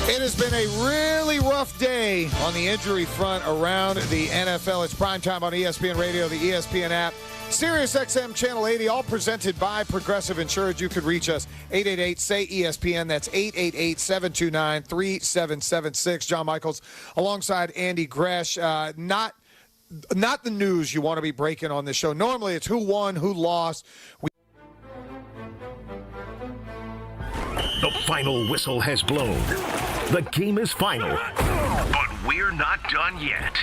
It has been a really rough day on the injury front around the NFL. It's primetime on ESPN Radio, the ESPN app, Sirius XM Channel 80, all presented by Progressive Insurance. You could reach us, 888-SAY-ESPN. That's 888-729-3776. John Michaels alongside Andy Gresh. Not the news you want to be breaking on this show. Normally it's who won, who lost. The final whistle has blown. The game is final. But we're not done yet.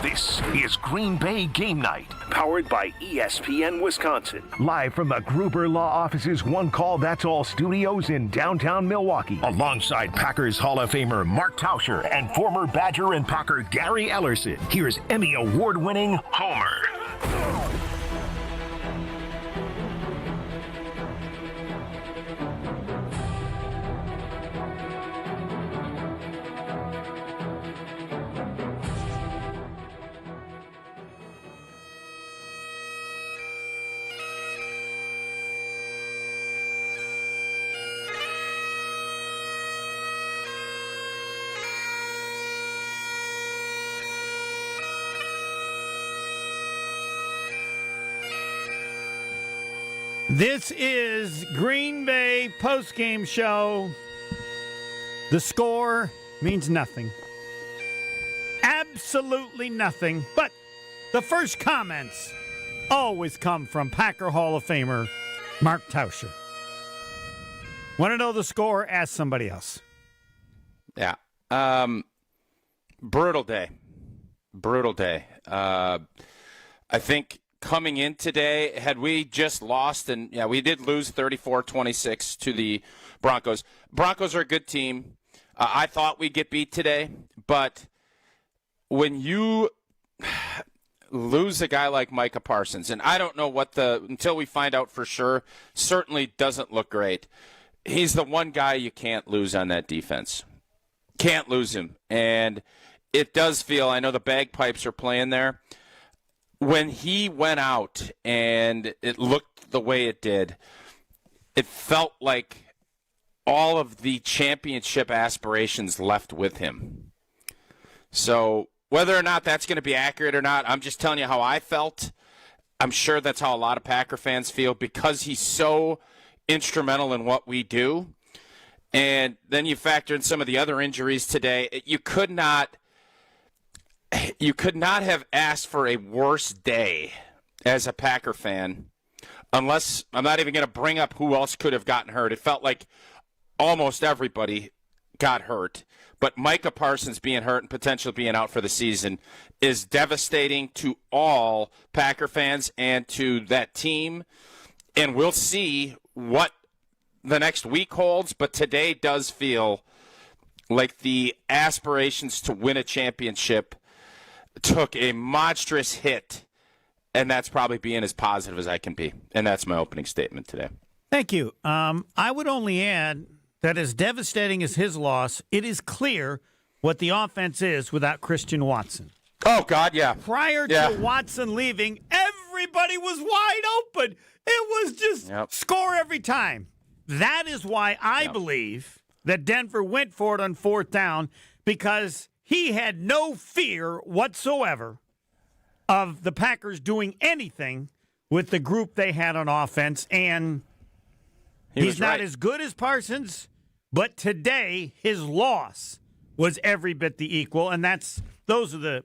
This is Green Bay Game Night, powered by ESPN Wisconsin. Live from the Gruber Law Office's One Call That's All studios in downtown Milwaukee. Alongside Packers Hall of Famer Mark Tauscher and former Badger and Packer Gary Ellerson, here's Emmy Award-winning Homer. This is Green Bay postgame show. The score means nothing. Absolutely nothing. But the first comments always come from Packer Hall of Famer Mark Tauscher. Want to know the score? Ask somebody else. Yeah. Brutal day. I think coming in today, had we just lost, and yeah, we did lose 34-26 to the Broncos. Broncos are a good team. I thought we'd get beat today, but when you lose a guy like Micah Parsons, and I don't know until we find out for sure, certainly doesn't look great. He's the one guy you can't lose on that defense. Can't lose him. And it does feel, I know the bagpipes are playing there. When he went out and it looked the way it did, it felt like all of the championship aspirations left with him. So whether or not that's going to be accurate or not, I'm just telling you how I felt. I'm sure that's how a lot of Packer fans feel because he's so instrumental in what we do. And then you factor in some of the other injuries today. You could not have asked for a worse day as a Packer fan, unless I'm not even going to bring up who else could have gotten hurt. It felt like almost everybody got hurt. But Micah Parsons being hurt and potentially being out for the season is devastating to all Packer fans and to that team. And we'll see what the next week holds. But today does feel like the aspirations to win a championship took a monstrous hit, and that's probably being as positive as I can be. And that's my opening statement today. Thank you. I would only add that as devastating as his loss, it is clear what the offense is without Christian Watson. Oh, God, yeah. Prior to Watson leaving, everybody was wide open. It was just score every time. That is why I believe that Denver went for it on fourth down, because he had no fear whatsoever of the Packers doing anything with the group they had on offense. And he's not as good as Parsons, but today his loss was every bit the equal. And those are the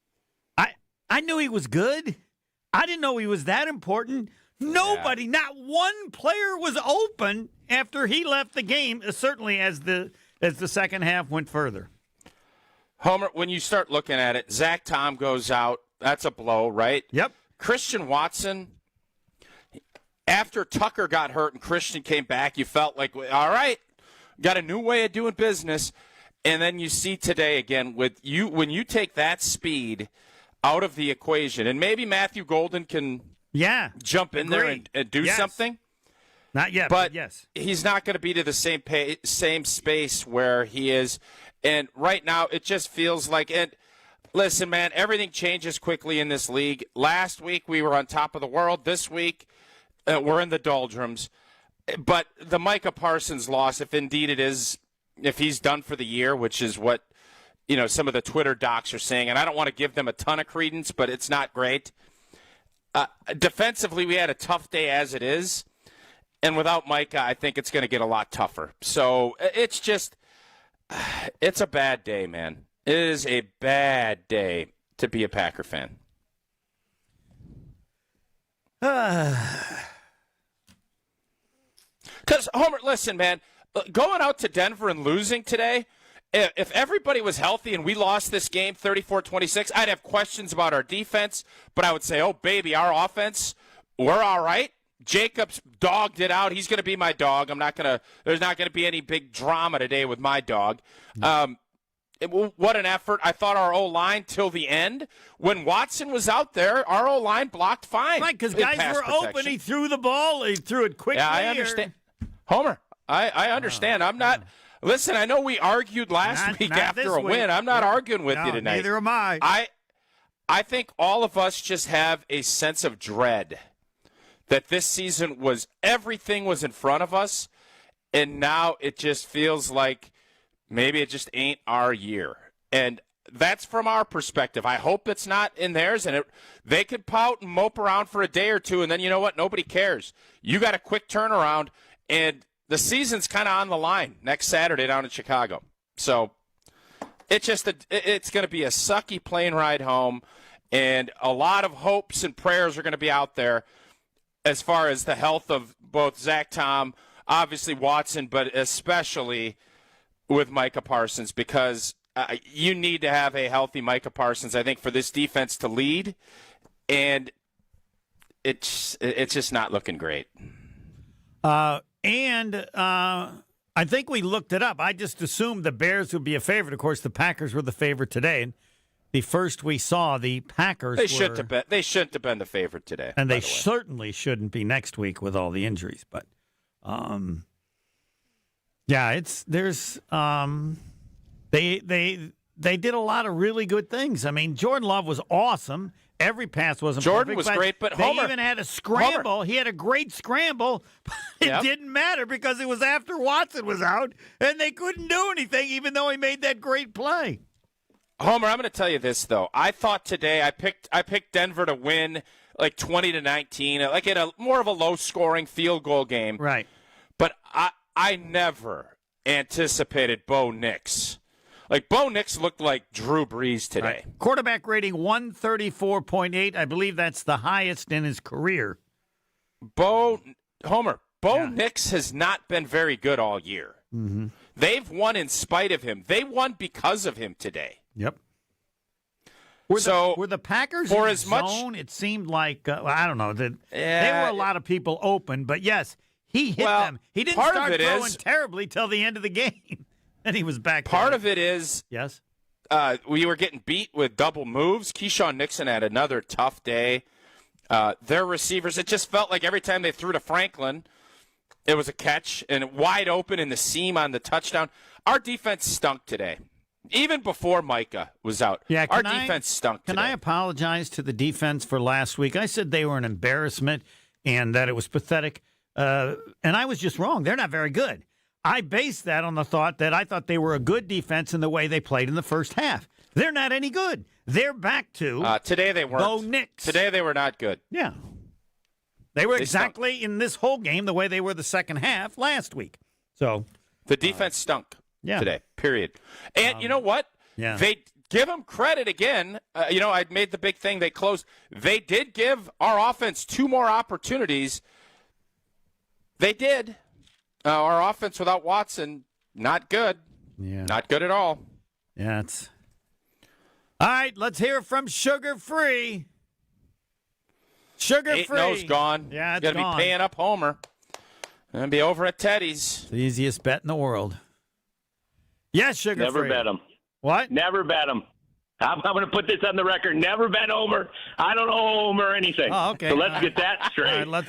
– I knew he was good. I didn't know he was that important. Nobody, not one player was open after he left the game, certainly as the second half went further. Homer, when you start looking at it, Zach Tom goes out. That's a blow, right? Yep. Christian Watson, after Tucker got hurt and Christian came back, you felt like, all right, got a new way of doing business. And then you see today again with you when you take that speed out of the equation, and maybe Matthew Golden can jump in there and do something. Not yet, but yes. He's not going to be to the same space where he is. And right now, it just feels like it. Listen, man, everything changes quickly in this league. Last week, we were on top of the world. This week, we're in the doldrums. But the Micah Parsons loss, if indeed it is if he's done for the year, which is what some of the Twitter docs are saying, and I don't want to give them a ton of credence, but it's not great. Defensively, we had a tough day as it is, and without Micah, I think it's going to get a lot tougher. So it's a bad day, man. It is a bad day to be a Packer fan. Because, Homer, listen, man, going out to Denver and losing today, if everybody was healthy and we lost this game 34-26, I'd have questions about our defense, but I would say, oh, baby, our offense, we're all right. Jacobs dogged it out. He's going to be my dog. There's not going to be any big drama today with my dog. What an effort. I thought our O-line till the end. When Watson was out there, our O-line blocked fine. Right, because guys were open. He threw the ball. He threw it quickly. Yeah, I understand. Homer, I understand. I'm not – listen, I know we argued last week after a win. I'm not arguing with you tonight. Neither am I. I think all of us just have a sense of dread that this season everything was in front of us, and now it just feels like maybe it just ain't our year. And that's from our perspective. I hope it's not in theirs, and they could pout and mope around for a day or two, and then you know what? Nobody cares. You got a quick turnaround, and the season's kind of on the line next Saturday down in Chicago. So it's going to be a sucky plane ride home, and a lot of hopes and prayers are going to be out there as far as the health of both Zach Tom, obviously Watson, but especially with Micah Parsons, because you need to have a healthy Micah Parsons, I think, for this defense to lead, and it's just not looking great. I think we looked it up. I just assumed the Bears would be a favorite. Of course, the Packers were the favorite today. And the first we saw, the Packers They shouldn't have been the favorite today. And they certainly shouldn't be next week with all the injuries. But, they did a lot of really good things. I mean, Jordan Love was awesome. Every pass wasn't Jordan perfect, was great, but they Homer, even had a scramble. Homer. He had a great scramble. It didn't matter because it was after Watson was out, and they couldn't do anything, even though he made that great play. Homer, I'm going to tell you this though. I thought today I picked Denver to win like 20-19, like in a more of a low-scoring field goal game. Right. But I never anticipated Bo Nix. Like, Bo Nix looked like Drew Brees today. Right. Quarterback rating 134.8. I believe that's the highest in his career. Bo Nix has not been very good all year. Mm-hmm. They've won in spite of him. They won because of him today. Yep. Were the Packers for in as much zone? It seemed like, I don't know, there were a lot of people open. But, yes, he hit them. He didn't start throwing terribly till the end of the game. And he was back. Part of it is yes, we were getting beat with double moves. Keyshawn Nixon had another tough day. Their receivers, it just felt like every time they threw to Franklin, it was a catch and wide open in the seam on the touchdown. Our defense stunk today. Even before Micah was out, our defense stunk today. Can I apologize to the defense for last week? I said they were an embarrassment and that it was pathetic. And I was just wrong. They're not very good. I based that on the thought that I thought they were a good defense in the way they played in the first half. They're not any good. They're back to today they weren't. Bo Nix. Today they were not good. Yeah. They were exactly in this whole game the way they were the second half last week. So the defense stunk today, period. And you know what? Yeah. They give them credit again. I made the big thing. They closed. They did give our offense 2 more opportunities. They did. Our offense without Watson, not good. Yeah. Not good at all. Yeah, it's... All right, let's hear from Sugar Free. Sugar Free. 8-0's gone. Yeah, it's going to be paying up Homer. Going to be over at Teddy's. The easiest bet in the world. Yes, Sugar Never Free. bet him. What? Never bet him. I'm going to put this on the record. Never bet Homer. I don't owe Homer anything. Oh, okay. So let's get that straight. All right, let's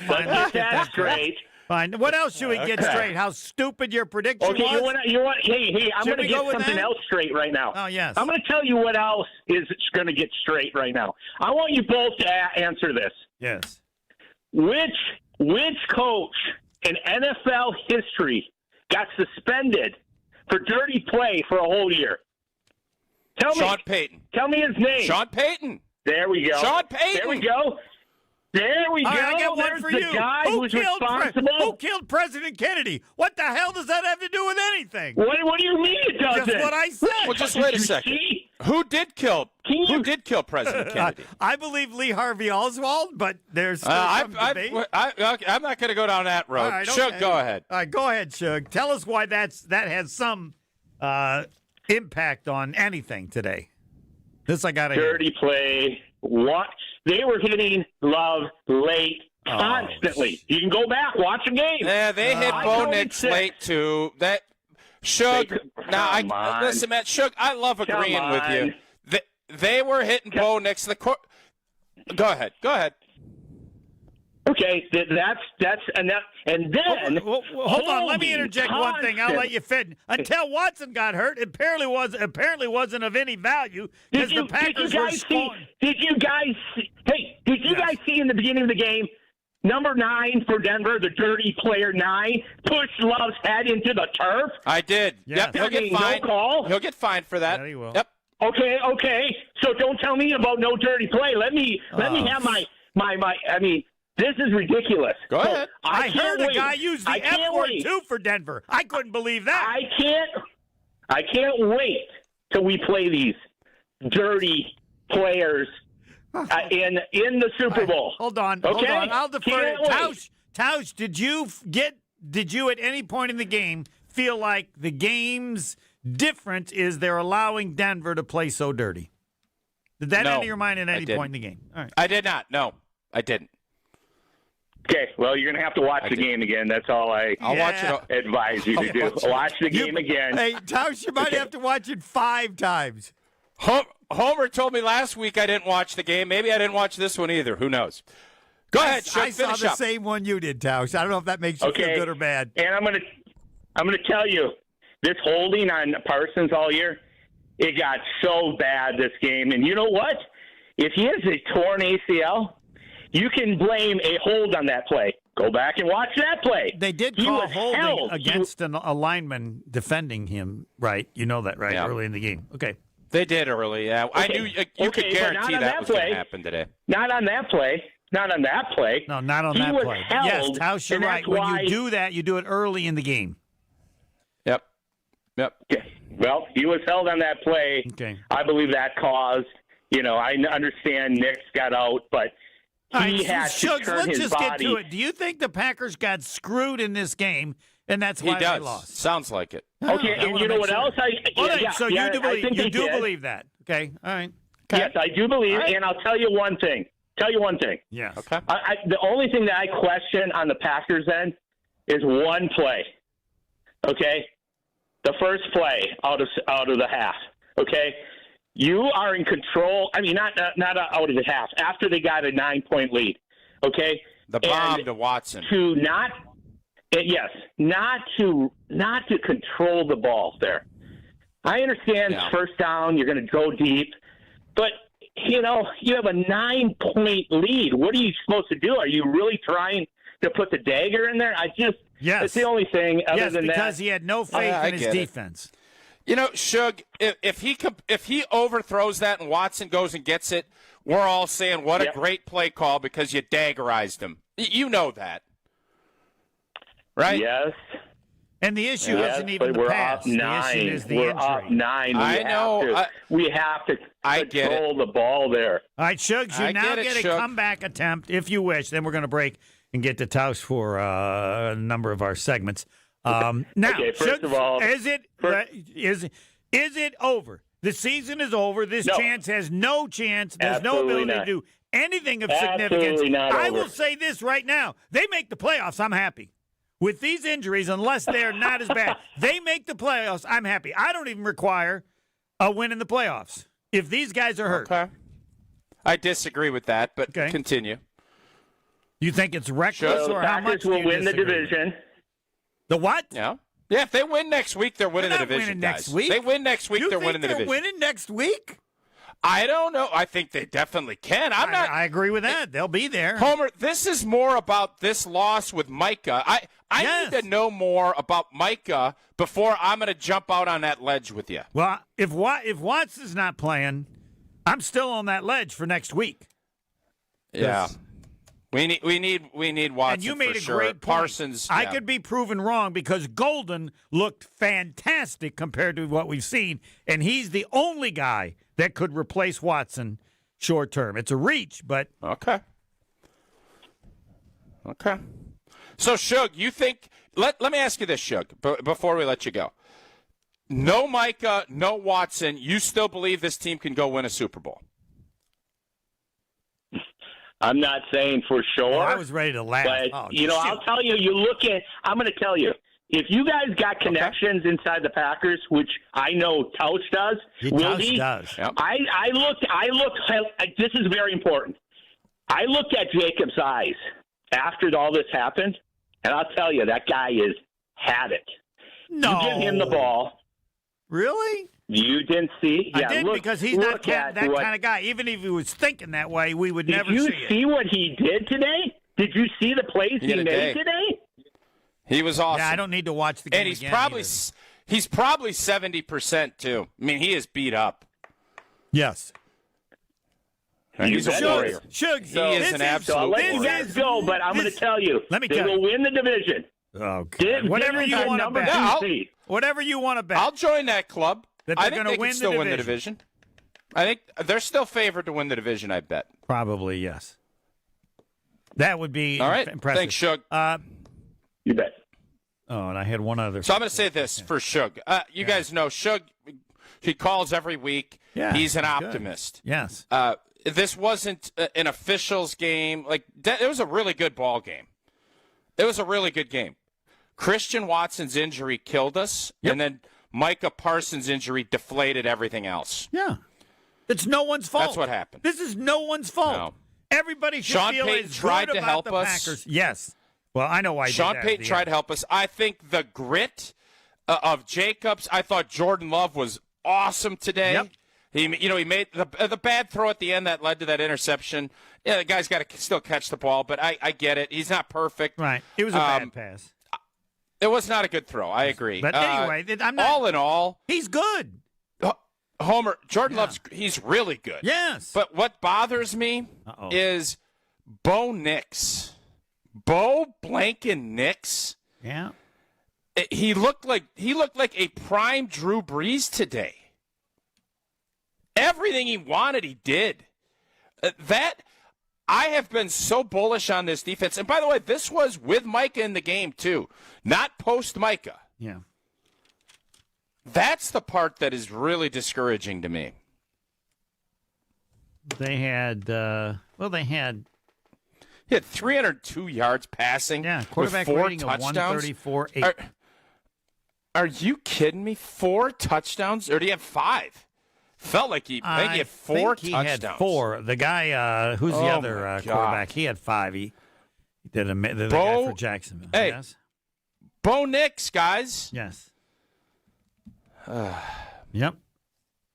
get that straight. Fine. What else should we get straight? How stupid your prediction was? Hey, I'm going to get something else straight right now. Oh, yes. I'm going to tell you what else is going to get straight right now. I want you both to answer this. Yes. Which coach in NFL history got suspended for dirty play for a whole year? Sean Payton. Tell me his name. Sean Payton. There we go. Sean Payton. There we go. There we go. I get one There's for the you. guy who's responsible. Who killed President Kennedy? What the hell does that have to do with anything? What do you mean it doesn't? Just what I said. Well, just wait a second. Who did kill President Kennedy? I believe Lee Harvey Oswald, but there's still some debate. I'm not going to go down that road. Right, Shug, okay. go ahead. All right, go ahead, Shug. Tell us why that has some impact on anything today. This I got to hear. Dirty play. What? They were hitting Love late constantly. You can go back, watch the game. Yeah, they hit Bo Nix late too. That Shug. Listen, man, Shug. I love agreeing with you. They were hitting Bo Nix. Go ahead. Okay, that's enough. And then hold on. Let me interject one thing. I'll let you fit. Until Watson got hurt, it apparently wasn't of any value because the Packers were scoring. Did you guys see in the beginning of the game? Number 9 for Denver, the dirty player 9, pushed Love's head into the turf. I did. Yes. Yep, he'll get fined. No call. He'll get fined for that. Yeah, he will. Yep. Okay. So don't tell me about no dirty play. Let me have my. I mean, this is ridiculous. Go ahead. I heard a guy use the F word too for Denver. I couldn't believe that. I can't wait till we play these dirty players in the Super Bowl. Hold on. I'll defer. Tausch, did you at any point in the game feel like the game's difference is they're allowing Denver to play so dirty? Did that enter your mind at any point in the game? All right. I did not. No, I didn't. Okay, well, you're going to have to watch the game again. That's all I'll watch it. Advise you to do. Watch the game again. Hey, Tausch, you might have to watch it 5 times. Homer told me last week I didn't watch the game. Maybe I didn't watch this one either. Who knows? Go ahead, Shug, I saw the same one you did, Tausch. I don't know if that makes you feel good or bad. And I'm going to tell you, this holding on Parsons all year, it got so bad this game. And you know what? If he has a torn ACL, you can blame a hold on that play. Go back and watch that play. They did call holding against a lineman defending him, right? You know that, right? Yeah. Early in the game. Okay. They did early, yeah. Okay. I knew you could guarantee that was going to happen today. Not on that play. No, not on that play. Yes, Tausch, you're right. When you do that, you do it early in the game. Yep. Okay. Well, he was held on that play. Okay. I believe that caused, I understand Nick's got out, but he had to turn his body. Let's just get to it. Do you think the Packers got screwed in this game, and that's why they lost? Sounds like it. Okay, and you know what else? You do believe that. Okay, all right. Okay. Yes, I do believe, and I'll tell you one thing. Yes. Okay. The only thing that I question on the Packers end is one play. Okay? The first play out of the half. Okay? You are in control. I mean, not out of the half. After they got a 9-point lead, okay. The bomb to Watson. Not to control the ball there. I understand first down. You're going to go deep, but you have a 9-point lead. What are you supposed to do? Are you really trying to put the dagger in there? Yes. That's the only thing. Other than because he had no faith in his defense. Shug, if he overthrows that and Watson goes and gets it, we're all saying what a great play call because you daggerized him. You know that, right? Yes. And the issue isn't even the pass. The issue is the injury. We're up 9. I know. We have to control the ball there. All right, Shugs, you now get a comeback attempt if you wish. Then we're going to break and get to Tausch for a number of our segments. Now, first of all, is it over? The season is over. This chance has no chance. There's no ability to do anything of significance. I will say this right now. They make the playoffs. I'm happy. With these injuries, unless they're not as bad, they make the playoffs. I'm happy. I don't even require a win in the playoffs if these guys are hurt. Okay. I disagree with that, but continue. You think it's reckless, or how much will win the division? The what? Yeah, if they win next week, they're winning the division. Next week. They win next week, they're winning the division. Winning next week? I don't know. I think they definitely can. I agree with that. They'll be there. Homer, this is more about this loss with Micah. I need to know more about Micah before I'm going to jump out on that ledge with you. Well, if Watson's not playing, I'm still on that ledge for next week. Yeah. We need Watson. And you made for a sure. great point. Parsons. I could be proven wrong because Golden looked fantastic compared to what we've seen, and he's the only guy that could replace Watson short term. It's a reach, but Okay. So, Shug, you think? Let me ask you this, Shug, before we let you go. No Micah, no Watson. You still believe this team can go win a Super Bowl? I'm not saying for sure. I was ready to laugh. But, I'll tell you, I'm going to tell you, if you guys got connections inside the Packers, which I know Tausch does, Tausch does. Yep. I looked, this is very important. I looked at Jacob's eyes after all this happened, and I'll tell you, that guy has had it. No. You give him the ball. Really? You didn't see? I Yeah, didn't because he's not that kind of guy. Even if he was thinking that way, we would never see it. Did you see what he did today? Did you see the plays he made today? He was awesome. Yeah, I don't need to watch the game and he's again probably 70% too. I mean, he is beat up. Yes. He's a warrior. Shug, he is an absolute So I'll let warrior. you guys go, but I'm going to tell you, they will win the division. Okay. Whatever you want to bet. Whatever you want to bet. I'll join that club. I think they can still win the division. I think they're still favored to win the division, I bet. Probably, yes. That would be all right. impressive. Thanks, Shug. You bet. Oh, and I had one other. So I'm going to say this for Shug. You guys know Shug, he calls every week. Yeah, he's an optimist. Good. Yes. This wasn't an officials game. It was a really good ball game. It was a really good game. Christian Watson's injury killed us, and then Micah Parsons' injury deflated everything else. Yeah. It's no one's fault. That's what happened. This is no one's fault. No. Everybody should Sean feel Payton as tried good to about help the us. Packers. Yes. Well, I know why Sean Payton tried to help us. I think the grit of Jacobs, I thought Jordan Love was awesome today. Yep. He made the bad throw at the end that led to that interception. Yeah, the guy's got to still catch the ball, but I get it. He's not perfect. Right. It was a bad pass. It was not a good throw. I agree. But anyway, I'm not. All in all, he's good. Homer, Jordan Love's he's really good. Yes. But what bothers me is Bo Nix. Bo Blanken Nix. Yeah. He looked like a prime Drew Brees today. Everything he wanted, he did. I have been so bullish on this defense. And by the way, this was with Micah in the game, too, not post Micah. Yeah. That's the part that is really discouraging to me. They had, He had 302 yards passing. Yeah, quarterback with 4 rating touchdowns. of 134.8. Are you kidding me? 4 touchdowns? Or do you have 5? Felt like I think he had 4 touchdowns. He had 4. The guy, who's the other quarterback? He had 5. He did the guy for Jacksonville. Hey, yes? Bo Nix, guys. Yes. Yep.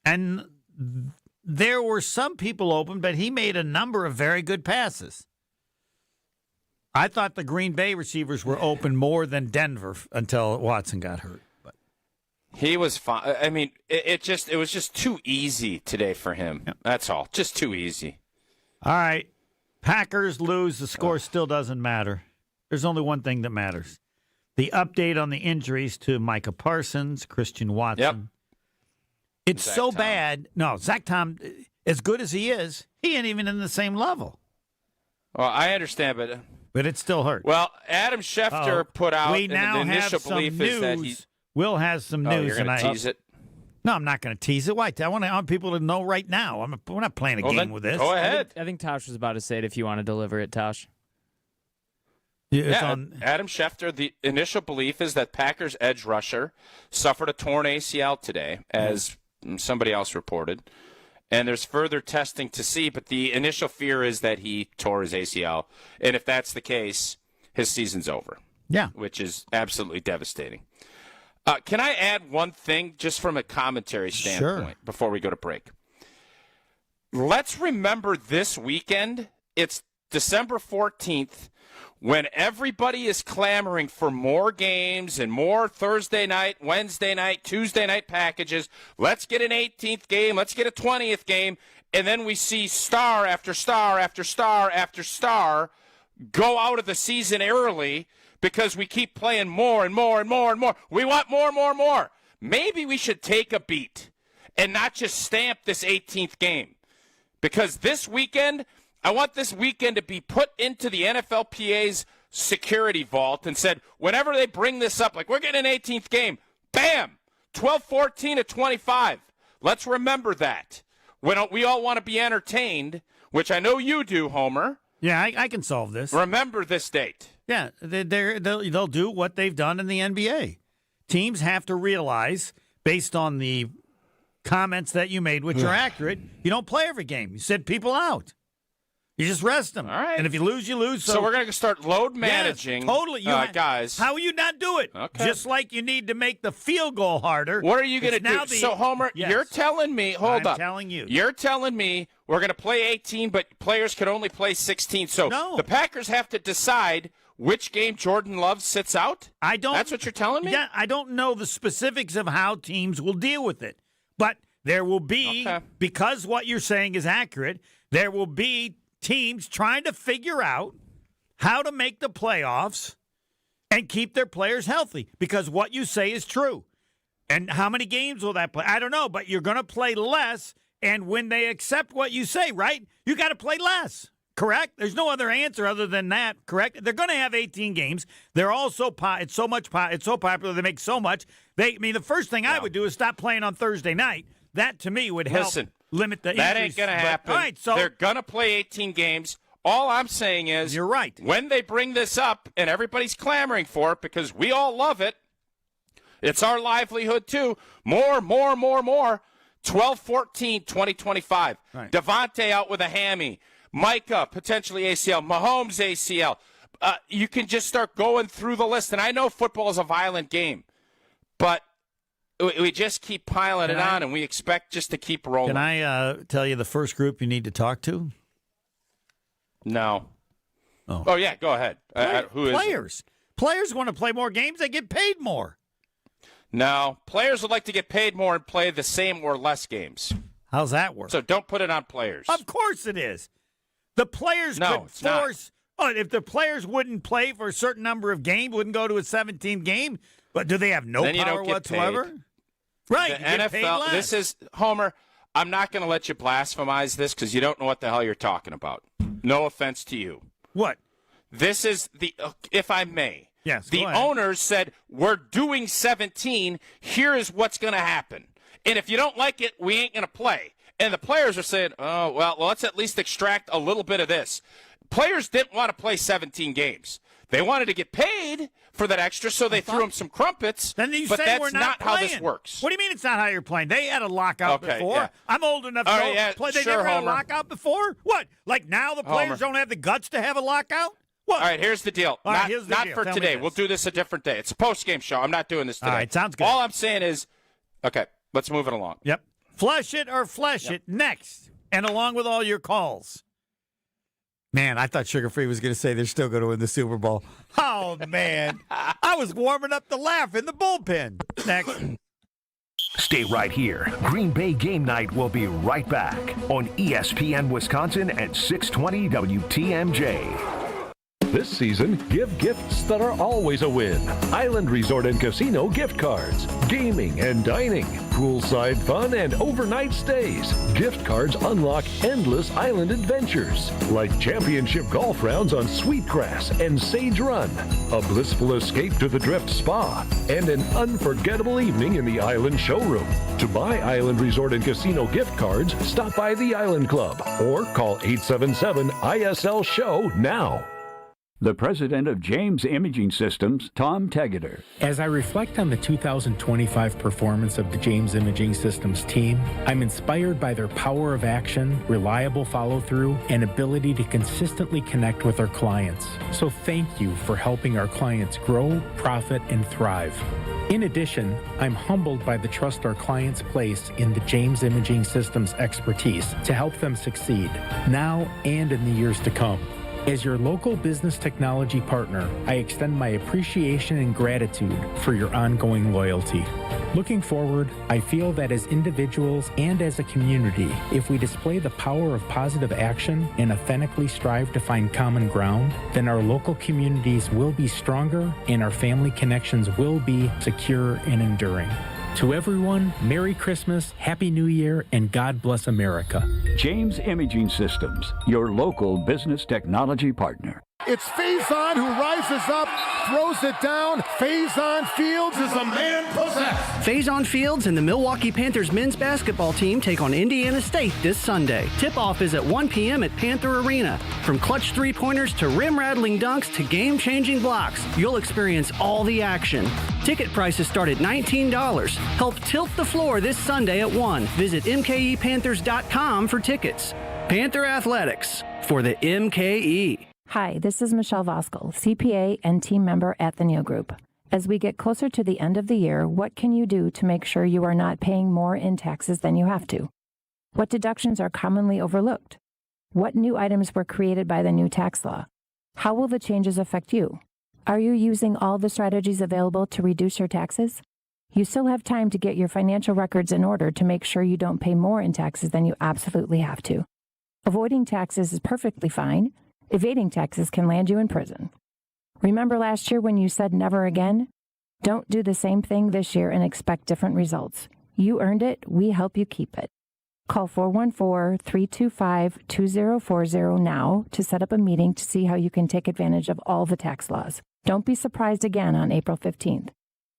And there were some people open, but he made a number of very good passes. I thought the Green Bay receivers were open more than Denver until Watson got hurt. But he was fine. I mean, it was just too easy today for him. Yep. That's all. Just too easy. All right. Packers lose. The score still doesn't matter. There's only one thing that matters. The update on the injuries to Micah Parsons, Christian Watson. Yep. It's Zach so Tom. Bad. No, Zach Tom, as good as he is, he ain't even in the same level. Well, I understand, but it still hurts. Well, Adam Schefter put out we now the initial have some belief news. is that he. Will has some news. You're going to tease it? No, I'm not going to tease it. Why? I want people to know right now. We're not playing a game with this. Go ahead. I think Tosh was about to say it if you want to deliver it, Tosh. Yeah, Adam Schefter, the initial belief is that Packers edge rusher suffered a torn ACL today, as somebody else reported. And there's further testing to see, but the initial fear is that he tore his ACL. And if that's the case, his season's over. Yeah. Which is absolutely devastating. Can I add one thing just from a commentary standpoint before we go to break? let's remember this weekend. It's December 14th. When everybody is clamoring for more games and more Thursday night, Wednesday night, Tuesday night packages, let's get an 18th game, let's get a 20th game, and then we see star after star after star after star go out of the season early because we keep playing more and more and more and more. We want more and more and more. Maybe we should take a beat and not just stamp this 18th game. Because this weekend, I want this weekend to be put into the NFLPA's security vault and said, whenever they bring this up, like we're getting an 18th game, bam, 12-14 to 25. Let's remember that. When we all want to be entertained, which I know you do, Homer. Yeah, I can solve this. Remember this date. Yeah, they'll do what they've done in the NBA. Teams have to realize, based on the comments that you made, which are accurate, you don't play every game. You sit people out. You just rest them. All right. And if you lose, you lose. So we're going to start load managing. Yes, totally. Guys. How will you not do it? Okay. Just like you need to make the field goal harder. What are you going to do? So, Homer, you're telling me, hold up. I'm telling you. You're telling me we're going to play 18, but players could only play 16. So no. The Packers have to decide which game Jordan Love sits out? That's what you're telling me? Yeah, I don't know the specifics of how teams will deal with it. But there will be, because what you're saying is accurate, there will be teams trying to figure out how to make the playoffs and keep their players healthy, because what you say is true. And how many games will that play? I don't know, but you're going to play less, and when they accept what you say, right, you got to play less, correct? There's no other answer other than that, correct? They're going to have 18 games. They're also it's so popular, they make so much. The first thing I would do is stop playing on Thursday night. That, to me, would help. Listen. Limit the that injuries. Ain't going to happen. All right, so they're going to play 18 games. All I'm saying is you're right. When they bring this up and everybody's clamoring for it because we all love it, it's our livelihood too. More. 12-14, 2025. Right. Devontae out with a hammy. Micah, potentially ACL. Mahomes, ACL. You can just start going through the list. And I know football is a violent game, but we just keep piling it on, and we expect just to keep rolling. Can I tell you the first group you need to talk to? No. Oh yeah, go ahead. Who is players? Players want to play more games. They get paid more. No, players would like to get paid more and play the same or less games. How's that work? So don't put it on players. Of course it is. The players could force. Not. If the players wouldn't play for a certain number of games, wouldn't go to a 17th game. But do they have no power whatsoever? Paid. Right. The NFL, this is, Homer, I'm not going to let you blasphemize this because you don't know what the hell you're talking about. No offense to you. What? This is if I may. Yes, the owners said, we're doing 17. Here is what's going to happen. And if you don't like it, we ain't going to play. And the players are saying, oh, well, let's at least extract a little bit of this. Players didn't want to play 17 games. They wanted to get paid for that extra, so they threw them some crumpets. Then you but say that's we're not playing. How this works. What do you mean it's not how you're playing? They had a lockout before. Yeah. I'm old enough to play. They never had a lockout before? What? Like now the players don't have the guts to have a lockout? What? All right, here's the deal. Not for Tell today. We'll do this a different day. It's a post-game show. I'm not doing this today. All right, sounds good. All I'm saying is, okay, let's move it along. Yep. Flush it or flesh it next, and along with all your calls. Man, I thought Sugar Free was going to say they're still going to win the Super Bowl. Oh, man. I was warming up the laugh in the bullpen. Next. Stay right here. Green Bay Game Night will be right back on ESPN Wisconsin at 620 WTMJ. This season, give gifts that are always a win. Island Resort and Casino gift cards, gaming and dining, poolside fun and overnight stays. Gift cards unlock endless island adventures, like championship golf rounds on Sweetgrass and Sage Run, a blissful escape to the Drift Spa, and an unforgettable evening in the Island Showroom. To buy Island Resort and Casino gift cards, stop by the Island Club or call 877-ISL-SHOW now. The president of James Imaging Systems, Tom Tegeter. As I reflect on the 2025 performance of the James Imaging Systems team, I'm inspired by their power of action, reliable follow-through, and ability to consistently connect with our clients. So thank you for helping our clients grow, profit, and thrive. In addition, I'm humbled by the trust our clients place in the James Imaging Systems expertise to help them succeed, now and in the years to come. As your local business technology partner, I extend my appreciation and gratitude for your ongoing loyalty. Looking forward, I feel that as individuals and as a community, if we display the power of positive action and authentically strive to find common ground, then our local communities will be stronger and our family connections will be secure and enduring. To everyone, Merry Christmas, Happy New Year, and God bless America. James Imaging Systems, your local business technology partner. It's Faison who rises up, throws it down. Faison Fields is a man possessed. Faison Fields and the Milwaukee Panthers men's basketball team take on Indiana State this Sunday. Tip-off is at 1 p.m. at Panther Arena. From clutch three-pointers to rim-rattling dunks to game-changing blocks, you'll experience all the action. Ticket prices start at $19. Help tilt the floor this Sunday at 1. Visit mkepanthers.com for tickets. Panther Athletics for the MKE. Hi, this is Michelle Voskel, CPA and team member at the Neal Group. As we get closer to the end of the year, what can you do to make sure you are not paying more in taxes than you have to? What deductions are commonly overlooked? What new items were created by the new tax law? How will the changes affect you? Are you using all the strategies available to reduce your taxes? You still have time to get your financial records in order to make sure you don't pay more in taxes than you absolutely have to. Avoiding taxes is perfectly fine. Evading taxes can land you in prison. Remember last year when you said never again? Don't do the same thing this year and expect different results. You earned it. We help you keep it. Call 414-325-2040 now to set up a meeting to see how you can take advantage of all the tax laws. Don't be surprised again on April 15th.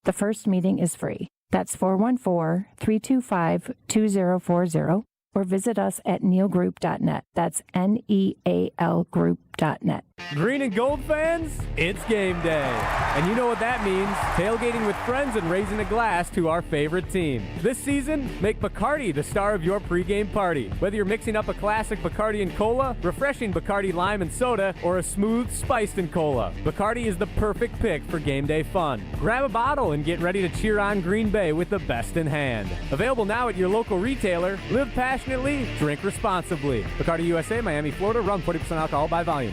The first meeting is free. That's 414-325-2040. Or visit us at nealgroup.net. That's N-E-A-L group.net. Green and gold fans, it's game day. And you know what that means. Tailgating with friends and raising a glass to our favorite team. This season, make Bacardi the star of your pregame party. Whether you're mixing up a classic Bacardi and cola, refreshing Bacardi lime and soda, or a smooth spiced and cola, Bacardi is the perfect pick for game day fun. Grab a bottle and get ready to cheer on Green Bay with the best in hand. Available now at your local retailer. Live passionately, drink responsibly. Bacardi USA, Miami, Florida. Rum 40% alcohol by volume.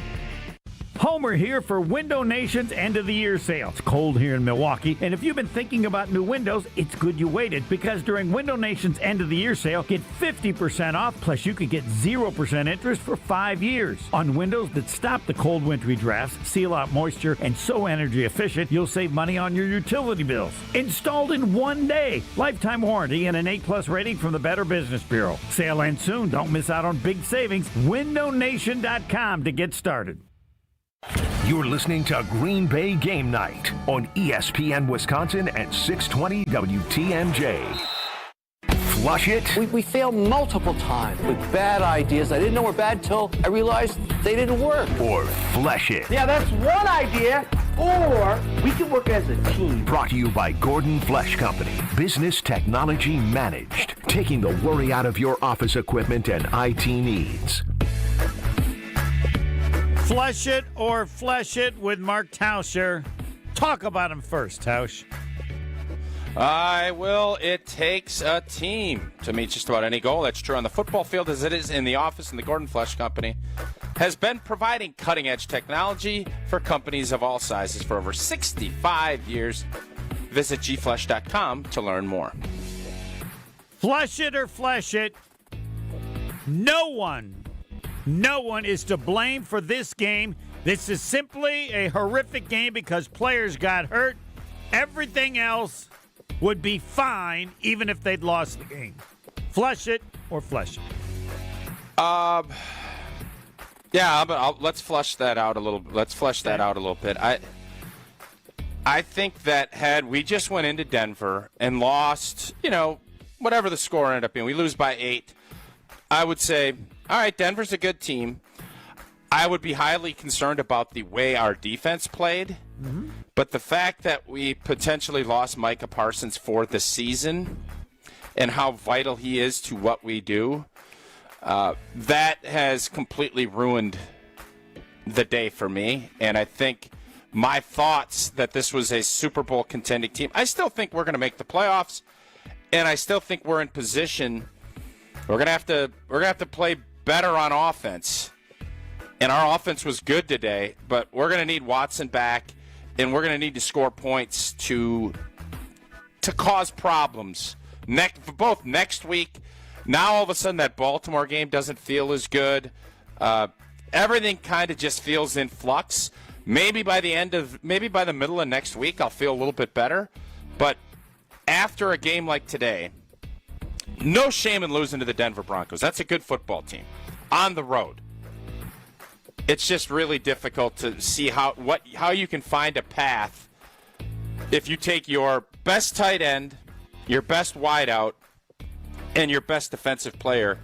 Homer here for Window Nation's end of the year sale. It's cold here in Milwaukee, and if you've been thinking about new windows, it's good you waited, because during Window Nation's end of the year sale, get 50% off, plus you could get 0% interest for 5 years on windows that stop the cold wintry drafts, seal out moisture, and so energy efficient you'll save money on your utility bills. Installed in 1 day, lifetime warranty, and an A+ rating from the Better Business Bureau. Sale ends soon. Don't miss out on big savings. WindowNation.com to get started. You're listening to Green Bay Game Night on ESPN Wisconsin at 620 WTMJ. Flush it. We failed multiple times with bad ideas. I didn't know were bad till I realized they didn't work. Or flesh it. Yeah, that's one idea. Or we can work as a team. Brought to you by Gordon Flesh Company. Business technology managed. Taking the worry out of your office equipment and IT needs. Flush it or flesh it with Mark Tauscher. Talk about him first, Tausch. I will. It takes a team to meet just about any goal. That's true on the football field as it is in the office. And the Gordon Flesh Company has been providing cutting-edge technology for companies of all sizes for over 65 years. Visit gflesh.com to learn more. Flush it or flesh it. No one is to blame for this game. This is simply a horrific game because players got hurt. Everything else would be fine even if they'd lost the game. Flush it or flesh it. Yeah, but let's flush that out a little. Let's flesh that out a little bit. I think that had we just went into Denver and lost, whatever the score ended up being, we lose by 8. I would say, all right, Denver's a good team. I would be highly concerned about the way our defense played. Mm-hmm. But the fact that we potentially lost Micah Parsons for the season and how vital he is to what we do, that has completely ruined the day for me. And I think my thoughts that this was a Super Bowl contending team, I still think we're going to make the playoffs, and I still think we're in position. We're going to have to play better on offense. And our offense was good today, but we're going to need Watson back, and we're going to need to score points to cause problems both next week. Now all of a sudden that Baltimore game doesn't feel as good. Everything kind of just feels in flux. Maybe by the middle of next week I'll feel a little bit better. But after a game like today, no shame in losing to the Denver Broncos. That's a good football team on the road. It's just really difficult to see how you can find a path if you take your best tight end, your best wideout, and your best defensive player,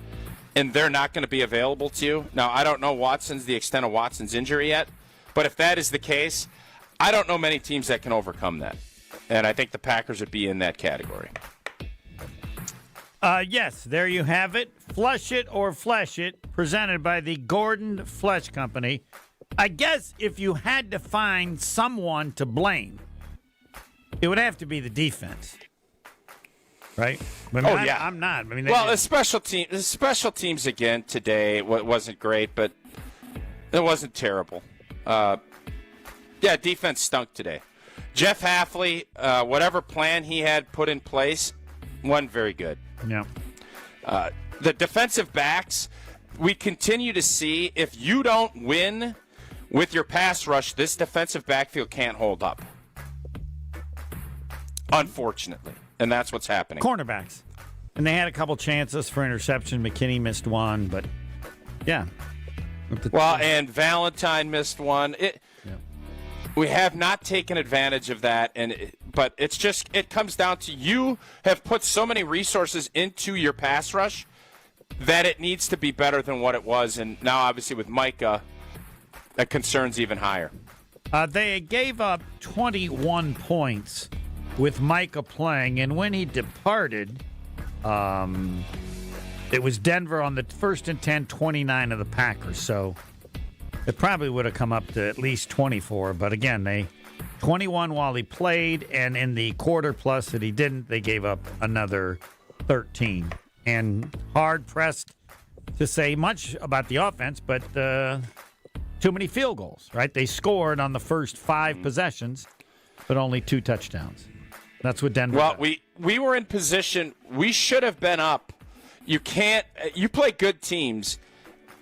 and they're not going to be available to you. Now, I don't know the extent of Watson's injury yet, but if that is the case, I don't know many teams that can overcome that. And I think the Packers would be in that category. Yes, there you have it. Flush it or flesh it, presented by the Gordon Flesh Company. I guess if you had to find someone to blame, it would have to be the defense. Right? Yeah. I'm not. I mean, the special teams again today wasn't great, but it wasn't terrible. Defense stunk today. Jeff Hafley, whatever plan he had put in place, wasn't very good. Yeah. The defensive backs, we continue to see if you don't win with your pass rush, this defensive backfield can't hold up. Unfortunately. And that's what's happening. Cornerbacks. And they had a couple chances for interception. McKinney missed one, but yeah. And Valentine missed one. We have not taken advantage of that, but it comes down to you have put so many resources into your pass rush that it needs to be better than what it was. And now, obviously, with Micah, that concern's even higher. They gave up 21 points with Micah playing, and when he departed, it was Denver on the 1st and 10, 29 of the Packers. So it probably would have come up to at least 24. But again, they 21 while he played, and in the quarter plus that he didn't, they gave up another 13. And hard-pressed to say much about the offense, but too many field goals, right? They scored on the first 5 possessions, but only 2 touchdowns. That's what Denver does. We were in position. We should have been up. You play good teams.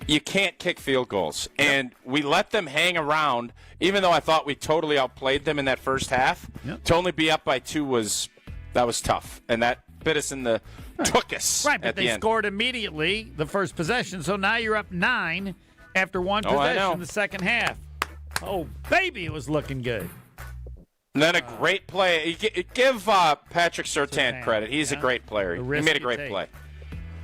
You can't kick field goals. And we let them hang around, even though I thought we totally outplayed them in that first half. Yep. To only be up by 2 was tough. And that bit us in the took us. Right, but they scored immediately the first possession, so now you're up 9 after one possession in the second half. Oh, baby, it was looking good. And then a great play. Give Patrick Surtain credit. He's a great player. He made a great play.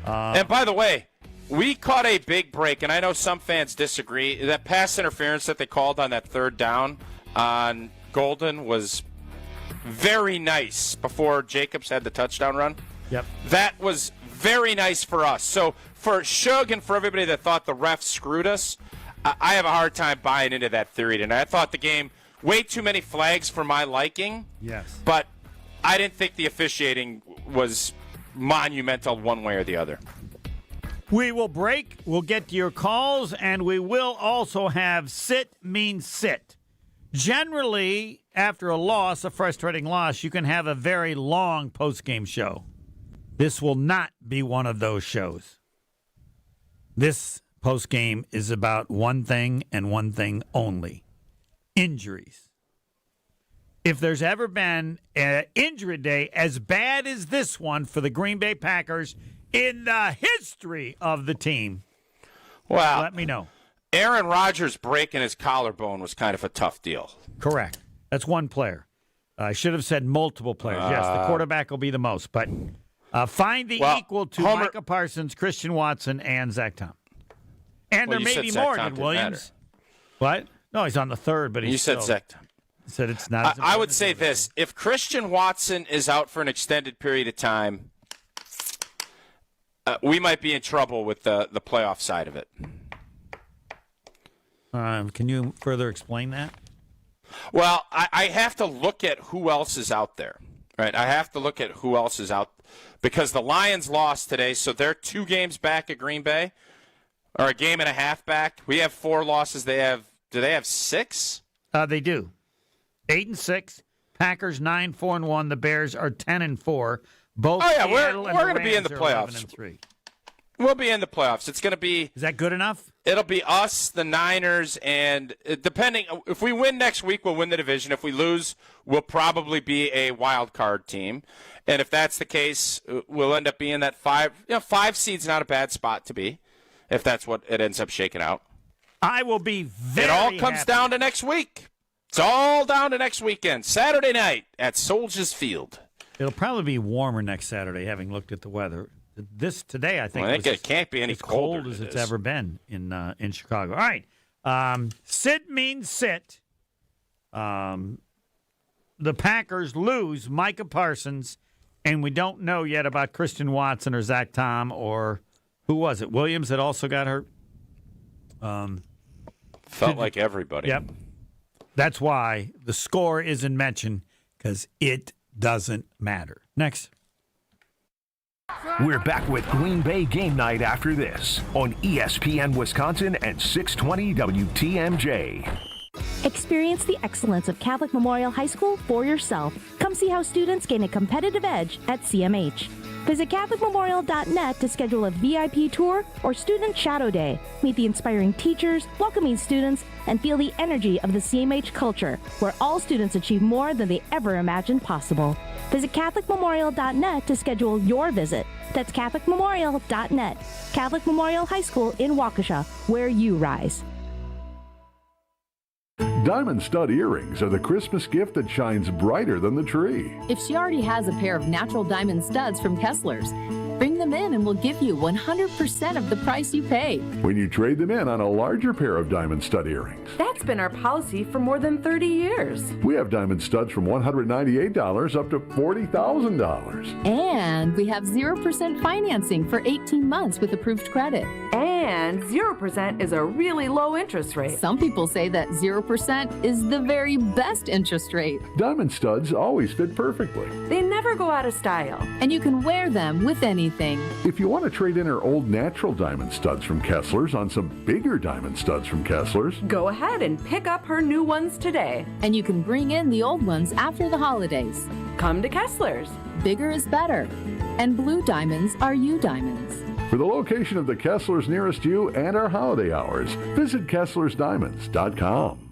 And by the way, we caught a big break, and I know some fans disagree. That pass interference that they called on that 3rd down on Golden was very nice before Jacobs had the touchdown run. Yep. That was very nice for us. So for Shug and for everybody that thought the refs screwed us, I have a hard time buying into that theory tonight. I thought the game, way too many flags for my liking. Yes. But I didn't think the officiating was monumental one way or the other. We will break. We'll get to your calls, and we will also have sit means sit. Generally, after a frustrating loss, you can have a very long postgame show. This will not be one of those shows. This postgame is about one thing and one thing only: injuries. If there's ever been an injury day as bad as this one for the Green Bay Packers in the history of the team, well, let me know. Aaron Rodgers breaking his collarbone was kind of a tough deal. Correct. That's one player. I should have said multiple players. Yes, the quarterback will be the most. But find the equal to Micah Parsons, Christian Watson, and Zach Tom. And Well, there may you be said Zach more Tom than didn't Williams. What? No, he's on the third, but he's You said still, Zach. said it's not. I would say this: if Christian Watson is out for an extended period of time, we might be in trouble with the playoff side of it. Can you further explain that? Well, I have to look at who else is out there, right? I have to look at who else is out because the Lions lost today, so they're 2 games back at Green Bay, or a game and a half back. We have 4 losses. Do they have 6? They do. 8-6. Packers 9-4-1. The Bears are 10-4. Both. Oh yeah, Seattle we're going to be in the playoffs. 11-3. We'll be in the playoffs. It's going to be. Is that good enough? It'll be us, the Niners, and depending if we win next week, we'll win the division. If we lose, we'll probably be a wild card team. And if that's the case, we'll end up being that 5. 5 seed's not a bad spot to be, if that's what it ends up shaking out. I will be very. It all comes happy. down to next week. It's all down to next weekend, Saturday night at Soldiers Field. It'll probably be warmer next Saturday, having looked at the weather. Today, I think, it can't be any as colder cold as than it's this. ever been in Chicago. All right, sit means sit. The Packers lose Micah Parsons, and we don't know yet about Christian Watson or Zach Tom or who was it? Williams that also got hurt. Felt like everybody. Yep. That's why the score isn't mentioned because it doesn't matter. Next. We're back with Green Bay Game Night after this on ESPN Wisconsin and 620 WTMJ. Experience the excellence of Catholic Memorial High School for yourself. Come see how students gain a competitive edge at CMH. Visit CatholicMemorial.net to schedule a VIP tour or student shadow day. Meet the inspiring teachers, welcoming students, and feel the energy of the CMH culture, where all students achieve more than they ever imagined possible. Visit CatholicMemorial.net to schedule your visit. That's CatholicMemorial.net. Catholic Memorial High School in Waukesha, where you rise. Diamond stud earrings are the Christmas gift that shines brighter than the tree. If she already has a pair of natural diamond studs from Kessler's, bring them in and we'll give you 100% of the price you pay. When you trade them in on a larger pair of diamond stud earrings. That's been our policy for more than 30 years. We have diamond studs from $198 up to $40,000. And we have 0% financing for 18 months with approved credit. And 0% is a really low interest rate. Some people say that 0% is the very best interest rate. Diamond studs always fit perfectly. They never go out of style. And you can wear them with anything. If you want to trade in her old natural diamond studs from Kessler's on some bigger diamond studs from Kessler's, go ahead and pick up her new ones today. And you can bring in the old ones after the holidays. Come to Kessler's. Bigger is better. And blue diamonds are you diamonds. For the location of the Kessler's nearest you and our holiday hours, visit KesslersDiamonds.com.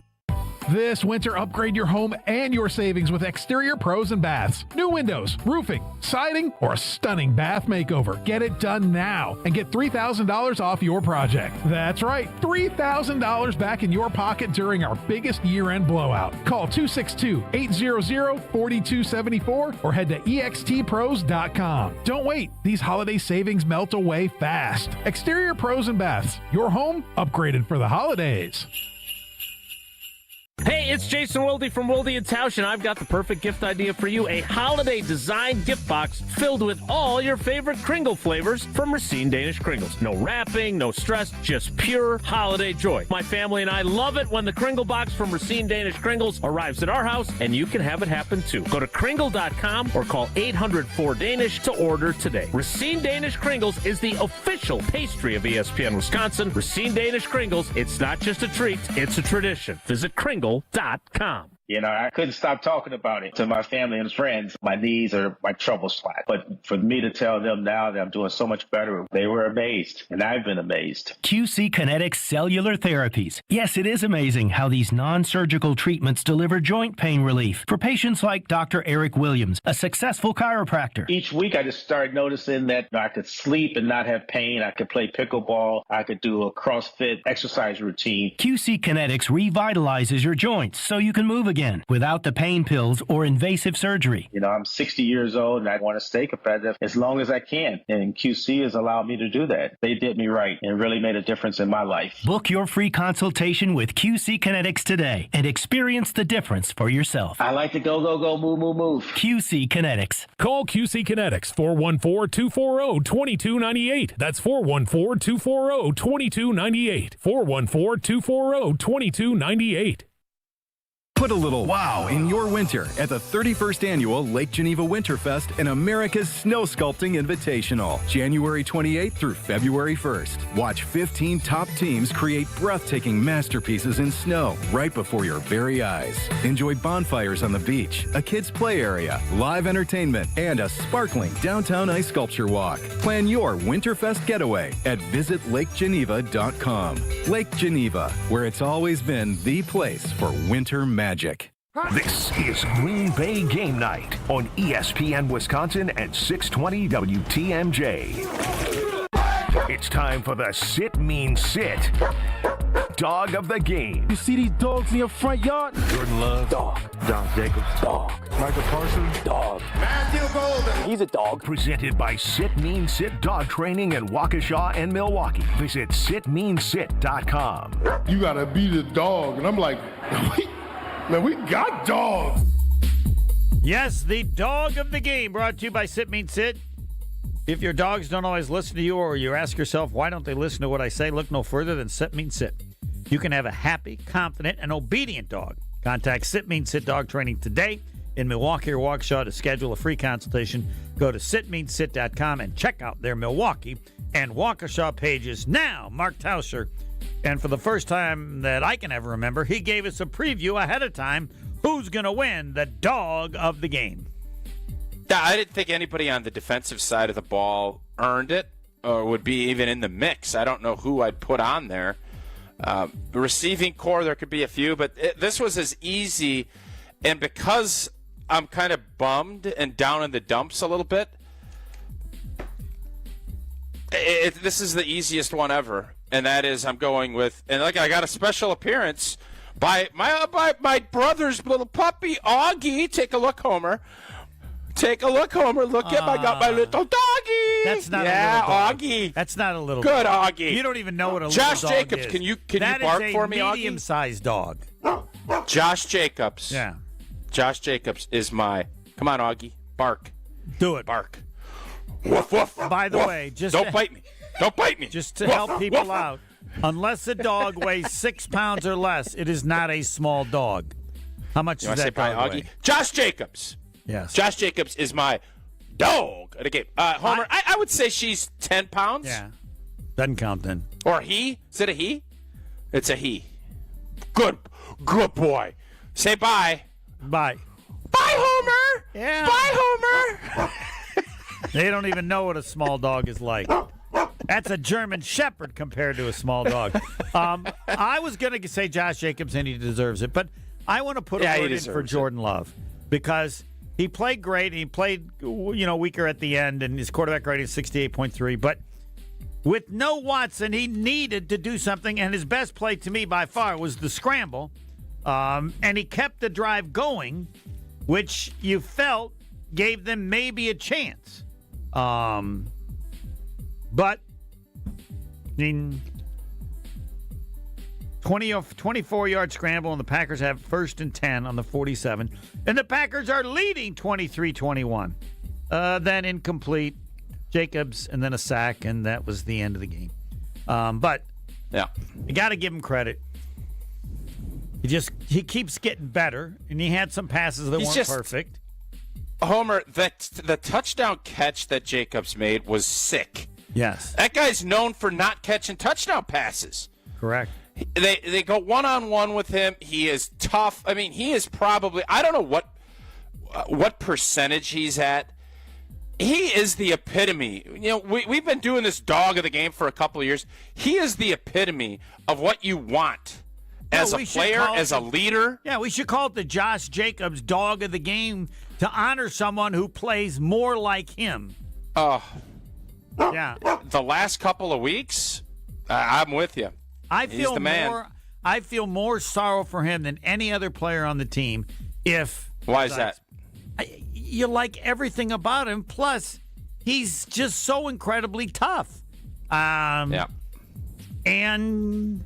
This winter, upgrade your home and your savings with Exterior Pros and Baths. New windows, roofing, siding, or a stunning bath makeover. Get it done now and get $3,000 off your project. That's right, $3,000 back in your pocket during our biggest year-end blowout. Call 262-800-4274 or head to extpros.com. Don't wait. These holiday savings melt away fast. Exterior Pros and Baths. Your home upgraded for the holidays. Hey, it's Jason Wilde from Wilde & Tausch, and I've got the perfect gift idea for you. A holiday design gift box filled with all your favorite Kringle flavors from Racine Danish Kringles. No wrapping, no stress, just pure holiday joy. My family and I love it when the Kringle box from Racine Danish Kringles arrives at our house, and you can have it happen too. Go to Kringle.com or call 800-4DANISH to order today. Racine Danish Kringles is the official pastry of ESPN Wisconsin. Racine Danish Kringles, it's not just a treat, it's a tradition. Visit Kringle.com. You know, I couldn't stop talking about it to my family and friends. My knees are my trouble spot. But for me to tell them now that I'm doing so much better, they were amazed, and I've been amazed. QC Kinetics Cellular Therapies. Yes, it is amazing how these non-surgical treatments deliver joint pain relief for patients like Dr. Eric Williams, a successful chiropractor. Each week, I just started noticing that I could sleep and not have pain. I could play pickleball. I could do a CrossFit exercise routine. QC Kinetics revitalizes your joints so you can move again. again without the pain pills or invasive surgery. You know, I'm 60 years old and I want to stay competitive as long as I can. And QC has allowed me to do that. They did me right and really made a difference in my life. Book your free consultation with QC Kinetics today and experience the difference for yourself. I like to go, move. QC Kinetics. Call QC Kinetics 414-240-2298. That's 414-240-2298. 414-240-2298. Put a little wow in your winter at the 31st Annual Lake Geneva Winterfest and America's Snow Sculpting Invitational, January 28th through February 1st. Watch 15 top teams create breathtaking masterpieces in snow right before your very eyes. Enjoy bonfires on the beach, a kids' play area, live entertainment, and a sparkling downtown ice sculpture walk. Plan your Winterfest getaway at visitlakegeneva.com. Lake Geneva, where it's always been the place for winter magic. This is Green Bay Game Night on ESPN Wisconsin and 620 WTMJ. It's time for the Sit Mean Sit Dog of the Game. You see these dogs in your front yard? Jordan Love. Dog. Josh Jacobs. Dog. Michael Parsons. Dog. Matthew Golden. He's a dog. Presented by Sit Mean Sit Dog Training in Waukesha and Milwaukee. Visit sitmeansit.com. You gotta be the dog. And I'm like, man, we got dogs. Yes, the dog of the game brought to you by Sit Mean Sit. If your dogs don't always listen to you or you ask yourself, why don't they listen to what I say, look no further than Sit Mean Sit. You can have a happy, confident, and obedient dog. Contact Sit Mean Sit Dog Training today in Milwaukee or Waukesha to schedule a free consultation. Go to sitmeansit.com and check out their Milwaukee and Waukesha pages now. Mark Tauscher. And for the first time that I can ever remember, he gave us a preview ahead of time. Who's going to win the dog of the game? Yeah, I didn't think anybody on the defensive side of the ball earned it or would be even in the mix. I don't know who I'd put on there. The receiving core, there could be a few, but this was as easy. And because I'm kind of bummed and down in the dumps a little bit, this is the easiest one ever. And that is I'm going with, and like I got a special appearance by my brother's little puppy, Augie. Take a look, Homer. Take a look, Homer. Look at I got my little doggy. That's not a little dog. Augie. That's not a little Good dog. Augie. You don't even know what a Josh little dog Jacobs, is. can you That bark is for me, a Augie? medium-sized dog. Josh Jacobs. Yeah. Josh Jacobs is my. Come on, Augie. Bark. Do it. Bark. Woof, woof. By the woof. way, just Don't bite me. Don't bite me. Just to Woof, help people woof. out, unless a dog weighs 6 pounds or less, it is not a small dog. How much You does want to say that bye, dog Augie? weigh? Josh Jacobs. Yes. Josh Jacobs is my dog of the game. Homer, I would say she's 10 pounds. Yeah. Doesn't count then. Or he. Is it a he? It's a he. Good boy. Say bye. Bye. Bye, Homer. Yeah. Bye, Homer. They don't even know what a small dog is like. That's a German Shepherd compared to a small dog. I was going to say Josh Jacobs, and he deserves it, but I want to put a word in for Jordan Love because he played great. He played, weaker at the end, and his quarterback rating is 68.3. But with no Watson, he needed to do something, and his best play to me by far was the scramble, and he kept the drive going, which you felt gave them maybe a chance. But in 24-yard scramble, and the Packers have 1st and 10 on the 47. And the Packers are leading 23-21. Then incomplete, Jacobs, and then a sack, and that was the end of the game. But yeah, you got to give him credit. He keeps getting better, and he had some passes that weren't perfect. Homer, the touchdown catch that Jacobs made was sick. Yes. That guy's known for not catching touchdown passes. Correct. They go one-on-one with him. He is tough. I mean, he is probably, I don't know what percentage he's at. He is the epitome. We've been doing this dog of the game for a couple of years. He is the epitome of what you want as a player, as a leader. Yeah, we should call it the Josh Jacobs dog of the game to honor someone who plays more like him. Yeah. The last couple of weeks, I'm with you. I He's feel the man. I feel more sorrow for him than any other player on the team. Why is that? You like everything about him. Plus, he's just so incredibly tough. Yeah. And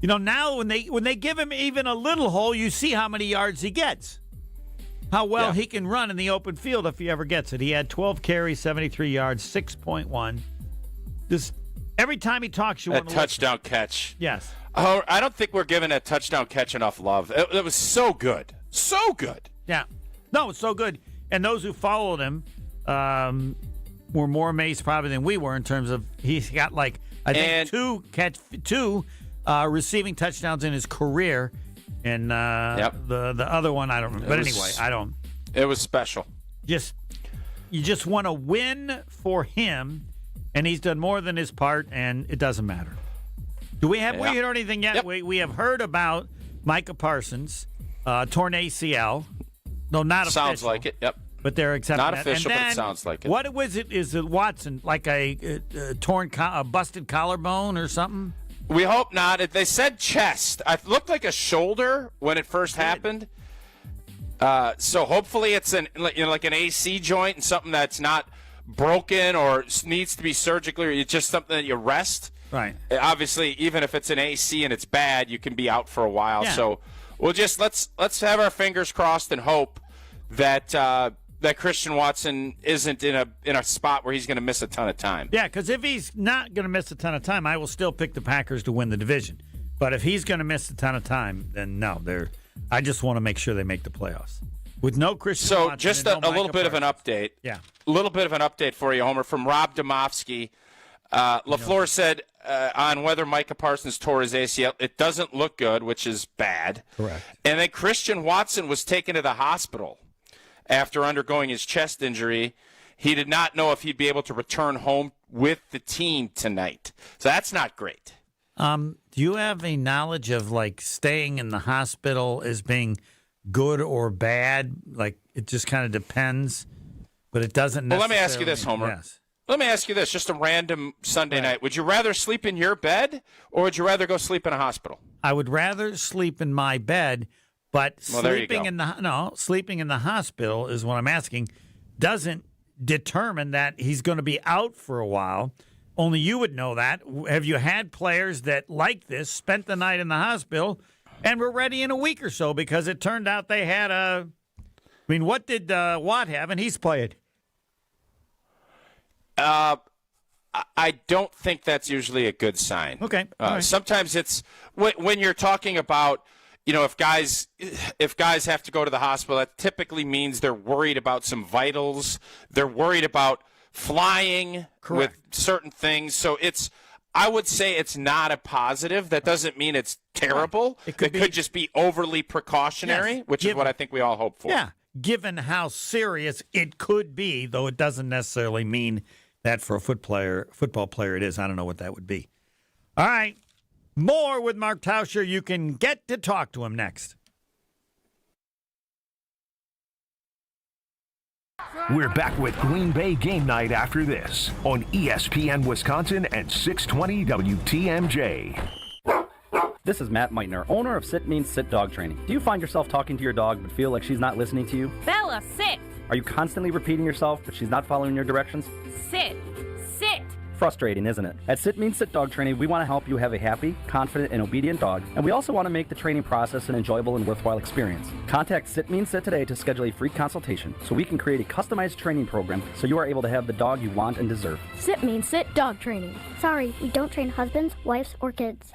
now when they give him even a little hole, you see how many yards he gets. How well he can run in the open field if he ever gets it. He had 12 carries, 73 yards, 6.1. Just every time he talks, you want to touchdown catch. Yes. Oh, I don't think we're giving that touchdown catch enough love. It was so good. So good. Yeah. No, it's so good. And those who followed him were more amazed probably than we were in terms of he's got two receiving touchdowns in his career. And the other one, I don't remember. But anyway, I don't. It was special. You just want to win for him, and he's done more than his part, and it doesn't matter. Do we have we heard anything yet? Yep. We have heard about Micah Parsons, torn ACL. No, not official. Sounds like it. Yep. But they're accepting not that. official, and then, but it sounds like it. What was it? Is it Watson like a busted collarbone or something? We hope not. They said chest. It looked like a shoulder when it first happened. So hopefully it's like an AC joint and something that's not broken or needs to be surgically. It's just something that you rest. Right. Obviously, even if it's an AC and it's bad, you can be out for a while. Yeah. So we'll just let's have our fingers crossed and hope that that Christian Watson isn't in a spot where he's going to miss a ton of time. Yeah, because if he's not going to miss a ton of time, I will still pick the Packers to win the division. But if he's going to miss a ton of time, then no. I just want to make sure they make the playoffs. With no Christian Watson. So just a little bit of an update. Yeah. A little bit of an update for you, Homer, from Rob Domofsky. LaFleur said on whether Micah Parsons tore his ACL, it doesn't look good, which is bad. Correct. And then Christian Watson was taken to the hospital after undergoing his chest injury. He did not know if he'd be able to return home with the team tonight. So that's not great. Do you have a knowledge of staying in the hospital as being good or bad? It just kind of depends, but it doesn't necessarily. Well, let me ask you this, Homer. Yes. Let me ask you this, just a random Sunday night. Would you rather sleep in your bed or would you rather go sleep in a hospital? I would rather sleep in my bed, but sleeping in the hospital is what I'm asking. Doesn't determine that he's going to be out for a while. Only you would know that. Have you had players that like this spent the night in the hospital and were ready in a week or so because it turned out they had what did Watt have? And he's played. I don't think that's usually a good sign. Okay. Right. Sometimes it's when you're talking about, if guys have to go to the hospital, that typically means they're worried about some vitals. They're worried about flying with certain things. So I would say it's not a positive. That doesn't mean it's terrible. It could just be overly precautionary, which is what I think we all hope for. Yeah, given how serious it could be, though it doesn't necessarily mean that for a football player it is. I don't know what that would be. All right. More with Mark Tauscher. You can get to talk to him next. We're back with Green Bay Game Night after this on ESPN Wisconsin and 620 WTMJ. This is Matt Meitner, owner of Sit Means Sit Dog Training. Do you find yourself talking to your dog but feel like she's not listening to you? Bella, sit! Are you constantly repeating yourself but she's not following your directions? Sit! Sit! Frustrating, isn't it? At Sit Means Sit Dog Training, we want to help you have a happy, confident, and obedient dog, and we also want to make the training process an enjoyable and worthwhile experience. Contact Sit Means Sit today to schedule a free consultation so we can create a customized training program so you are able to have the dog you want and deserve. Sit Means Sit Dog Training. Sorry, we don't train husbands, wives, or kids.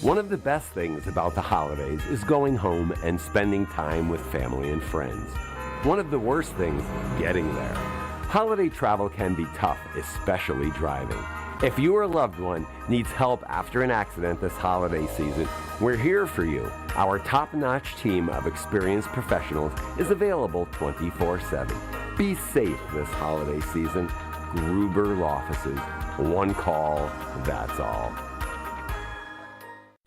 One of the best things about the holidays is going home and spending time with family and friends. One of the worst things, getting there. Holiday travel can be tough, especially driving. If you or a loved one needs help after an accident this holiday season, we're here for you. Our top-notch team of experienced professionals is available 24/7. Be safe this holiday season. Gruber Law Offices. One call, that's all.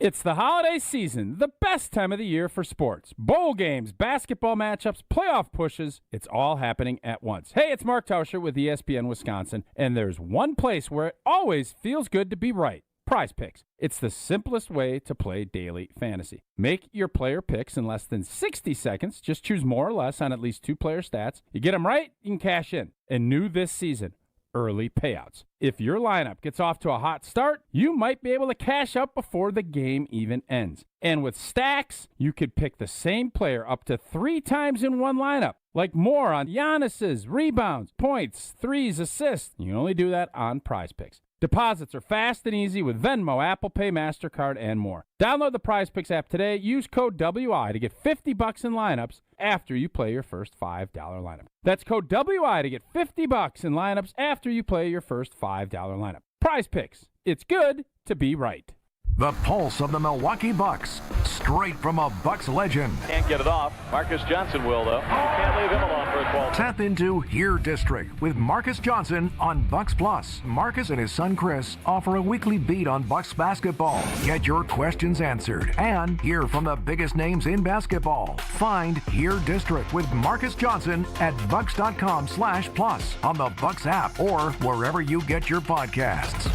It's the holiday season, the best time of the year for sports. Bowl games, basketball matchups, playoff pushes, it's all happening at once. Hey, it's Mark Tauscher with ESPN Wisconsin, and there's one place where it always feels good to be right. Prize Picks. It's the simplest way to play daily fantasy. Make your player picks in less than 60 seconds. Just choose more or less on at least 2 player stats. You get them right, you can cash in. And new this season, early payouts. If your lineup gets off to a hot start, you might be able to cash out before the game even ends. And with stacks, you could pick the same player up to 3 times in one lineup, like more on Giannis's rebounds, points, threes, assists. You can only do that on Prize Picks. Deposits are fast and easy with Venmo, Apple Pay, MasterCard, and more. Download the Prize Picks app today. Use code WI to get $50 in lineups after you play your first $5 lineup. That's code WI to get $50 in lineups after you play your first $5 lineup. Prize Picks. It's good to be right. The pulse of the Milwaukee Bucks, straight from a Bucks legend. Can't get it off. Marcus Johnson will, though. Can't leave him alone for a 12. Tap into Here District with Marcus Johnson on Bucks Plus. Marcus and his son Chris offer a weekly beat on Bucks basketball. Get your questions answered and hear from the biggest names in basketball. Find Here District with Marcus Johnson at bucks.com/plus on the Bucks app or wherever you get your podcasts.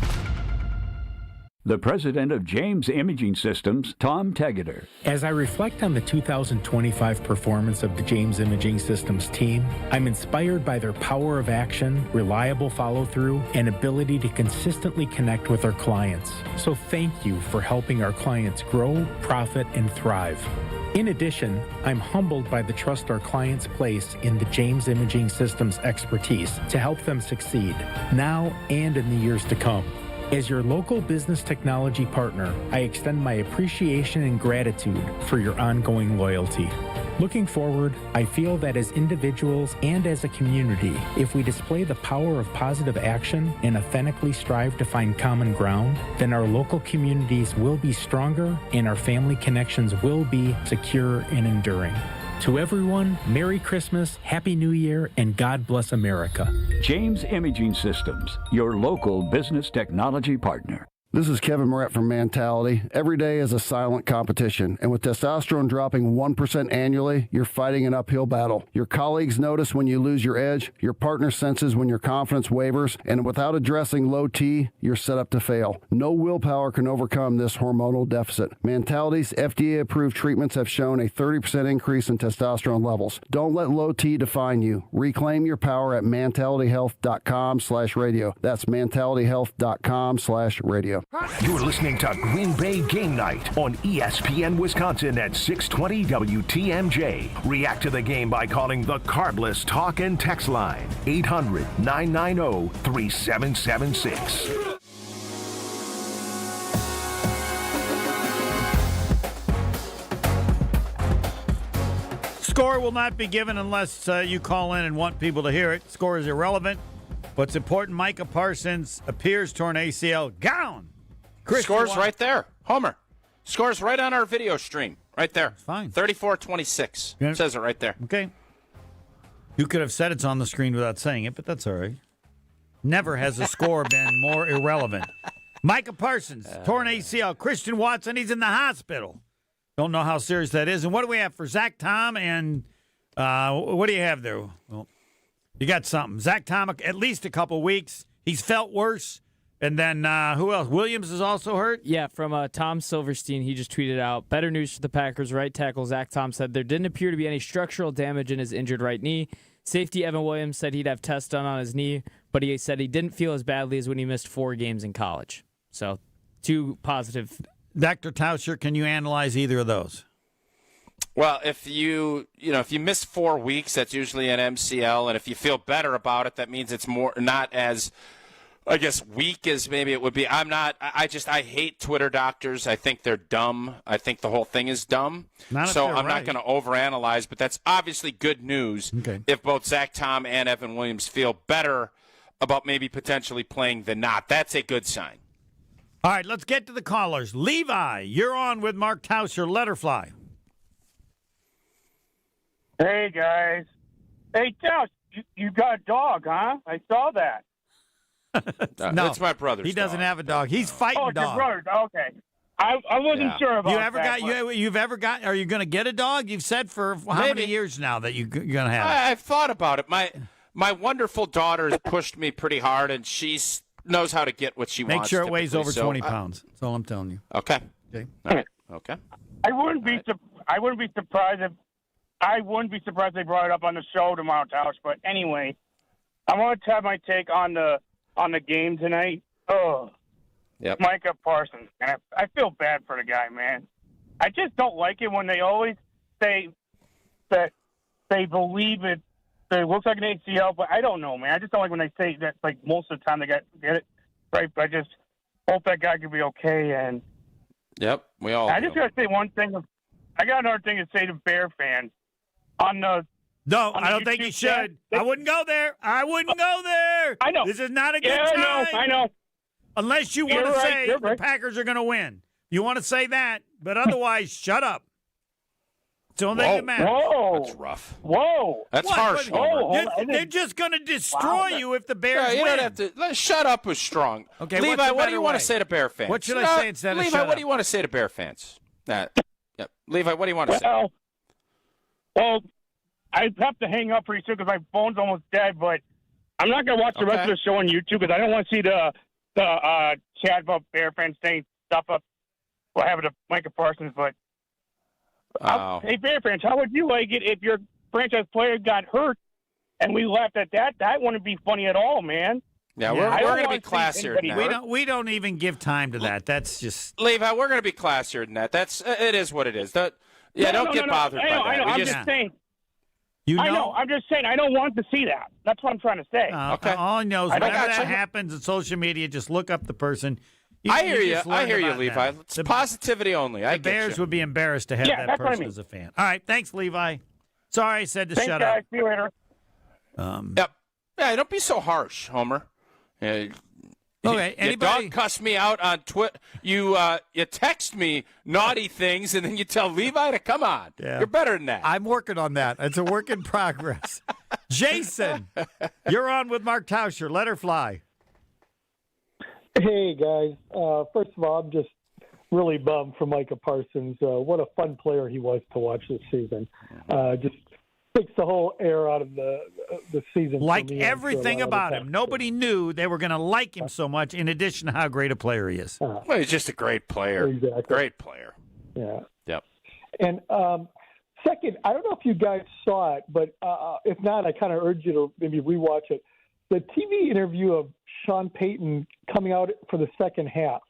The president of James Imaging Systems, Tom Tegeter. As I reflect on the 2025 performance of the James Imaging Systems team, I'm inspired by their power of action, reliable follow-through, and ability to consistently connect with our clients. So thank you for helping our clients grow, profit, and thrive. In addition, I'm humbled by the trust our clients place in the James Imaging Systems expertise to help them succeed, now and in the years to come. As your local business technology partner, I extend my appreciation and gratitude for your ongoing loyalty. Looking forward, I feel that as individuals and as a community, if we display the power of positive action and authentically strive to find common ground, then our local communities will be stronger and our family connections will be secure and enduring. To everyone, Merry Christmas, Happy New Year, and God bless America. James Imaging Systems, your local business technology partner. This is Kevin Moret from Mentality. Every day is a silent competition, and with testosterone dropping 1% annually, you're fighting an uphill battle. Your colleagues notice when you lose your edge, your partner senses when your confidence wavers, and without addressing low T, you're set up to fail. No willpower can overcome this hormonal deficit. Mentality's FDA-approved treatments have shown a 30% increase in testosterone levels. Don't let low T define you. Reclaim your power at mentalityhealth.com/radio. That's mentalityhealth.com/radio. You're listening to Green Bay Game Night on ESPN Wisconsin at 620 WTMJ. React to the game by calling the Carbless Talk and Text line, 800-990-3776. Score will not be given unless you call in and want people to hear it. Score is irrelevant. What's important, Micah Parsons appears torn ACL. Gone. Scores right there. Homer. Scores right on our video stream. Right there. Fine. 34-26. Yeah. It says it right there. Okay. You could have said it's on the screen without saying it, but that's all right. Never has a score been more irrelevant. Micah Parsons, torn ACL. Christian Watson, he's in the hospital. Don't know how serious that is. And what do we have for Zach Tom and what do you have there? Well, you got something. Zach Tom, at least a couple weeks. He's felt worse. And then who else? Williams is also hurt? Yeah, from Tom Silverstein. He just tweeted out, better news for the Packers. Right tackle Zach Tom said there didn't appear to be any structural damage in his injured right knee. Safety Evan Williams said he'd have tests done on his knee, but he said he didn't feel as badly as when he missed 4 games in college. So 2 positive. Dr. Tauscher, can you analyze either of those? Well, if you miss 4 weeks, that's usually an MCL, and if you feel better about it, that means it's not as, I guess, weak as maybe it would be. I hate Twitter doctors. I think they're dumb. I think the whole thing is dumb. So I'm not going to overanalyze, but that's obviously good news if both Zach Tom and Evan Williams feel better about maybe potentially playing than not. That's a good sign. All right, let's get to the callers. Levi, you're on with Mark Tauscher. Let her fly. Hey, guys. Hey, Taus, you got a dog, huh? I saw that. No, that's my brother's He doesn't dog. have a dog. He's fighting your dog. brother. Okay. I wasn't sure about that. You've ever got? Are you going to get a dog? You've said for how many years now that you're going to have it? I've thought about it. My wonderful daughter has pushed me pretty hard, and she's knows how to get what she Make wants. Make sure it weighs over 20 So, pounds. That's all I'm telling you. Okay. Okay. All right. Okay. I wouldn't be surprised if they brought it up on the show tomorrow, Tausch. But anyway, I want to have my take on the game tonight. Oh, yep. Micah Parsons. And I feel bad for the guy, man. I just don't like it when they always say that they believe it. It looks like an ACL, but I don't know, man. I just don't like when they say that. Like most of the time, they get it right. But I just hope that guy can be okay. And yep, we all. I just gotta say one thing. I got another thing to say to Bear fans. I don't think you should. I wouldn't go there. I know. This is not a good time. I know. Unless you want to say the Packers are going to win. You want to say that, but otherwise, shut up. It's the only thing that matters. Whoa. That's rough. Whoa. That's harsh, Homer. They're just going to destroy you if the Bears win. You don't have to. Shut up was strong. Okay, Levi, what do you want to say to Bear fans? What should I say instead of Levi, shut up? what do you want to say to Bear fans? Levi, what do you want to say? Well, I have to hang up pretty soon because my phone's almost dead, but I'm not going to watch the rest of the show on YouTube because I don't want to see the chat about Bear fans saying stuff up what happened to Micah Parsons. But hey, Bear fans, how would you like it if your franchise player got hurt and we laughed at that? That wouldn't be funny at all, man. Yeah, we're going to be classier than that. We don't even give time to that. That's just Levi. We're going to be classier than that. It is what it is. Don't get bothered by that. I know. I'm just saying. I know. I'm just saying. I don't want to see that. That's what I'm trying to say. Okay. All I know is whenever that happens on social media, just look up the person. I hear you, Levi. It's positivity only. The Bears would be embarrassed to have that person as a fan. All right. Thanks, Levi. Sorry I said to shut guys. up. See you later. Yep. Yeah, don't be so harsh, Homer. Okay, your dog cussed me out on Twitter. You text me naughty things, and then you tell Levi to come on. Yeah. You're better than that. I'm working on that. It's a work in progress. Jason, you're on with Mark Tauscher. Let her fly. Hey, guys. First of all, I'm just really bummed for Micah Parsons. What a fun player he was to watch this season. Just takes the whole air out of the season. Like everything about him. Nobody knew they were going to like him so much, in addition to how great a player he is. Well, he's just a great player. Exactly. Great player. Yeah. Yep. And second, I don't know if you guys saw it, but if not, I kind of urge you to maybe rewatch it. The TV interview of Sean Payton coming out for the second half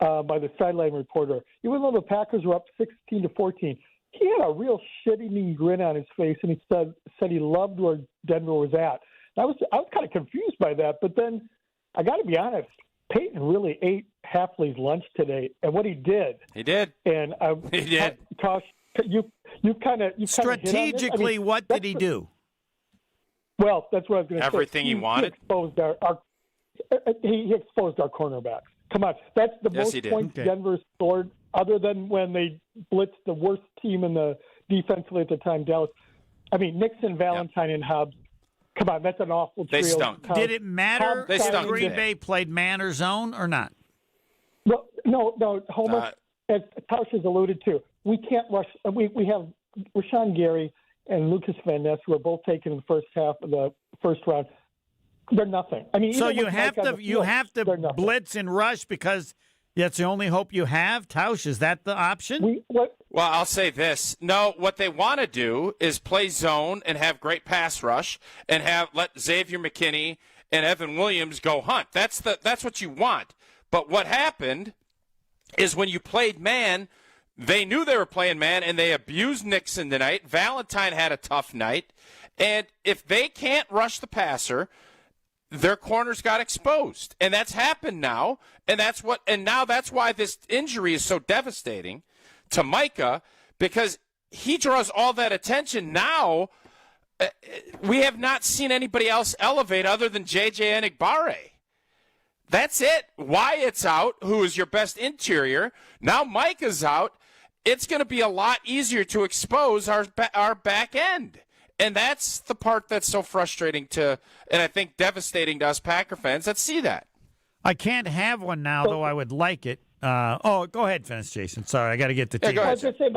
by the sideline reporter, even though the Packers were up 16-14, he had a real shit-eating grin on his face, and he said he loved where Denver was at. I was kind of confused by that, but then I got to be honest, Peyton really ate Hafley's lunch today, and what he did. He did. And he did. Tosh, you kind of strategically. What did he do? Well, that's what I was going to say. Everything he wanted. He exposed our cornerbacks. Come on, that's the most points Denver scored, other than when they blitzed the worst team in the defensively at the time, Dallas. I mean, Nixon, Valentine, and Hobbs. Come on, that's an awful trio. They stunk. Did it matter if Green Bay played man or zone or not? Well, no, Homer, as Tausch has alluded to, we can't rush. We have Rashawn Gary and Lucas Van Ness, who were both taken in the first half of the first round. They're nothing. I mean, so you have to blitz and rush because that's the only hope you have. Tausch, is that the option? Well, I'll say this. No, what they want to do is play zone and have great pass rush and let Xavier McKinney and Evan Williams go hunt. That's what you want. But what happened is when you played man, they knew they were playing man and they abused Nixon tonight. Valentine had a tough night, and if they can't rush the passer, their corners got exposed, and that's happened now, and that's why this injury is so devastating to Micah, because he draws all that attention. Now we have not seen anybody else elevate other than J.J. Enagbare. That's it. Wyatt's out, who is your best interior. Now Micah's out. It's going to be a lot easier to expose our back end. And that's the part that's so frustrating and I think devastating to us Packer fans that see that. I can't have one now, though I would like it. Go ahead, finish, Jason. Sorry, I got to get the team. I was going to say,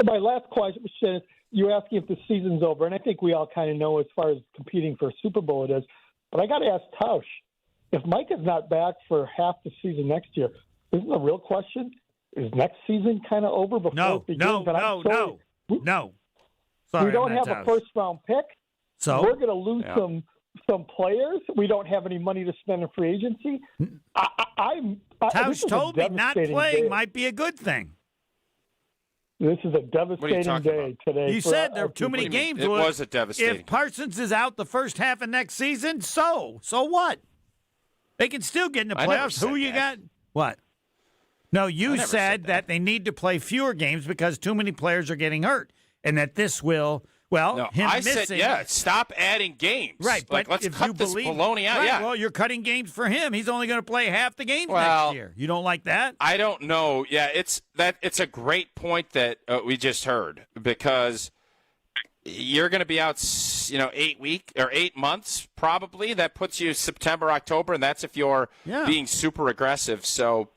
my last question is, you asking if the season's over, and I think we all kind of know as far as competing for a Super Bowl it is. But I got to ask Tausch, if Micah's not back for half the season next year, isn't the real question, is next season kind of over before it begins? No. Sorry, we don't have a first-round pick. So we're going to lose some players. We don't have any money to spend in free agency. Tausch told me not playing might be a good thing. This is a devastating day today. You said there were too many games. It was a devastating. If Parsons is out the first half of next season, so what? They can still get in the playoffs. Who you got? What? No, you said that they need to play fewer games because too many players are getting hurt, and that this will. Well, no, him I missing. said, stop adding games. Right, like, but let's if cut you this believe, baloney out. Right, yeah. well, you're cutting games for him. He's only going to play half the games next year. You don't like that? I don't know. Yeah, it's a great point that we just heard because you're going to be out, 8 months probably. That puts you September, October, and that's if you're being super aggressive. So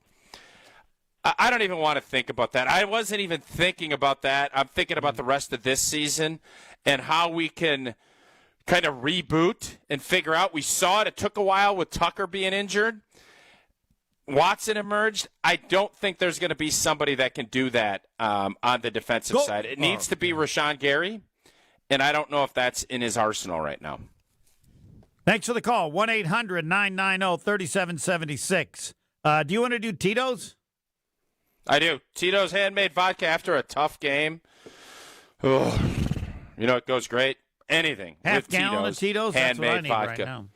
I don't even want to think about that. I wasn't even thinking about that. I'm thinking about the rest of this season and how we can kind of reboot and figure out. We saw it. It took a while with Tucker being injured. Watson emerged. I don't think there's going to be somebody that can do that on the defensive side. It needs to be Rashawn Gary, and I don't know if that's in his arsenal right now. Thanks for the call. 1-800-990-3776. Do you want to do Tito's? I do. Tito's handmade vodka after a tough game. Oh, it goes great. Anything. Half with gallon of Tito's? That's what I need vodka. right now.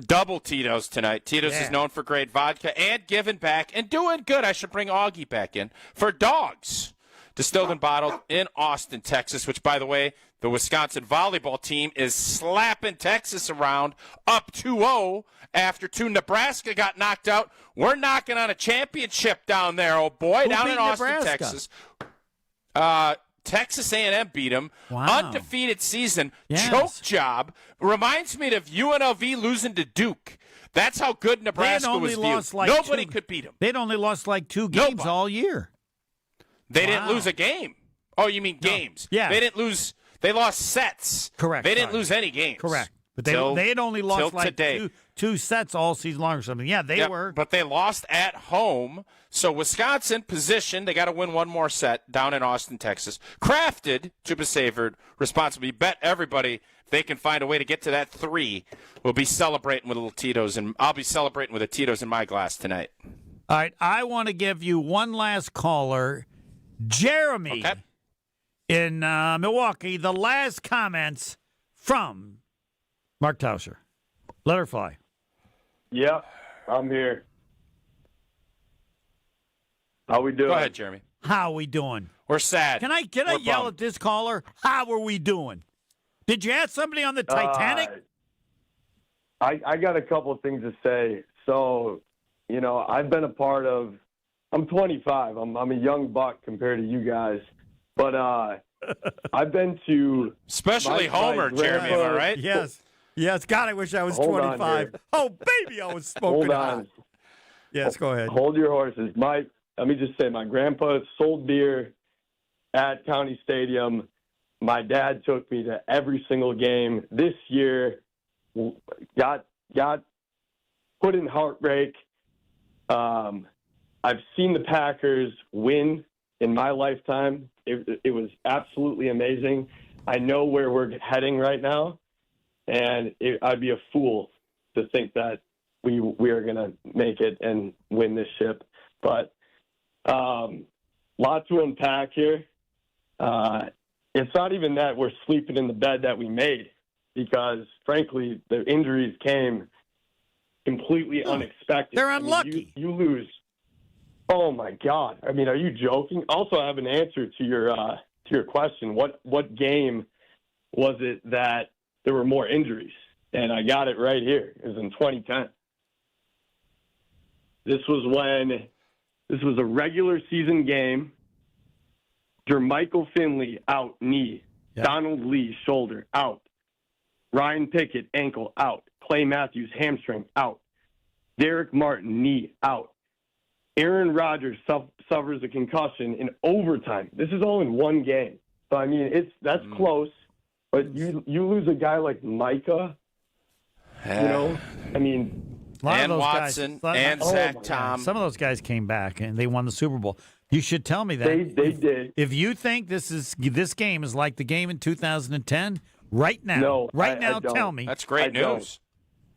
Double Tito's tonight. Tito's is known for great vodka and giving back and doing good. I should bring Augie back in for dogs. Distilled and bottled in Austin, Texas, which, by the way, the Wisconsin volleyball team is slapping Texas around up 2-0 after Nebraska got knocked out. We're knocking on a championship down there, old boy, down in Austin, Nebraska? Texas. Texas A&M beat them. Wow. Undefeated season. Choke job. Reminds me of UNLV losing to Duke. That's how good Nebraska was viewed. Nobody could beat them. They'd only lost like 2 games all year. They didn't lose a game. Oh, you mean games? Yeah. They didn't lose. They lost sets. Correct. They didn't lose any games. Correct. But they had only lost like two sets all season long or something. Yeah, they were. But they lost at home. So Wisconsin positioned. They got to win one more set down in Austin, Texas. Crafted to be savored responsibly. Bet everybody, if they can find a way to get to that 3, we'll be celebrating with a little Tito's. And I'll be celebrating with a Tito's in my glass tonight. All right. I want to give you one last caller. Jeremy in Milwaukee. The last comments from Mark Tauscher. Let her fly. Yep, I'm here. How we doing? Go ahead, Jeremy. How we doing? We're sad. Can I yell at this caller? How are we doing? Did you ask somebody on the Titanic? I got a couple of things to say. So, I've been a part of. I'm 25. I'm a young buck compared to you guys, but I've been to especially Homer, Jeremy. Am I right? Yes. God, I wish I was 25. Oh, baby, I was smoking hot. Yes, go ahead. Hold your horses. Let me just say, my grandpa sold beer at County Stadium. My dad took me to every single game. This year, got put in heartbreak. I've seen the Packers win in my lifetime. It was absolutely amazing. I know where we're heading right now, and I'd be a fool to think that we are going to make it and win this ship. But lot to unpack here. It's not even that we're sleeping in the bed that we made, because, frankly, the injuries came completely unexpected. They're unlucky. You lose. Oh, my God. I mean, are you joking? Also, I have an answer to your question. What game was it that there were more injuries? And I got it right here. It was in 2010. This was a regular season game. Jermichael Finley out, knee. Yep. Donald Lee, shoulder, out. Ryan Pickett, ankle, out. Clay Matthews, hamstring, out. Derek Martin, knee, out. Aaron Rodgers suffers a concussion in overtime. This is all in one game. So, I mean, that's close. But you lose a guy like Micah, I mean, and Watson and Zach Tom. Some of those guys came back and they won the Super Bowl. You should tell me that. They did. If you think this game is like the game in 2010, right now, I don't. Tell me. That's great news.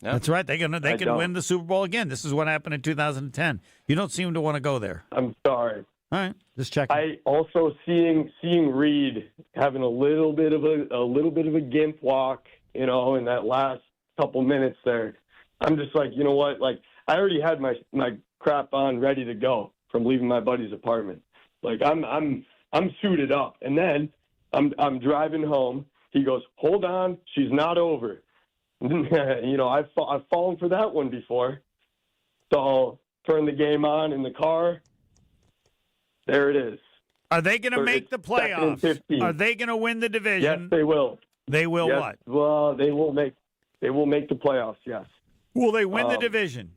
Yep. That's right. They can win the Super Bowl again. This is what happened in 2010. You don't seem to want to go there. I'm sorry. All right, just checking. I also seeing Reed having a little bit of a gimp walk, in that last couple minutes there. I'm just like, you know what? Like, I already had my crap on ready to go from leaving my buddy's apartment. Like, I'm suited up, and then I'm driving home. He goes, "Hold on, she's not over." I've fallen for that one before. So turn the game on in the car. There it is. Are they going to make the playoffs? Are they going to win the division? Yes, they will. They will yes. What? Well, they will make the playoffs. Yes. Will they win the division?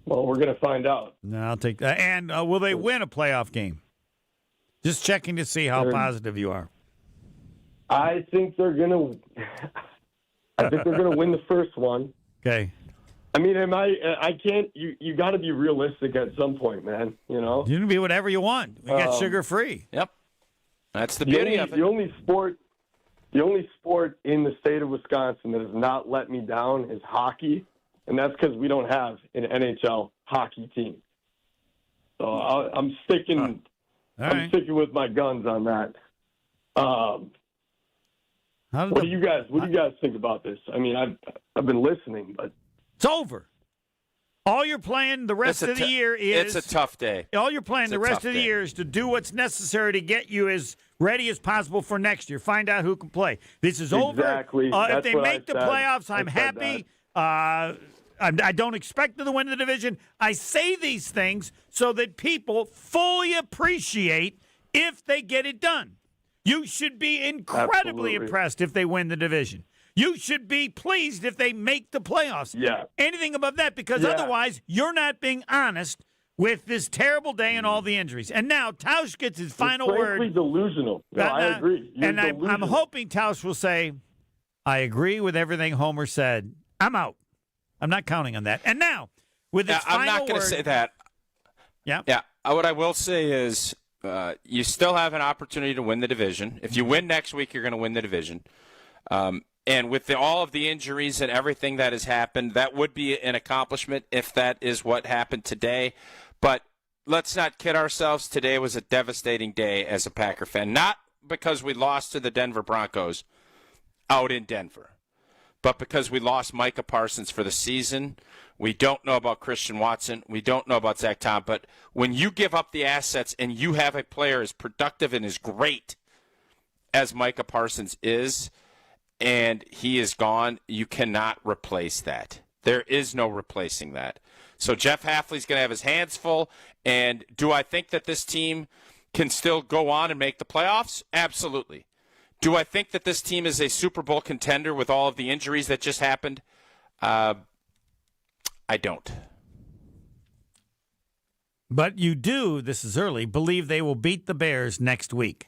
Well, we're going to find out. No, I'll take that. And will they win a playoff game? Just checking to see how positive you are. I think they're going to. I think they're going to win the first one. Okay. I mean, I can't. You got to be realistic at some point, man. You can be whatever you want. We got sugar free. Yep. That's the beauty of it. The only sport in the state of Wisconsin that has not let me down is hockey, and that's because we don't have an NHL hockey team. So I'm sticking. I'm sticking with my guns on that. What do you guys think about this? I mean, I've been listening, but it's over. All you're playing the rest of the year is... It's a tough day. All you're playing the rest of the year is to do what's necessary to get you as ready as possible for next year. Find out who can play. This is exactly. over. If they make the playoffs, I'm happy. I don't expect them to win the division. I say these things so that people fully appreciate if they get it done. You should be incredibly impressed if they win the division. You should be pleased if they make the playoffs. Yeah. Anything above that, because otherwise you're not being honest with this terrible day and all the injuries. And now Tausch gets his final word. Frankly delusional. No, I agree. I'm hoping Tausch will say, "I agree with everything Homer said. I'm out. I'm not counting on that." And now, with his final word. I'm not going to say that. Yeah. Yeah. What I will say is you still have an opportunity to win the division. If you win next week, you're going to win the division. And with all of the injuries and everything that has happened, that would be an accomplishment if that is what happened today. But let's not kid ourselves. Today was a devastating day as a Packer fan. Not because we lost to the Denver Broncos out in Denver, but because we lost Micah Parsons for the season. We don't know about Christian Watson. We don't know about Zach Tom. But when you give up the assets and you have a player as productive and as great as Micah Parsons is, and he is gone, you cannot replace that. There is no replacing that. So Jeff Hafley's going to have his hands full. And do I think that this team can still go on and make the playoffs? Absolutely. Do I think that this team is a Super Bowl contender with all of the injuries that just happened? I don't. But you do, this is early, believe they will beat the Bears next week.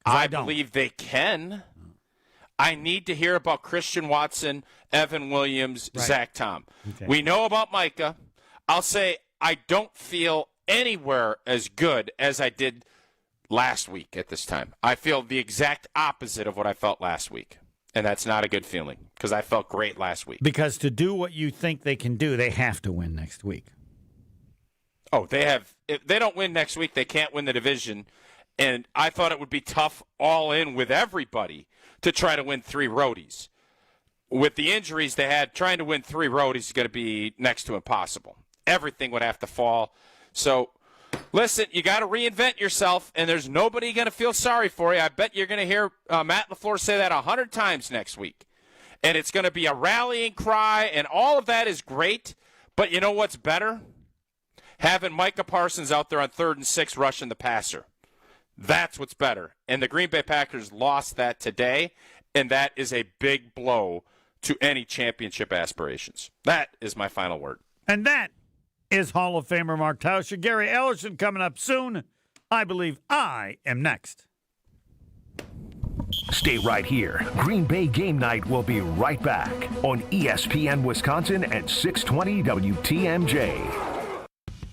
I believe they can. I need to hear about Christian Watson, Evan Williams, Zach Tom. Okay. We know about Micah. I'll say I don't feel anywhere as good as I did last week at this time. I feel the exact opposite of what I felt last week. And that's not a good feeling because I felt great last week. Because to do what you think they can do, they have to win next week. Oh, they have. If they don't win next week, they can't win the division. And I thought it would be tough all in with everybody to try to win 3 roadies. With the injuries they had, trying to win 3 roadies is going to be next to impossible. Everything would have to fall. So, listen, you got to reinvent yourself, and there's nobody going to feel sorry for you. I bet you're going to hear Matt LaFleur say that 100 times next week. And it's going to be a rallying cry, and all of that is great. But you know what's better? Having Micah Parsons out there on 3rd and 6 rushing the passer. That's what's better. And the Green Bay Packers lost that today, and that is a big blow to any championship aspirations. That is my final word. And that is Hall of Famer Mark Tauscher. Gary Ellerson coming up soon. I believe I am next. Stay right here. Green Bay Game Night will be right back on ESPN Wisconsin at 620 WTMJ.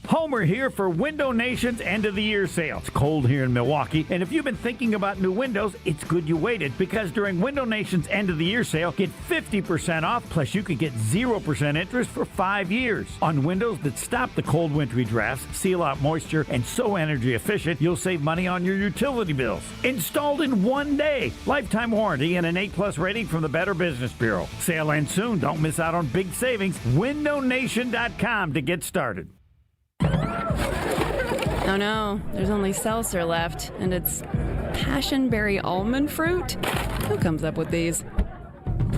Homer here for Window Nation's end of the year sale. It's cold here in Milwaukee, and if you've been thinking about new windows, it's good you waited, because during Window Nation's end of the year sale, get 50% off, plus you could get 0% interest for 5 years on windows that stop the cold wintry drafts, seal out moisture, and so energy efficient you'll save money on your utility bills. Installed in 1 day, lifetime warranty, and an A+ rating from the Better Business Bureau. Sale ends soon. Don't miss out on big savings. WindowNation.com to get started. Oh no, there's only seltzer left, and it's passionberry almond fruit? Who comes up with these?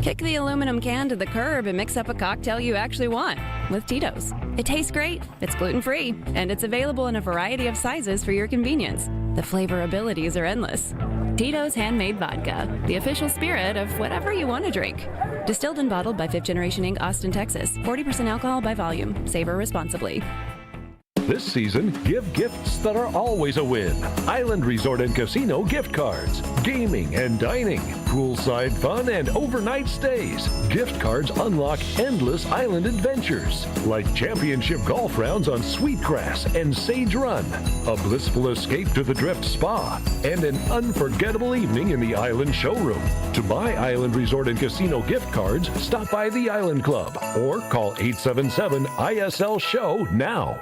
Kick the aluminum can to the curb and mix up a cocktail you actually want with Tito's. It tastes great, it's gluten-free, and it's available in a variety of sizes for your convenience. The flavor abilities are endless. Tito's Handmade Vodka, the official spirit of whatever you want to drink. Distilled and bottled by 5th Generation Inc., Austin, Texas. 40% alcohol by volume. Savor responsibly. This season, give gifts that are always a win. Island Resort and Casino gift cards, gaming and dining, poolside fun, and overnight stays. Gift cards unlock endless island adventures, like championship golf rounds on Sweetgrass and Sage Run, a blissful escape to the Drift Spa, and an unforgettable evening in the Island Showroom. To buy Island Resort and Casino gift cards, stop by the Island Club or call 877-ISL-SHOW now.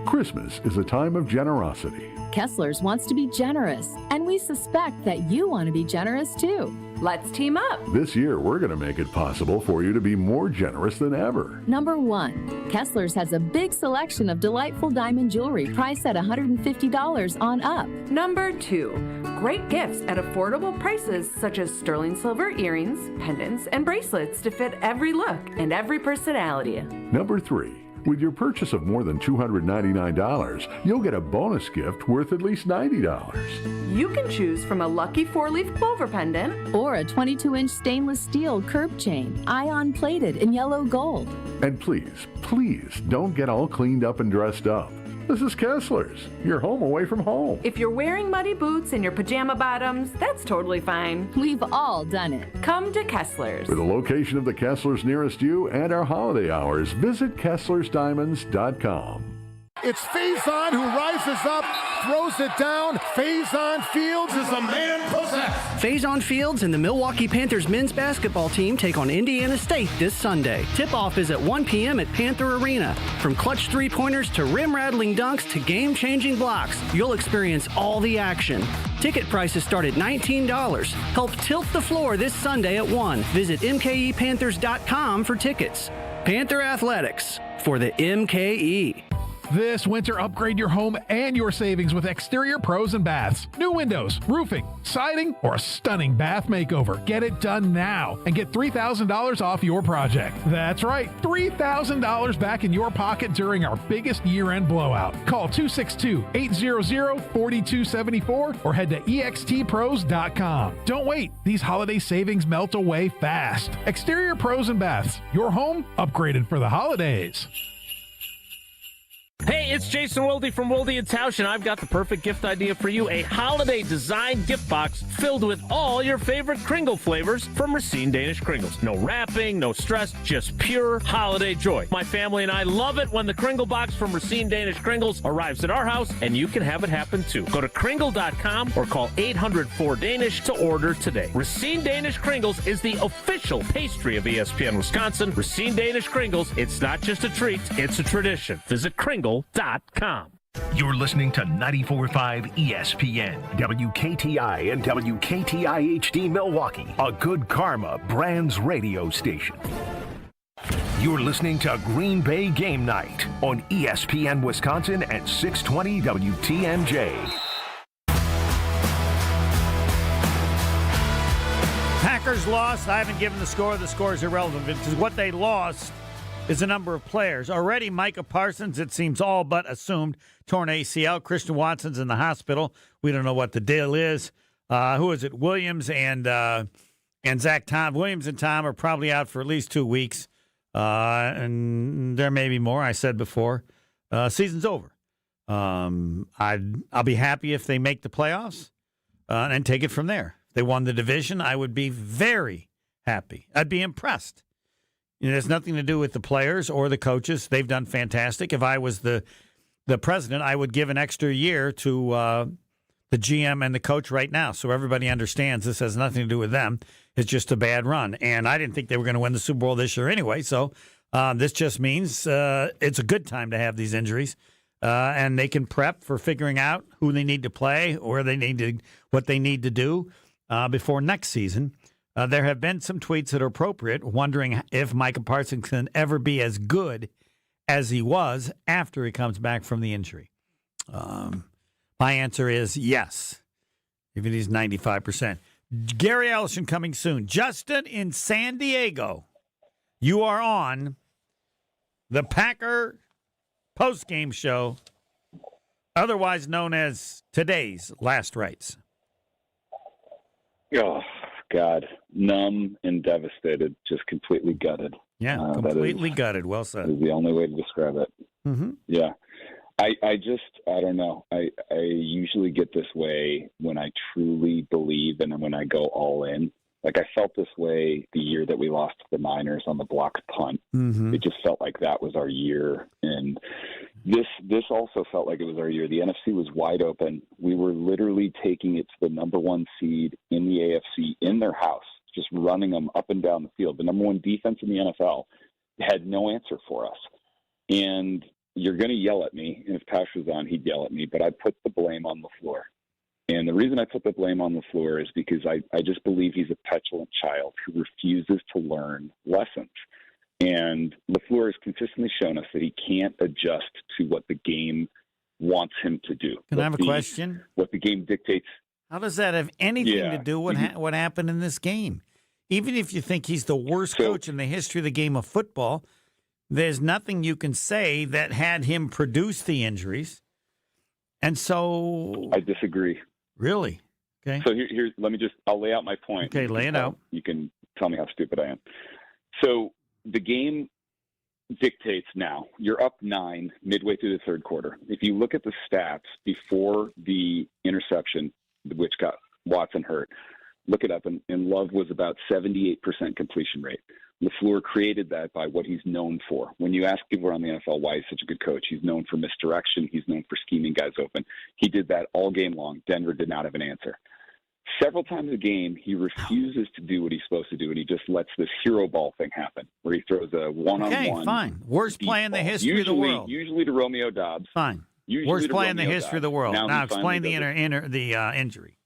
Christmas is a time of generosity. Kessler's wants to be generous, and we suspect that you want to be generous too. Let's team up. This year, we're going to make it possible for you to be more generous than ever. Number 1, Kessler's has a big selection of delightful diamond jewelry priced at $150 on up. Number 2, great gifts at affordable prices such as sterling silver earrings, pendants, and bracelets to fit every look and every personality. Number 3, with your purchase of more than $299, you'll get a bonus gift worth at least $90. You can choose from a lucky 4-leaf clover pendant or a 22-inch stainless steel curb chain, ion plated in yellow gold. And please, please don't get all cleaned up and dressed up. This is Kessler's, your home away from home. If you're wearing muddy boots and your pajama bottoms, that's totally fine. We've all done it. Come to Kessler's. For the location of the Kessler's nearest you and our holiday hours, visit KesslersDiamonds.com. It's Faison who rises up, throws it down. Faison Fields is a man possessed. Faison Fields and the Milwaukee Panthers men's basketball team take on Indiana State this Sunday. Tip-off is at 1 p.m. at Panther Arena. From clutch three-pointers to rim-rattling dunks to game-changing blocks, you'll experience all the action. Ticket prices start at $19. Help tilt the floor this Sunday at 1. Visit MKEPanthers.com for tickets. Panther Athletics for the MKE. This winter, upgrade your home and your savings with Exterior Pros and Baths. New windows, roofing, siding, or a stunning bath makeover. Get it done now and get $3,000 off your project. That's right, $3,000 back in your pocket during our biggest year-end blowout. Call 262-800-4274 or head to extpros.com. Don't wait. These holiday savings melt away fast. Exterior Pros and Baths. Your home upgraded for the holidays. Hey, it's Jason Wilde from Wilde & Tausch, and I've got the perfect gift idea for you. A holiday design gift box filled with all your favorite Kringle flavors from Racine Danish Kringles. No wrapping, no stress, just pure holiday joy. My family and I love it when the Kringle box from Racine Danish Kringles arrives at our house, and you can have it happen too. Go to Kringle.com or call 800-4DANISH to order today. Racine Danish Kringles is the official pastry of ESPN Wisconsin. Racine Danish Kringles, it's not just a treat, it's a tradition. Visit Kringle.com. You're listening to 94.5 ESPN, WKTI and WKTI HD Milwaukee, a Good Karma Brands radio station. You're listening to Green Bay Game Night on ESPN Wisconsin at 620 WTMJ. Packers lost. I haven't given the score. The score is irrelevant because what they lost is a number of players. Already, Micah Parsons, it seems all but assumed, torn ACL. Christian Watson's in the hospital. We don't know what the deal is. Who is it? Williams and Zach Tom. Williams and Tom are probably out for at least 2 weeks. And there may be more, I said before. Season's over. I'll be happy if they make the playoffs and take it from there. If they won the division, I would be very happy. I'd be impressed. It has nothing to do with the players or the coaches. They've done fantastic. If I was the president, I would give an extra year to the GM and the coach right now, so everybody understands this has nothing to do with them. It's just a bad run. And I didn't think they were going to win the Super Bowl this year anyway, so this just means it's a good time to have these injuries. And they can prep for figuring out who they need to play, what they need to do before next season. There have been some tweets that are appropriate, wondering if Micah Parsons can ever be as good as he was after he comes back from the injury. My answer is yes, even he's 95%. Gary Ellison coming soon. Justin in San Diego, you are on the Packer postgame show, otherwise known as today's Last Rites. Oh, God. Numb and devastated. Just completely gutted. Yeah, completely gutted. Well said. Is the only way to describe it. Mm-hmm. Yeah. I don't know. I usually get this way when I truly believe and when I go all in. Like, I felt this way the year that we lost to the Niners on the blocked punt. Mm-hmm. It just felt like that was our year. And this also felt like it was our year. The NFC was wide open. We were literally taking it to the number one seed in the AFC in their house, just running them up and down the field. The number one defense in the NFL had no answer for us. And you're going to yell at me. And if Pash was on, he'd yell at me. But I put the blame on LaFleur. And the reason I put the blame on LaFleur is because I just believe he's a petulant child who refuses to learn lessons. And LaFleur has consistently shown us that he can't adjust to what the game wants him to do. Can I have a question? What the game dictates. How does that have anything to do with what happened in this game? Even if you think he's the worst coach in the history of the game of football, there's nothing you can say that had him produce the injuries. And so I disagree. Really? Okay. So here's I'll lay out my point. Okay, lay it out. You can tell me how stupid I am. So the game dictates now. You're up 9 midway through the third quarter. If you look at the stats before the interception, which got Watson hurt, look it up, and Love was about 78% completion rate. LaFleur created that by what he's known for. When you ask people around the NFL why he's such a good coach, he's known for misdirection. He's known for scheming guys open. He did that all game long. Denver did not have an answer. Several times a game, he refuses to do what he's supposed to do, and he just lets this hero ball thing happen, where he throws a one-on-one. Okay, fine. Worst play in the history of the world. Usually to Romeo Doubs. Fine. Worst play in the history of the world. Now explain the injury.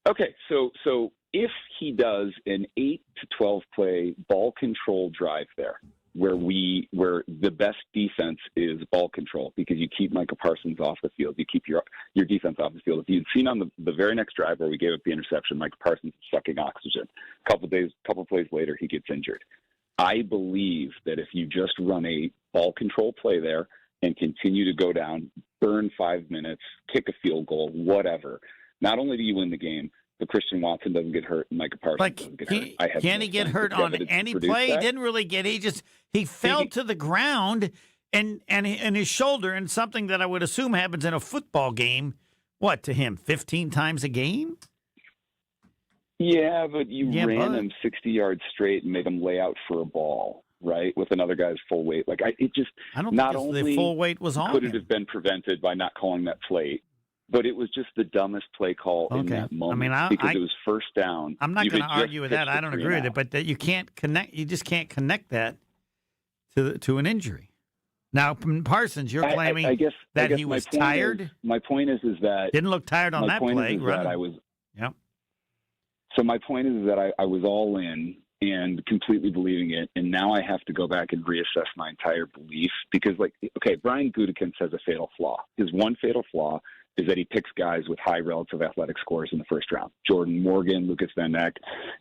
Okay, so if he does an 8 to 12 play ball control drive there, where the best defense is ball control, because you keep Micah Parsons off the field, you keep your defense off the field. If you'd seen on the very next drive where we gave up the interception, Micah Parsons is sucking oxygen. Couple plays later, he gets injured. I believe that if you just run a ball control play there and continue to go down, burn 5 minutes, kick a field goal, whatever, not only do you win the game, but Christian Watson doesn't get hurt and Micah Parsons doesn't get hurt. Can he get hurt on any play? He didn't really get. He fell to the ground and his shoulder, and something that I would assume happens in a football game. What to him? 15 times a game? Yeah, but you ran him 60 yards straight and made him lay out for a ball, right? With another guy's full weight. I don't think the full weight was on. Could it have been prevented by not calling that play? But it was just the dumbest play call in that moment because it was first down. I'm not going to argue with that. I don't agree with it, but that you can't connect. You just can't connect that to an injury. Now, Parsons, you're claiming that he was tired. My point is that didn't look tired on that play. So my point is that I was all in and completely believing it, and now I have to go back and reassess my entire belief because, Brian Gutekunst has a fatal flaw. His one fatal flaw is that he picks guys with high relative athletic scores in the first round. Jordan Morgan, Lucas Van Eck,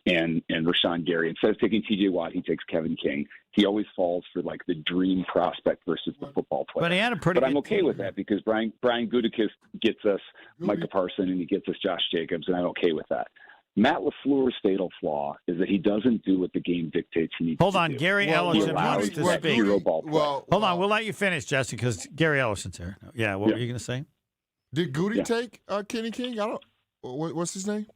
and Rashawn Gary. Instead of taking T.J. Watt, he takes Kevin King. He always falls for the dream prospect versus the football player. But he had a pretty. But I'm okay with that because Brian Gutekunst gets us Micah Parsons and he gets us Josh Jacobs, and I'm okay with that. Matt LaFleur's fatal flaw is that he doesn't do what the game dictates he needs to do. Hold on, Gary Ellison wants to speak. Hold on, we'll let you finish, Jesse, because Gary Ellison's here. Yeah, what were you going to say? Did Goody take Kenny King? I don't. what's his name?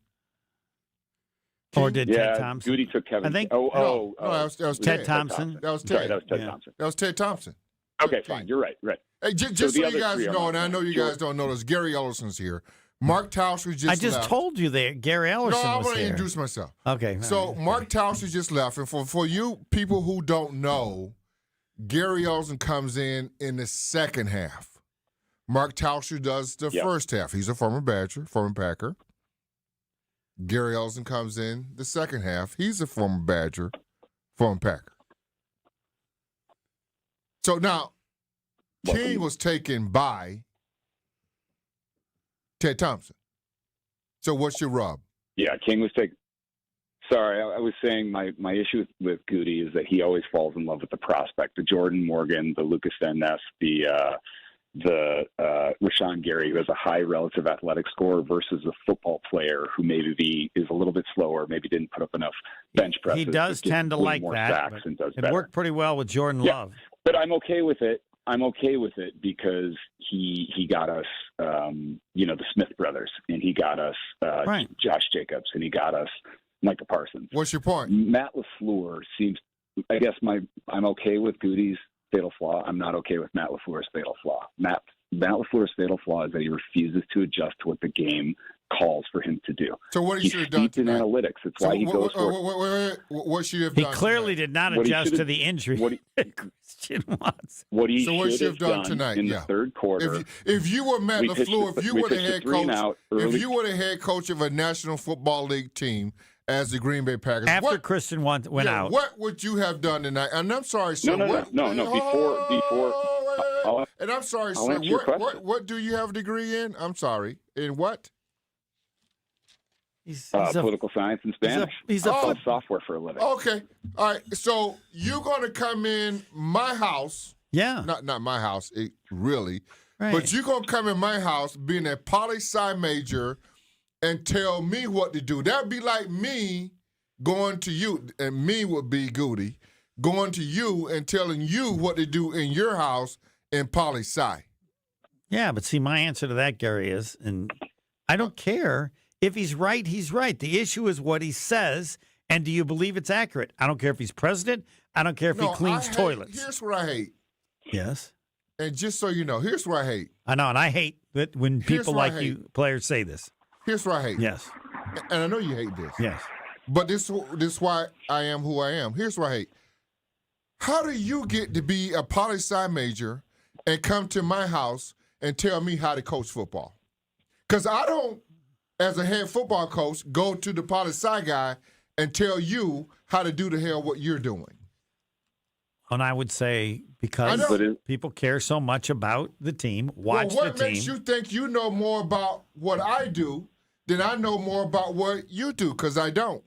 Or did yeah, Ted Thompson? Goody took Kevin. I think. No, that was Ted Thompson. That was Ted. Sorry, that was Ted Thompson. That was Ted Thompson. Okay, fine. You're right. Right. Hey, just so you guys know, and I know you guys don't know this, Gary Ellison's here. Mark Tauscher just I just left. told you that Gary Ellison No, I was want to here. introduce myself. Okay. So Mark Tauscher just left, and for you people who don't know, Gary Ellison comes in the second half. Mark Tauscher does the first half. He's a former Badger, former Packer. Gary Ellison comes in the second half. He's a former Badger, former Packer. So now, King was taken by Ted Thompson. So what's your rub? Yeah, King was taken. Sorry, I was saying my issue with Goody is that he always falls in love with the prospect, the Jordan Morgan, the Lucas Van Ness, the Rashawn Gary, who has a high relative athletic score, versus a football player who maybe is a little bit slower, maybe didn't put up enough bench presses. He does tend to like that. But and does it better. worked pretty well with Jordan Yeah, Love. but I'm okay with it. I'm okay with it because he got us, the Smith brothers, and he got us Josh Jacobs, and he got us Micah Parsons. What's your point? Matt LaFleur seems. I guess I'm okay with Goody's fatal flaw. I'm not okay with Matt LaFleur's fatal flaw. Matt LaFleur's fatal flaw is that he refuses to adjust to what the game calls for him to do. So what he should have done He's steeped in analytics. It's why he goes for it. What should he have He done? clearly did not adjust to the injury. Christian Watson. What he should have done tonight in the third quarter. If you were Matt LaFleur, if you were the head coach, early. if you were the head coach of a National Football League team as the Green Bay Packers, after Christian went out, what would you have done tonight? And I'm sorry, sir. No. Before. And I'm sorry, sir. What do you have a degree in? I'm sorry. In what? He's political science and Spanish. He's a software for a living. Okay. All right. So you're going to come in my house. Yeah. Not my house, really. Right. But you're going to come in my house being a poli-sci major and tell me what to do. That'd be like me going to you, and me would be Goody, going to you and telling you what to do in your house in poli-sci. Yeah, but see, my answer to that, Gary, is, and I don't care. If he's right, he's right. The issue is what he says, and do you believe it's accurate? I don't care if he's president. I don't care if he cleans toilets. Here's what I hate. Yes. And just so you know, here's what I hate. I know, and I hate that when people like you, players, say this. Here's what I hate. Yes. And I know you hate this. Yes. But this is why I am who I am. Here's what I hate. How do you get to be a poli-sci major and come to my house and tell me how to coach football? Because I don't, as a head football coach, go to the poli-sci guy and tell you how to do the hell what you're doing. And I would say because people care so much about the team, watch the team. What makes you think you know more about what I do than I know more about what you do? Because I don't.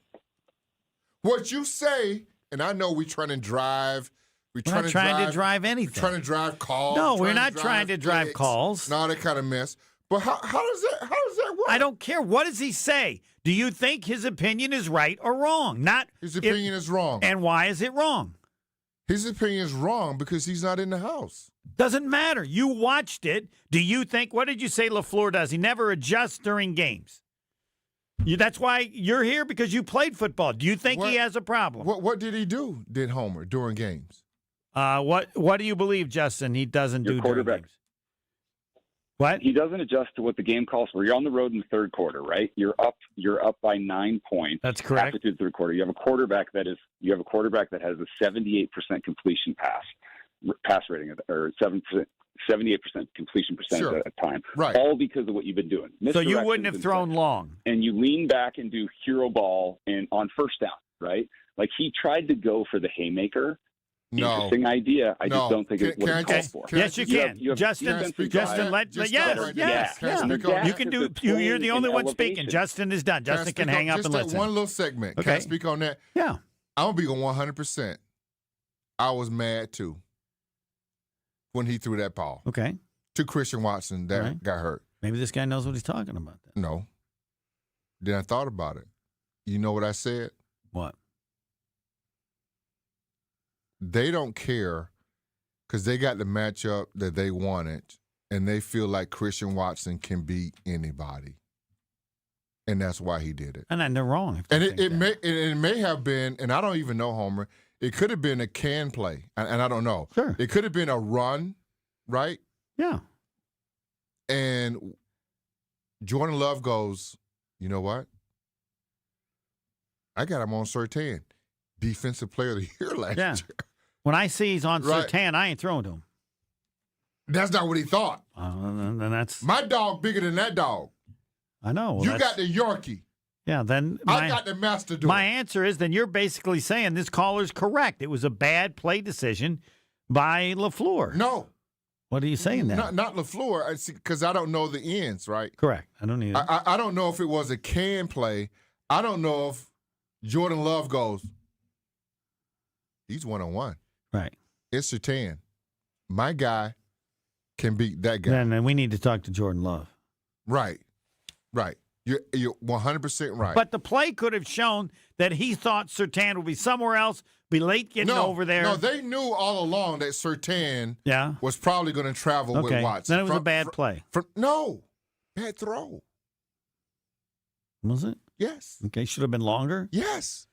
What you say, and I know we're trying to drive. We're not trying to drive anything. We're trying to drive calls. No, we're not trying to drive calls. And all that kind of mess. But how does that work? I don't care. What does he say? Do you think his opinion is right or wrong? His opinion is wrong. And why is it wrong? His opinion is wrong because he's not in the house. Doesn't matter. You watched it. Do you think, what did you say LaFleur does? He never adjusts during games. That's why you're here, because you played football. Do you think he has a problem? What did he do, did Homer, during games? What do you believe, Justin, he doesn't do during games? What? He doesn't adjust to what the game calls for. You're on the road in the third quarter, right? You're up by 9 points. That's correct. Halfway through the third quarter, you have a quarterback that has a 78% completion pass rating, or 78% completion percentage at a time. Right. All because of what you've been doing. So you wouldn't have thrown long. And you lean back and do hero ball on first down, right? Like he tried to go for the haymaker. No. Interesting idea. I just don't think it's what it's called for. Yes, you can. Justin, you can do. You're the only one speaking. Justin is done. Justin can hang up and listen. Just one little segment. Okay. Can I speak on that? Yeah. I'm going to be on 100%. I was mad, too, when he threw that ball. Okay. To Christian Watson that got hurt. Maybe this guy knows what he's talking about. Then. No. Then I thought about it. You know what I said? What? They don't care because they got the matchup that they wanted, and they feel like Christian Watson can beat anybody. and that's why he did it. And then they're wrong. And it may have been, and I don't even know, Homer, it could have been a can play, and I don't know. Sure. It could have been a run, right? Yeah. And Jordan Love goes, you know what? I got him on Surtain, Defensive Player of the Year last year. When I see he's on Surtain, I ain't throwing to him. That's not what he thought. Then that's my dog bigger than that dog. I know. Well, you got the Yorkie. Yeah, then I got the Mastodon. My answer is then you're basically saying this caller's correct. It was a bad play decision by LaFleur. No. What are you saying then? Not LaFleur, because I don't know the ends, right? Correct. I don't either. I don't know if it was a can play. I don't know if Jordan Love goes, he's one-on-one. Right. It's Surtain. My guy can beat that guy. Then we need to talk to Jordan Love. Right. You're 100% right. But the play could have shown that he thought Surtain would be somewhere else, be late getting over there. No, they knew all along that Surtain was probably going to travel with Watson. Then it was a bad play. No. Bad throw. Was it? Yes. Okay, should have been longer? Yes.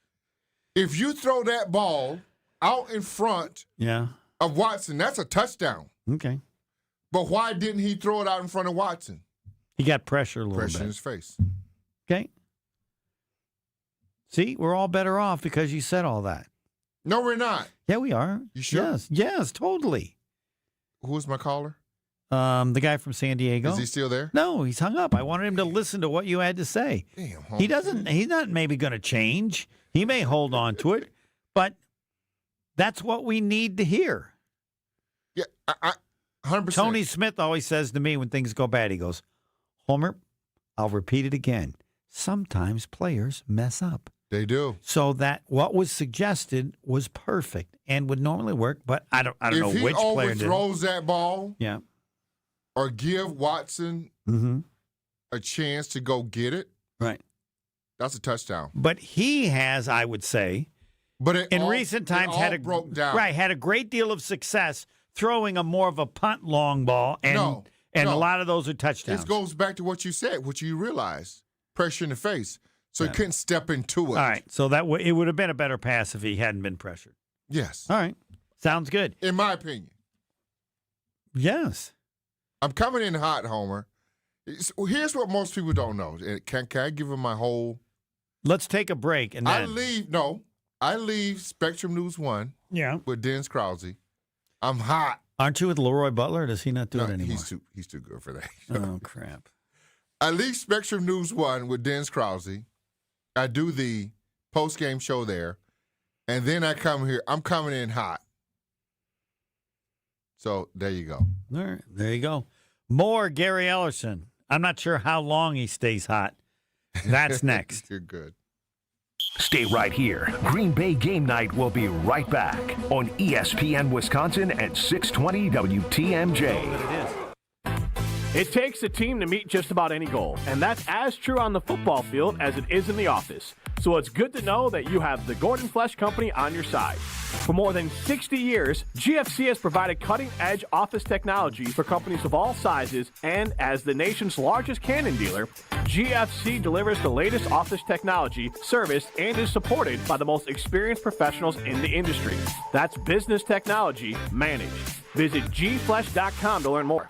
If you throw that ball out in front of Watson, that's a touchdown. Okay. But why didn't he throw it out in front of Watson? He got pressure a little bit. Pressure in his face. Okay. See, we're all better off because you said all that. No, we're not. Yeah, we are. You sure? Yes, totally. Who was my caller? The guy from San Diego. Is he still there? No, he's hung up. I wanted him to listen to what you had to say. Damn, he doesn't. He's not maybe going to change. He may hold on to it, but that's what we need to hear. Yeah, I 100%. Tony Smith always says to me when things go bad, he goes, Homer, I'll repeat it again. Sometimes players mess up. They do. So that what was suggested was perfect and would normally work, but I don't know which player did. If he overthrows that ball, or give Watson a chance to go get it, right? That's a touchdown. But he has, I would say, in recent times had a great deal of success throwing a more of a punt long ball, and a lot of those are touchdowns. This goes back to what you said, what you realized, pressure in the face. So he couldn't step into it. All right, so it would have been a better pass if he hadn't been pressured. Yes. All right, sounds good. In my opinion. Yes. I'm coming in hot, Homer. Here's what most people don't know. Can I give them my whole? Let's take a break and then I leave Spectrum News 1 with Dennis Krause. I'm hot. Aren't you with Leroy Butler? Does he not do it anymore? He's too good for that. Oh, crap. I leave Spectrum News 1 with Dennis Krause. I do the post-game show there, and then I come here. I'm coming in hot. So there you go. All right, there you go. More Gary Ellerson. I'm not sure how long he stays hot. That's next. You're good. Stay right here. Green Bay Game Night will be right back on ESPN Wisconsin at 620 WTMJ. It takes a team to meet just about any goal, and that's as true on the football field as it is in the office. So it's good to know that you have the Gordon Flesh Company on your side. For more than 60 years, GFC has provided cutting-edge office technology for companies of all sizes, and as the nation's largest Canon dealer, GFC delivers the latest office technology, serviced, and is supported by the most experienced professionals in the industry. That's business technology managed. Visit gflesh.com to learn more.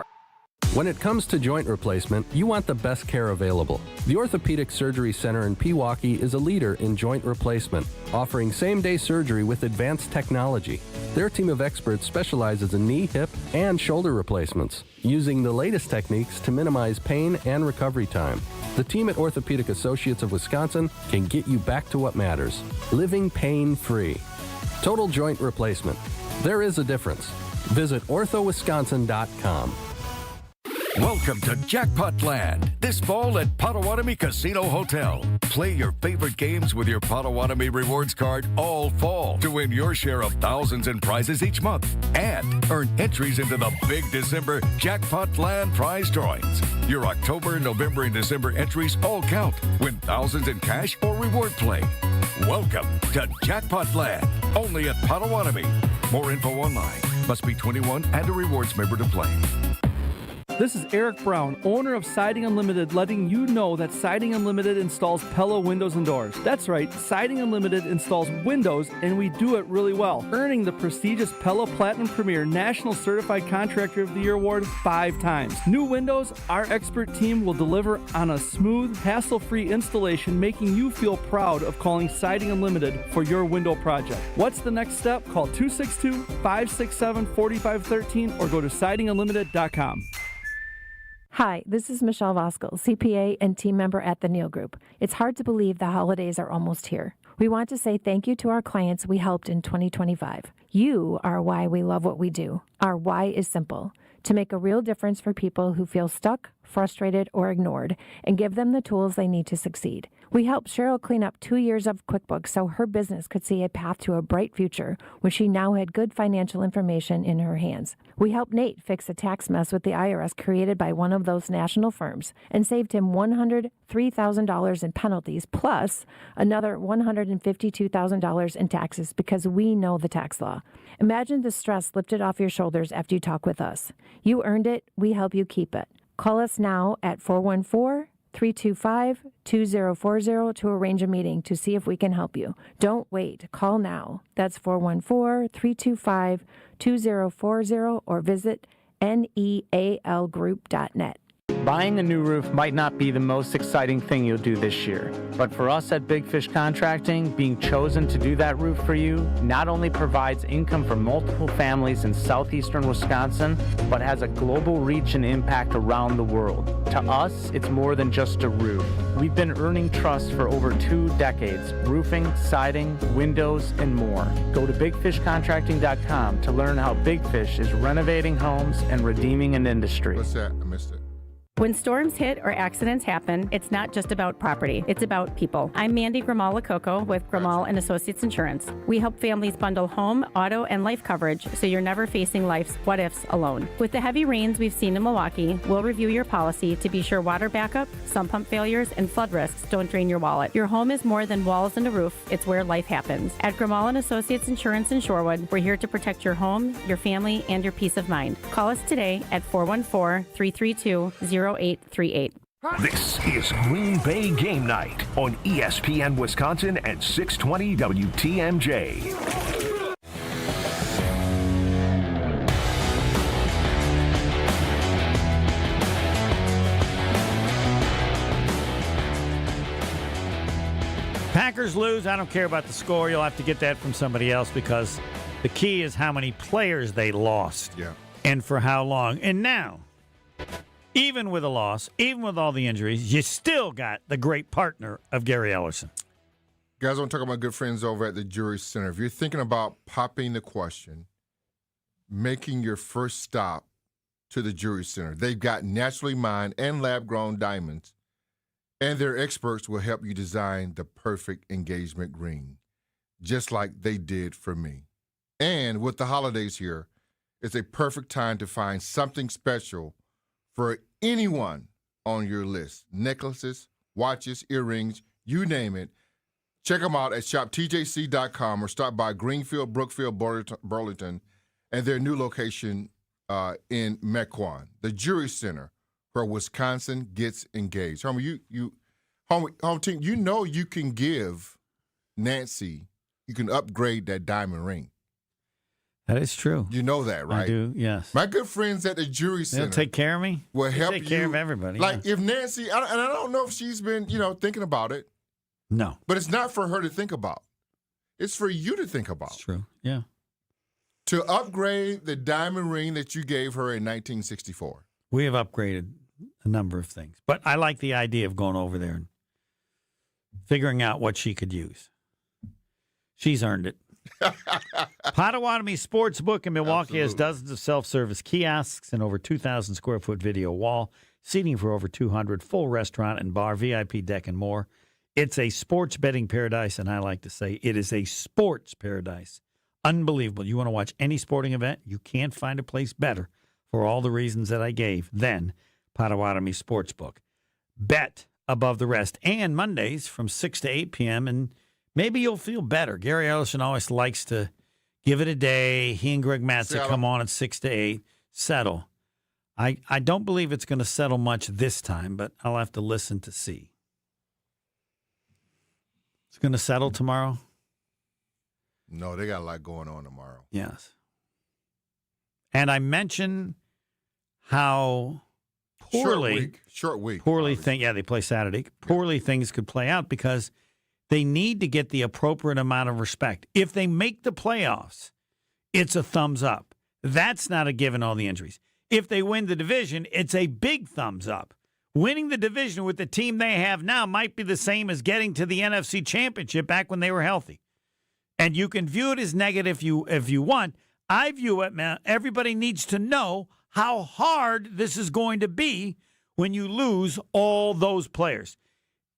When it comes to joint replacement, you want the best care available. The Orthopedic Surgery Center in Pewaukee is a leader in joint replacement, offering same-day surgery with advanced technology. Their team of experts specializes in knee, hip, and shoulder replacements, using the latest techniques to minimize pain and recovery time. The team at Orthopedic Associates of Wisconsin can get you back to what matters, living pain-free. Total joint replacement. There is a difference. Visit orthowisconsin.com. Welcome to Jackpot Land, this fall at Potawatomi Casino Hotel. Play your favorite games with your Potawatomi Rewards card all fall to win your share of thousands in prizes each month and earn entries into the big December Jackpot Land prize drawings. Your October, November, and December entries all count. Win thousands in cash or reward play. Welcome to Jackpot Land, only at Potawatomi. More info online. Must be 21 and a rewards member to play. This is Eric Brown, owner of Siding Unlimited, letting you know that Siding Unlimited installs Pella windows and doors. That's right, Siding Unlimited installs windows, and we do it really well, earning the prestigious Pella Platinum Premier National Certified Contractor of the Year award 5 times. New windows, our expert team will deliver on a smooth, hassle-free installation, making you feel proud of calling Siding Unlimited for your window project. What's the next step? Call 262-567-4513 or go to sidingunlimited.com. Hi, this is Michelle Voskel, CPA and team member at the Neal Group. It's hard to believe the holidays are almost here. We want to say thank you to our clients we helped in 2025. You are why we love what we do. Our why is simple: to make a real difference for people who feel stuck, frustrated, or ignored, and give them the tools they need to succeed. We helped Cheryl clean up 2 years of QuickBooks so her business could see a path to a bright future when she now had good financial information in her hands. We helped Nate fix a tax mess with the IRS created by one of those national firms and saved him $103,000 in penalties plus another $152,000 in taxes because we know the tax law. Imagine the stress lifted off your shoulders after you talk with us. You earned it. We help you keep it. Call us now at 414-325-2040 to arrange a meeting to see if we can help you. Don't wait. Call now. That's 414-325-2040 or visit nealgroup.net. Buying a new roof might not be the most exciting thing you'll do this year, but for us at Big Fish Contracting, being chosen to do that roof for you not only provides income for multiple families in southeastern Wisconsin, but has a global reach and impact around the world. To us, it's more than just a roof. We've been earning trust for over 2 decades: roofing, siding, windows, and more. Go to bigfishcontracting.com to learn how Big Fish is renovating homes and redeeming an industry. What's that? I missed it. When storms hit or accidents happen, it's not just about property, it's about people. I'm Mandy Grimal-Lococo with Grimal & Associates Insurance. We help families bundle home, auto, and life coverage so you're never facing life's what-ifs alone. With the heavy rains we've seen in Milwaukee, we'll review your policy to be sure water backup, sump pump failures, and flood risks don't drain your wallet. Your home is more than walls and a roof, it's where life happens. At Grimal & Associates Insurance in Shorewood, we're here to protect your home, your family, and your peace of mind. Call us today at 414-332-0838. This is Green Bay Game Night on ESPN Wisconsin and 620 WTMJ. Packers lose. I don't care about the score. You'll have to get that from somebody else because the key is how many players they lost. Yeah. And for how long. And now, even with a loss, even with all the injuries, you still got the great partner of Gary Ellerson. Guys, I want to talk about my good friends over at the Jury Center. If you're thinking about popping the question, making your first stop to the Jury Center, they've got naturally mined and lab-grown diamonds, and their experts will help you design the perfect engagement ring, just like they did for me. And with the holidays here, it's a perfect time to find something special for anyone on your list. Necklaces, watches, earrings, you name it. Check them out at shoptjc.com or stop by Greenfield, Brookfield, Burlington, and their new location in Mequon, the Jury Center, where Wisconsin gets engaged. Home team, you know you can give Nancy, you can upgrade that diamond ring. That is true. You know that, right? I do, yes. My good friends at the Jury Center. They'll take care of me. Will help take care of everybody. Like yeah. if Nancy, and I don't know if she's been, thinking about it. No. But it's not for her to think about. It's for you to think about. It's true, yeah. To upgrade the diamond ring that you gave her in 1964. We have upgraded a number of things. But I like the idea of going over there and figuring out what she could use. She's earned it. Potawatomi Sportsbook in Milwaukee has dozens of self-service kiosks and over 2,000 square foot video wall, seating for over 200, full restaurant and bar, VIP deck, and more. It's a sports betting paradise, and I like to say it is a sports paradise. Unbelievable. You want to watch any sporting event, you can't find a place better for all the reasons that I gave than Potawatomi Sportsbook. Bet above the rest. And Mondays from 6 to 8 p.m., and maybe you'll feel better. Gary Ellerson always likes to give it a day. He and Greg Matzek come on at 6 to 8. Settle. I don't believe it's going to settle much this time, but I'll have to listen to see. It's going to settle tomorrow? No, they got a lot going on tomorrow. Yes. And I mentioned how poorly short week. They play Saturday. Poorly things could play out because they need to get the appropriate amount of respect. If they make the playoffs, it's a thumbs up. That's not a given, all the injuries. If they win the division, it's a big thumbs up. Winning the division with the team they have now might be the same as getting to the NFC Championship back when they were healthy. And you can view it as negative if you want. I view it, man, everybody needs to know how hard this is going to be when you lose all those players.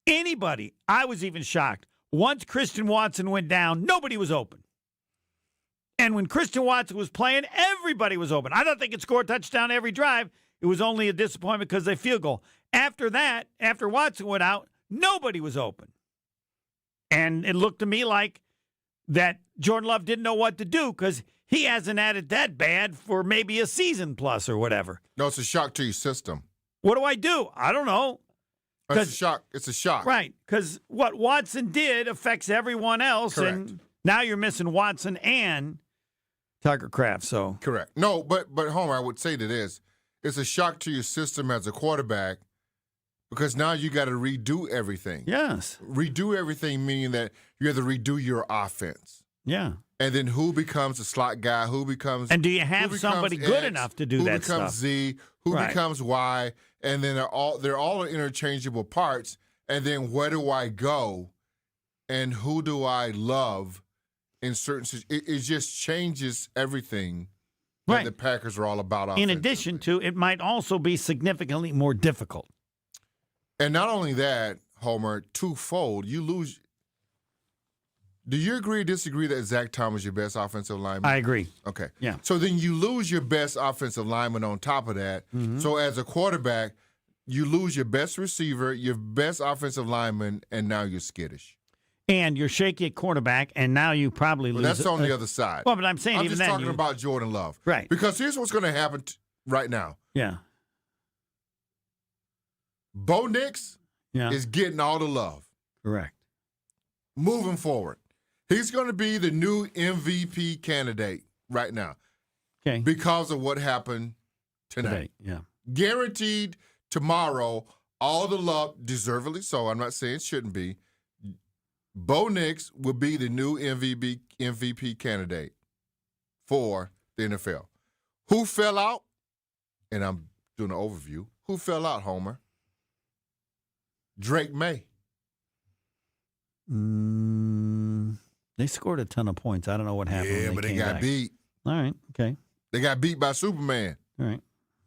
Anybody, I was even shocked. Once Christian Watson went down, nobody was open. And when Christian Watson was playing, everybody was open. I thought they could score a touchdown every drive. It was only a disappointment because they field goal. After that, after Watson went out, nobody was open. And it looked to me like that Jordan Love didn't know what to do because he hasn't had it that bad for maybe a season plus or whatever. No, it's a shock to your system. What do I do? I don't know. It's a shock. It's a shock. Right, because what Watson did affects everyone else. Correct. And now you're missing Watson and Tucker Kraft. So correct. No, but Homer, I would say to this, it's a shock to your system as a quarterback because now you got to redo everything. Yes. Redo everything, meaning that you have to redo your offense. Yeah. And then who becomes the slot guy? Who becomes and do you have somebody good enough to do that stuff? Who becomes Z? Who becomes Y? And then they're all interchangeable parts. And then where do I go? And who do I love? In certain situations, it just changes everything that the Packers are all about. In addition to, it might also be significantly more difficult. And not only that, Homer, twofold, you lose. Do you agree or disagree that Zach Thomas is your best offensive lineman? I agree. Okay. Yeah. So then you lose your best offensive lineman on top of that. Mm-hmm. So as a quarterback, you lose your best receiver, your best offensive lineman, and now you're skittish. And you're shaky at quarterback, and now you probably lose. That's on the other side. Well, but I'm saying even just then. talking about Jordan Love. Right. Because here's what's going to happen right now. Yeah. Bo Nix is getting all the love. Correct. Moving forward. He's going to be the new MVP candidate right now. Okay. Because of what happened tonight. Yeah. Guaranteed tomorrow, all the love, deservedly so, I'm not saying it shouldn't be, Bo Nix will be the new MVP candidate for the NFL. Who fell out? And I'm doing an overview. Who fell out, Homer? Drake May. They scored a ton of points. I don't know what happened. Yeah, but they got beat. All right. Okay. They got beat by Superman. All right.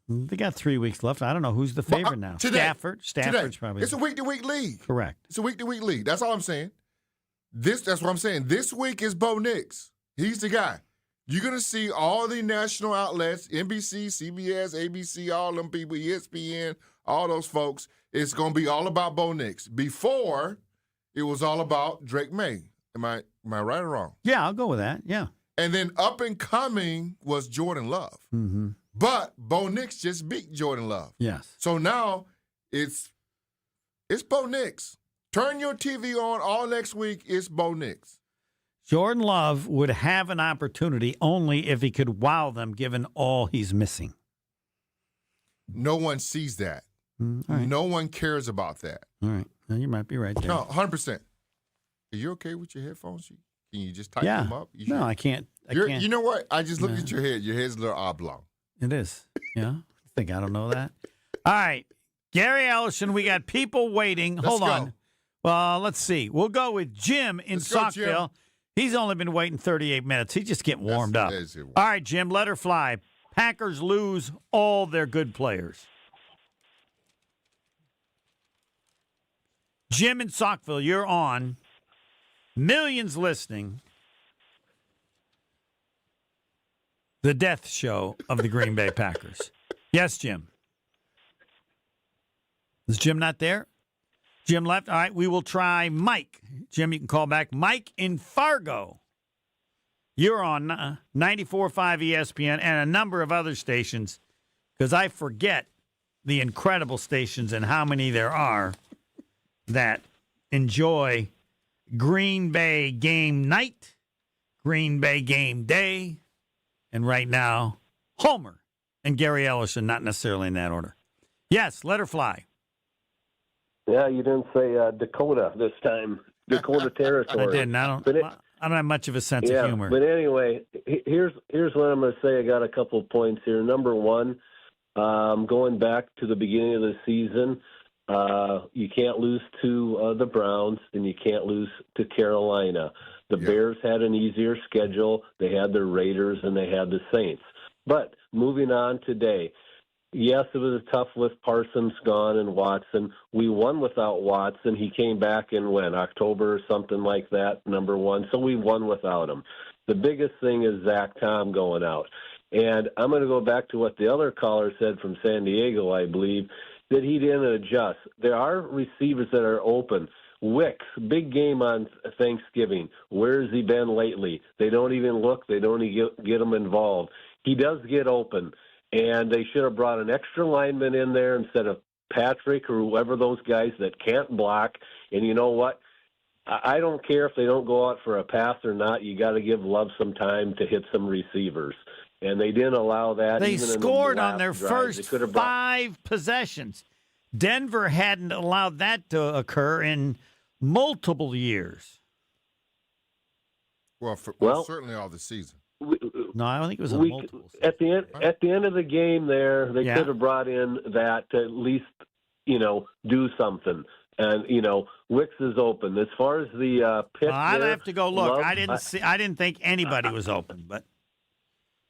They got 3 weeks left. I don't know who's the favorite now. Today. Stafford's probably. It's a week-to-week league. Correct. It's a week-to-week league. That's all I'm saying. That's what I'm saying. This week is Bo Nix. He's the guy. You're going to see all the national outlets, NBC, CBS, ABC, all them people, ESPN, all those folks. It's going to be all about Bo Nix. Before, it was all about Drake May. Am I right or wrong? Yeah, I'll go with that. Yeah. And then up and coming was Jordan Love. Mm-hmm. But Bo Nix just beat Jordan Love. Yes. So now it's Bo Nix. Turn your TV on all next week. It's Bo Nix. Jordan Love would have an opportunity only if he could wow them, given all he's missing. No one sees that. Right. No one cares about that. All right. Well, you might be right there. No, 100%. Are you okay with your headphones? Can you just tighten them up? No, I can't. I can't. You know what? I just looked at your head. Your head's a little oblong. It is. Yeah. I don't know that. All right. Gary Ellison, we got people waiting. Hold on. Well, let's see. We'll go with Jim in Saukville. He's only been waiting 38 minutes. He's just getting warmed up. All right, Jim, let her fly. Packers lose all their good players. Jim in Saukville, you're on. Millions listening. The death show of the Green Bay Packers. Yes, Jim. Is Jim not there? Jim left. All right, we will try Mike. Jim, you can call back. Mike in Fargo. You're on 94.5 ESPN and a number of other stations because I forget the incredible stations and how many there are that enjoy Green Bay game night, Green Bay game day, and right now, Homer and Gary Ellerson, not necessarily in that order. Yes, let her fly. Yeah, you didn't say Dakota this time. Dakota territory. I didn't. I don't have much of a sense of humor. But anyway, here's what I'm going to say. I got a couple of points here. Number one, going back to the beginning of the season, you can't lose to the Browns and you can't lose to Carolina. The Bears had an easier schedule. They had the Raiders and they had the Saints. But moving on today, yes, it was tough with Parsons gone and Watson. We won without Watson. He came back in October or something like that, number one. So we won without him. The biggest thing is Zach Tom going out. And I'm going to go back to what the other caller said from San Diego, I believe, that he didn't adjust. There are receivers that are open. Wicks, big game on Thanksgiving. Where has he been lately? They don't even look. They don't even get him involved. He does get open. And they should have brought an extra lineman in there instead of Patrick or whoever those guys that can't block. And you know what? I don't care if they don't go out for a pass or not. You got to give Love some time to hit some receivers. And they didn't allow that. They even scored in the on their first 5 possessions. Denver hadn't allowed that to occur in multiple years. Well, certainly all the season. No, I don't think it was multiple. At the end of the game, they could have brought in that to at least do something. And Wicks is open. As far as the pick, I'd have to go look. Love, I didn't think anybody was open, but.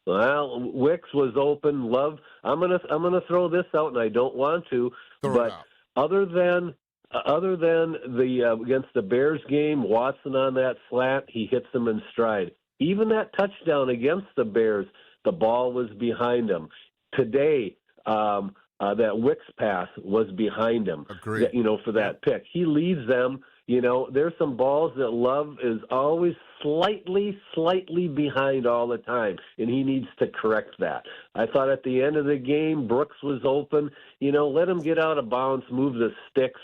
Well, Wicks was open. Love. I'm gonna throw this out, and I don't want to, but other than the against the Bears game, Watson on that slant, he hits them in stride. Even that touchdown against the Bears, the ball was behind him. Today, that Wicks pass was behind him. Agreed. For that pick, he leads them. There's some balls that Love is always slightly behind all the time, and he needs to correct that. I thought at the end of the game, Brooks was open. Let him get out of bounds, move the sticks,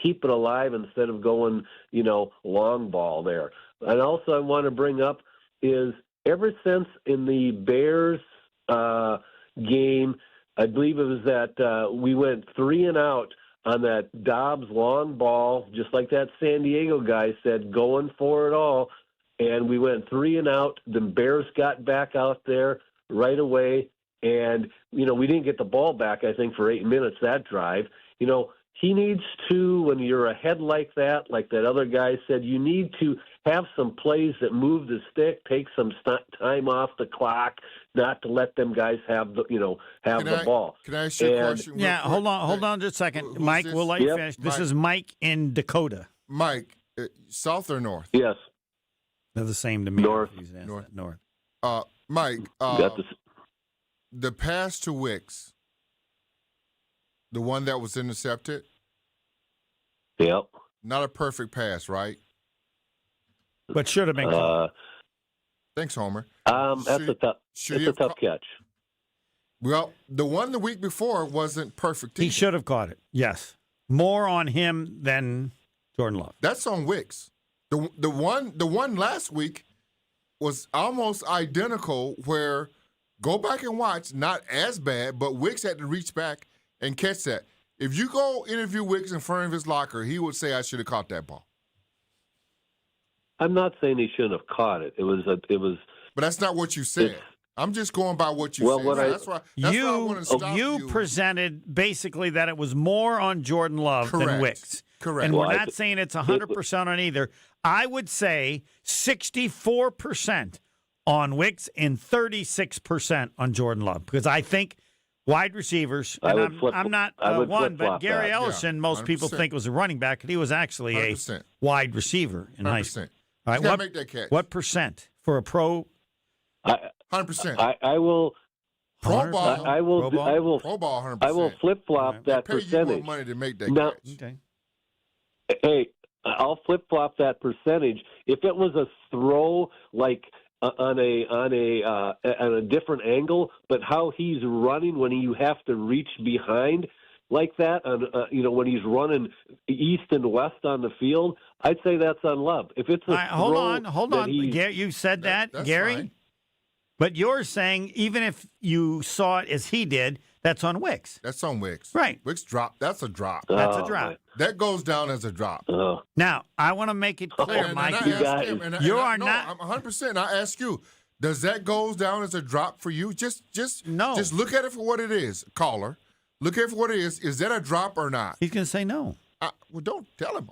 keep it alive instead of going, long ball there. And also I want to bring up is ever since in the Bears game, I believe it was that we went 3 and out on that Dobbs long ball, just like that San Diego guy said, going for it all. And we went 3 and out. The Bears got back out there right away. And, we didn't get the ball back, I think, for 8 minutes, that drive. He needs to, when you're ahead like that other guy said, you need to have some plays that move the stick, take some time off the clock, not to let them guys have the ball. Can I ask you a question? Yeah, hold on just a second. Mike, we'll let you finish. This is Mike in Dakota. Mike, south or north? Yes. They're the same to me. North. North. Mike, the pass to Wicks, the one that was intercepted? Yep. Not a perfect pass, right? But should have been caught. Thanks, Homer. That's a tough catch. Well, the one the week before wasn't perfect either. He should have caught it, yes. More on him than Jordan Love. That's on Wicks. The one last week was almost identical where, go back and watch, not as bad, but Wicks had to reach back and catch that. If you go interview Wicks in front of his locker, he would say, I should have caught that ball. I'm not saying he shouldn't have caught it. It was. But that's not what you said. I'm just going by what you said. That's why I want to stop you. You presented basically that it was more on Jordan Love than Wicks. Correct. And we're not saying it's 100% on either. I would say 64% on Wicks and 36% on Jordan Love, because I think wide receivers, and I'm not one, but Gary Ellison, most people think was a running back, and he was actually 100%. A wide receiver in high school. All right, make that catch. What percent for a pro? 100%. I will. Pro ball. I will. Pro ball. 100%. I will flip flop that pay percentage. You more money to make that catch. Okay. Hey, I'll flip flop that percentage. If it was a throw like on a different angle, but how he's running when you have to reach behind like that, when he's running east and west on the field, I'd say that's on Love. If it's a hold on. You said that, Gary. Fine. But you're saying even if you saw it as he did, that's on Wicks. That's on Wicks. Right. Wicks drop. That's a drop. That's a drop. That goes down as a drop. Now, I want to make it clear, Mike. I'm 100%. I ask you, does that goes down as a drop for you? Just no. Just look at it for what it is, caller. Look at it for what it is. Is that a drop or not? He's going to say no. Well, don't tell him.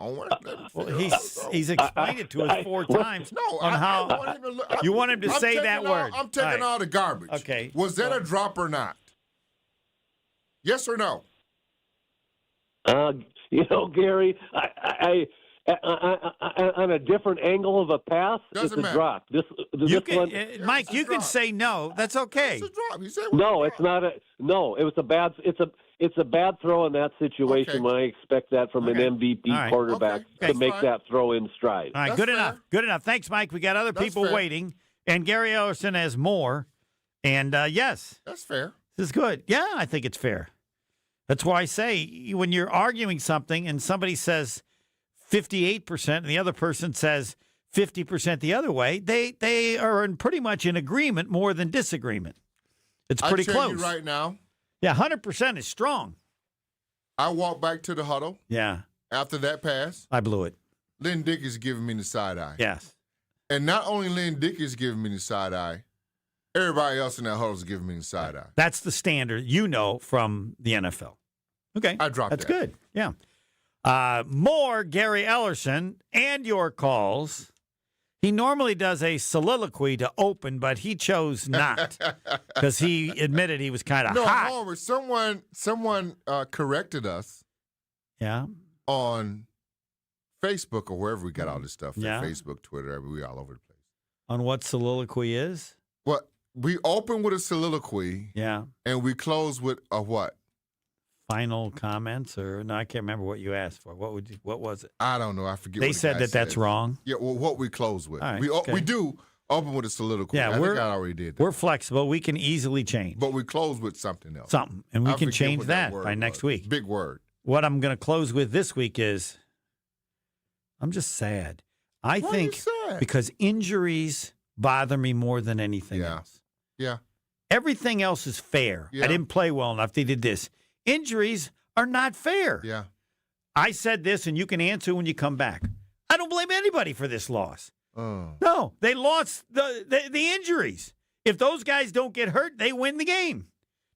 He's explained it to us 4 times. No, on how I want him to look. you want him to say that word. I'm taking all the garbage. Okay. Was that a drop or not? Yes or no? Gary, I on a different angle of a pass, it's a drop. Mike, you can say no. That's okay. It's a drop. He said no, it's not a no. It was a bad. It's a bad throw in that situation. When I expect that from an MVP quarterback to make that throw in stride. All right, good enough. Good enough. Thanks, Mike. We got other people waiting, and Gary Ellerson has more. And yes, that's fair. This is good. Yeah, I think it's fair. That's why I say when you're arguing something and somebody says 58% and the other person says 50% the other way, they are pretty much in agreement more than disagreement. It's pretty close. I tell you right now. Yeah, 100% is strong. I walked back to the huddle. Yeah. After that pass. I blew it. Lynn Dickey's giving me the side eye. Yes. And not only Lynn Dickey's giving me the side eye, everybody else in that huddle is giving me the side eye. That's the standard from the NFL. Okay. I dropped that. That's good. Yeah. More Gary Ellerson and your calls. He normally does a soliloquy to open, but he chose not because he admitted he was kind of hot. No, Homer, someone corrected us. Yeah. On Facebook or wherever we got all this stuff. Yeah. Facebook, Twitter, we all over the place. On what soliloquy is? Well, we open with a soliloquy. Yeah. And we close with a what? Final comments or no, I can't remember what you asked for. What was it? I don't know. I forget. They said that's wrong. Yeah, well, what we close with. All right, we do open with a soliloquy. Yeah, I think I already did that. We're flexible. We can easily change. But we close with something else. And we can change that by next week. Big word. What I'm going to close with this week is I'm just sad. I think because injuries bother me more than anything else. Yeah. Everything else is fair. Yeah. I didn't play well enough. They did this. Injuries are not fair. Yeah. I said this, and you can answer when you come back. I don't blame anybody for this loss. No, they lost the injuries. If those guys don't get hurt, they win the game.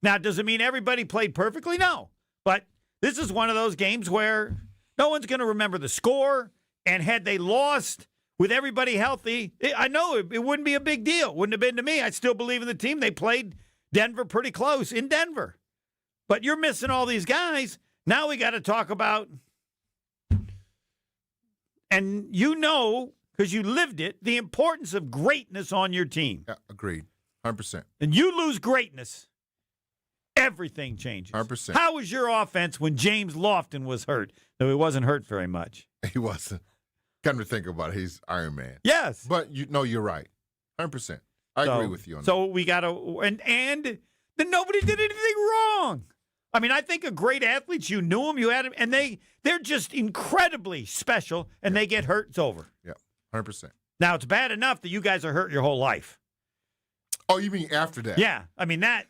Now, does it mean everybody played perfectly? No. But this is one of those games where no one's going to remember the score, and had they lost with everybody healthy, I know it wouldn't be a big deal. Wouldn't have been to me. I still believe in the team. They played Denver pretty close in Denver. But you're missing all these guys. Now we got to talk about, and because you lived it, the importance of greatness on your team. Yeah, agreed. 100%. And you lose greatness, everything changes. 100%. How was your offense when James Lofton was hurt? No, he wasn't hurt very much. He wasn't. Come to think about it, he's Iron Man. Yes. But you're right. 100%. I agree with you on that. So we got to, and then nobody did anything wrong. I mean, I think of great athletes. You knew them, you had them, and they're just incredibly special, and they get hurt, it's over. Yeah, 100%. Now, it's bad enough that you guys are hurt your whole life. Oh, you mean after that? Yeah. I mean, that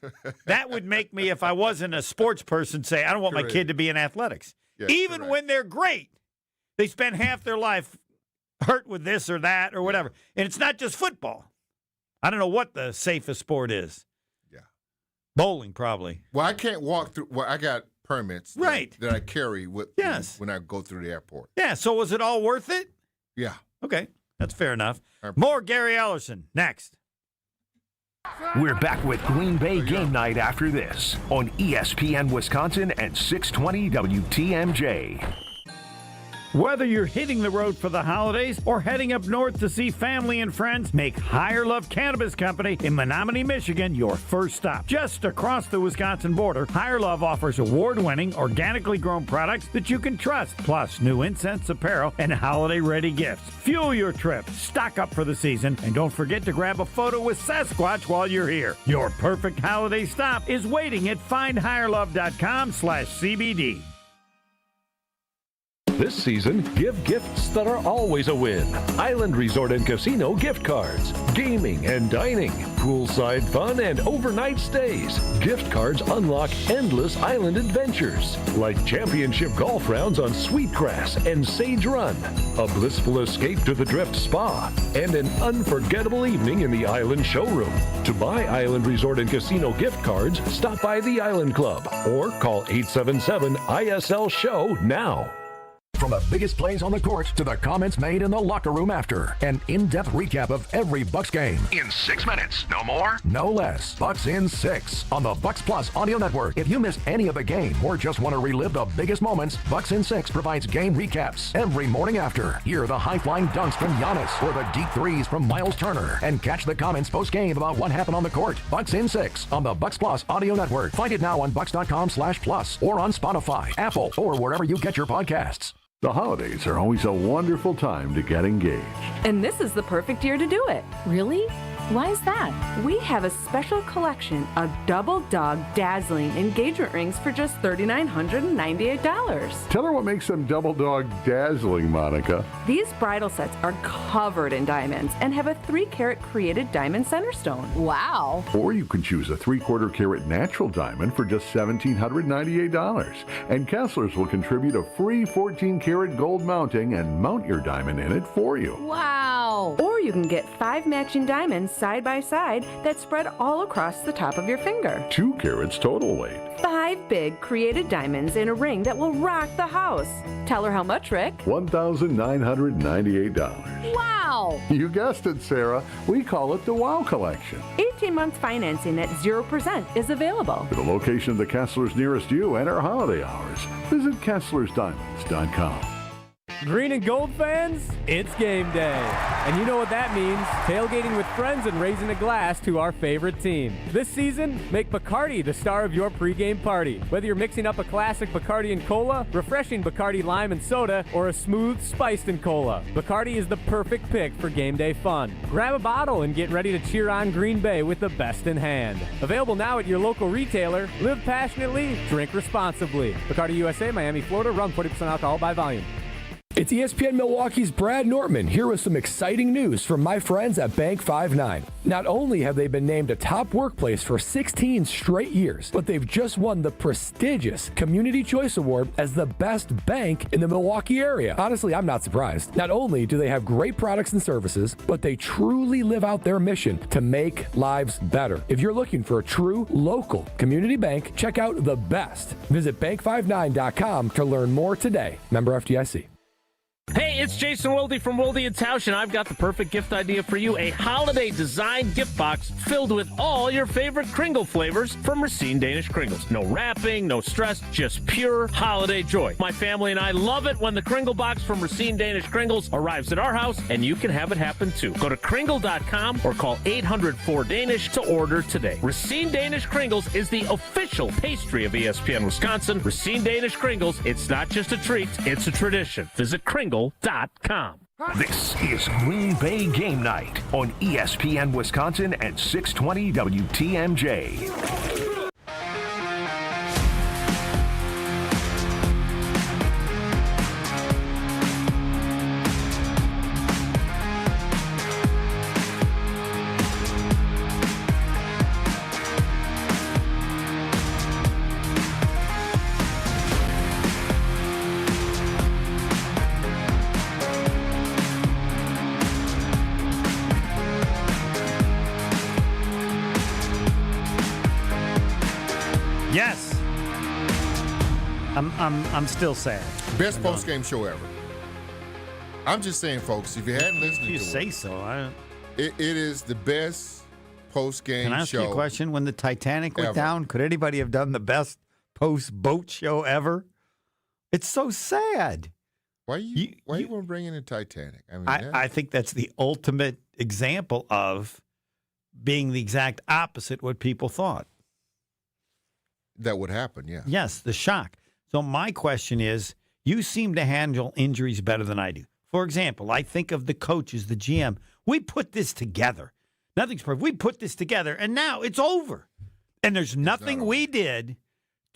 would make me, if I wasn't a sports person, say, I don't want my kid to be in athletics. Yeah, even when they're great, they spend half their life hurt with this or that or whatever. And it's not just football. I don't know what the safest sport is. Bowling, probably. Well, I can't walk through. Well, I got permits that I carry with when I go through the airport. Yeah, so was it all worth it? Yeah. Okay, that's fair enough. More Gary Ellerson next. We're back with Green Bay Game Night after this on ESPN Wisconsin and 620 WTMJ. Whether you're hitting the road for the holidays or heading up north to see family and friends, make Higher Love Cannabis Company in Menominee, Michigan your first stop. Just across the Wisconsin border, Higher Love offers award-winning, organically grown products that you can trust, plus new incense, apparel, and holiday-ready gifts. Fuel your trip, stock up for the season, and don't forget to grab a photo with Sasquatch while you're here. Your perfect holiday stop is waiting at findhigherlove.com/CBD. This season, give gifts that are always a win. Island Resort and Casino gift cards, gaming and dining, poolside fun, and overnight stays. Gift cards unlock endless island adventures, like championship golf rounds on Sweetgrass and Sage Run, a blissful escape to the Drift Spa, and an unforgettable evening in the Island Showroom. To buy Island Resort and Casino gift cards, stop by the Island Club or call 877-ISL-SHOW now. From the biggest plays on the court to the comments made in the locker room after. An in-depth recap of every Bucs game. In 6 minutes, no more? No less. Bucs in 6 on the Bucs Plus Audio Network. If you missed any of the game or just want to relive the biggest moments, Bucs in 6 provides game recaps every morning after. Hear the high-flying dunks from Giannis or the deep threes from Miles Turner. And catch the comments post-game about what happened on the court. Bucs in 6 on the Bucs Plus Audio Network. Find it now on Bucs.com/plus or on Spotify, Apple, or wherever you get your podcasts. The holidays are always a wonderful time to get engaged. And this is the perfect year to do it. Really? Why is that? We have a special collection of double dog dazzling engagement rings for just $3,998. Tell her what makes them double dog dazzling, Monica. These bridal sets are covered in diamonds and have a 3-carat created diamond center stone. Wow. Or you can choose a 3/4 carat natural diamond for just $1,798. And Kessler's will contribute a free 14-carat gold mounting and mount your diamond in it for you. Wow. Or you can get 5 matching diamonds side by side that spread all across the top of your finger. 2 carats total weight. 5 big created diamonds in a ring that will rock the house. Tell her how much, Rick? $1,998. Wow. You guessed it, Sarah. We call it the Wow Collection. 18-month financing at 0% is available. For the location of the Kessler's nearest you and our holiday hours, visit KesslersDiamonds.com. Green and gold fans, it's game day. And you know what that means. Tailgating with friends and raising a glass to our favorite team. This season, make Bacardi the star of your pregame party. Whether you're mixing up a classic Bacardi and cola, refreshing Bacardi lime and soda, or a smooth spiced and cola, Bacardi is the perfect pick for game day fun. Grab a bottle and get ready to cheer on Green Bay with the best in hand. Available now at your local retailer. Live passionately, drink responsibly. Bacardi USA, Miami, Florida. Run 40% alcohol by volume. It's ESPN Milwaukee's Brad Nortman here with some exciting news from my friends at Bank 5-9. Not only have they been named a top workplace for 16 straight years, but they've just won the prestigious Community Choice Award as the best bank in the Milwaukee area. Honestly, I'm not surprised. Not only do they have great products and services, but they truly live out their mission to make lives better. If you're looking for a true local community bank, check out the best. Visit bank59.com to learn more today. Member FDIC. Hey, it's Jason Wilde from Wilde & Tausch, and I've got the perfect gift idea for you. A holiday design gift box filled with all your favorite Kringle flavors from Racine Danish Kringles. No wrapping, no stress, just pure holiday joy. My family and I love it when the Kringle box from Racine Danish Kringles arrives at our house, and you can have it happen too. Go to Kringle.com or call 800-4DANISH to order today. Racine Danish Kringles is the official pastry of ESPN Wisconsin. Racine Danish Kringles, it's not just a treat, it's a tradition. Visit Kringle.com. This is Green Bay Game Night on ESPN Wisconsin and 620 WTMJ. Yes. I'm still sad. Best post-game show ever. I'm just saying, folks, if you hadn't listened to it. You say so. It is the best post-game show. Can I ask you a question? When the Titanic went ever. down, could anybody have done the best post-boat show ever? It's so sad. Why you want to bring in the Titanic? I mean, I think that's the ultimate example of being the exact opposite what people thought. That would happen, yeah. Yes, the shock. So my question is, you seem to handle injuries better than I do. For example, I think of the coaches, the GM. We put this together. Nothing's perfect. We put this together, and now it's over. And there's nothing we did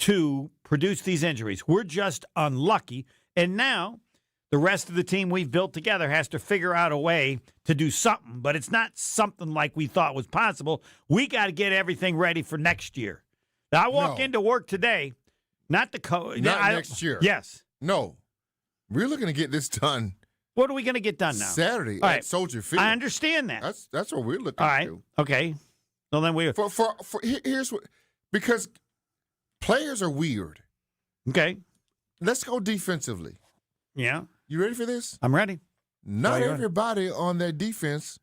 to produce these injuries. We're just unlucky. And now the rest of the team we've built together has to figure out a way to do something, but it's not something like we thought was possible. We got to get everything ready for next year. Now, I walk into work today, not the coach. Not next year. Yes. No. We're looking to get this done. What are we going to get done now? Saturday All at right. Soldier Field. I understand that. That's what we're looking All right. to. Okay. Well, then we. Here's what, because players are weird. Okay. Let's go defensively. Yeah. You ready for this? I'm ready. Not everybody on that defense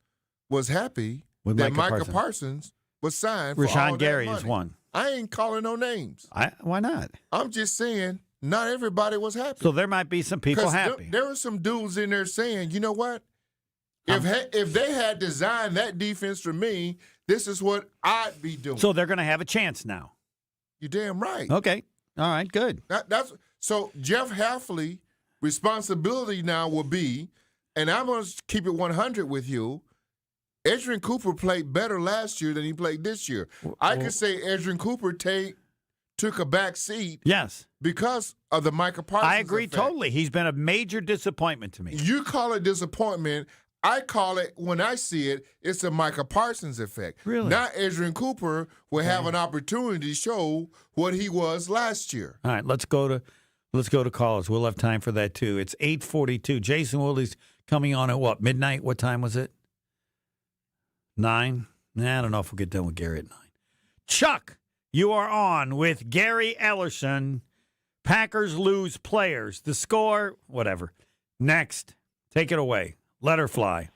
was happy With that Micah Micah Parsons was signed for all Rashawn that Gary money. is one. I ain't calling no names. Why not? I'm just saying not everybody was happy. So there might be some people happy. There were some dudes in there saying, you know what? If they had designed that defense for me, this is what I'd be doing. So they're going to have a chance now. You're damn right. Okay. All right. Good. So Jeff Halfley responsibility now will be, and I'm going to keep it 100 with you, Edgerrin Cooper played better last year than he played this year. I could say Edgerrin Cooper took a back seat. Yes. Because of the Micah Parsons I agree effect. totally. He's been a major disappointment to me. You call it disappointment. I call it, when I see it, it's a Micah Parsons effect. Really? Now Edgerrin Cooper will have an opportunity to show what he was last year. All right, let's go to callers. We'll have time for that too. It's 8:42. Jason Woolley's coming on at what, midnight? What time was it? 9? I don't know if we'll get done with Gary at 9. Chuck, you are on with Gary Ellerson. Packers lose players. The score, whatever. Next, take it away. Let her fly.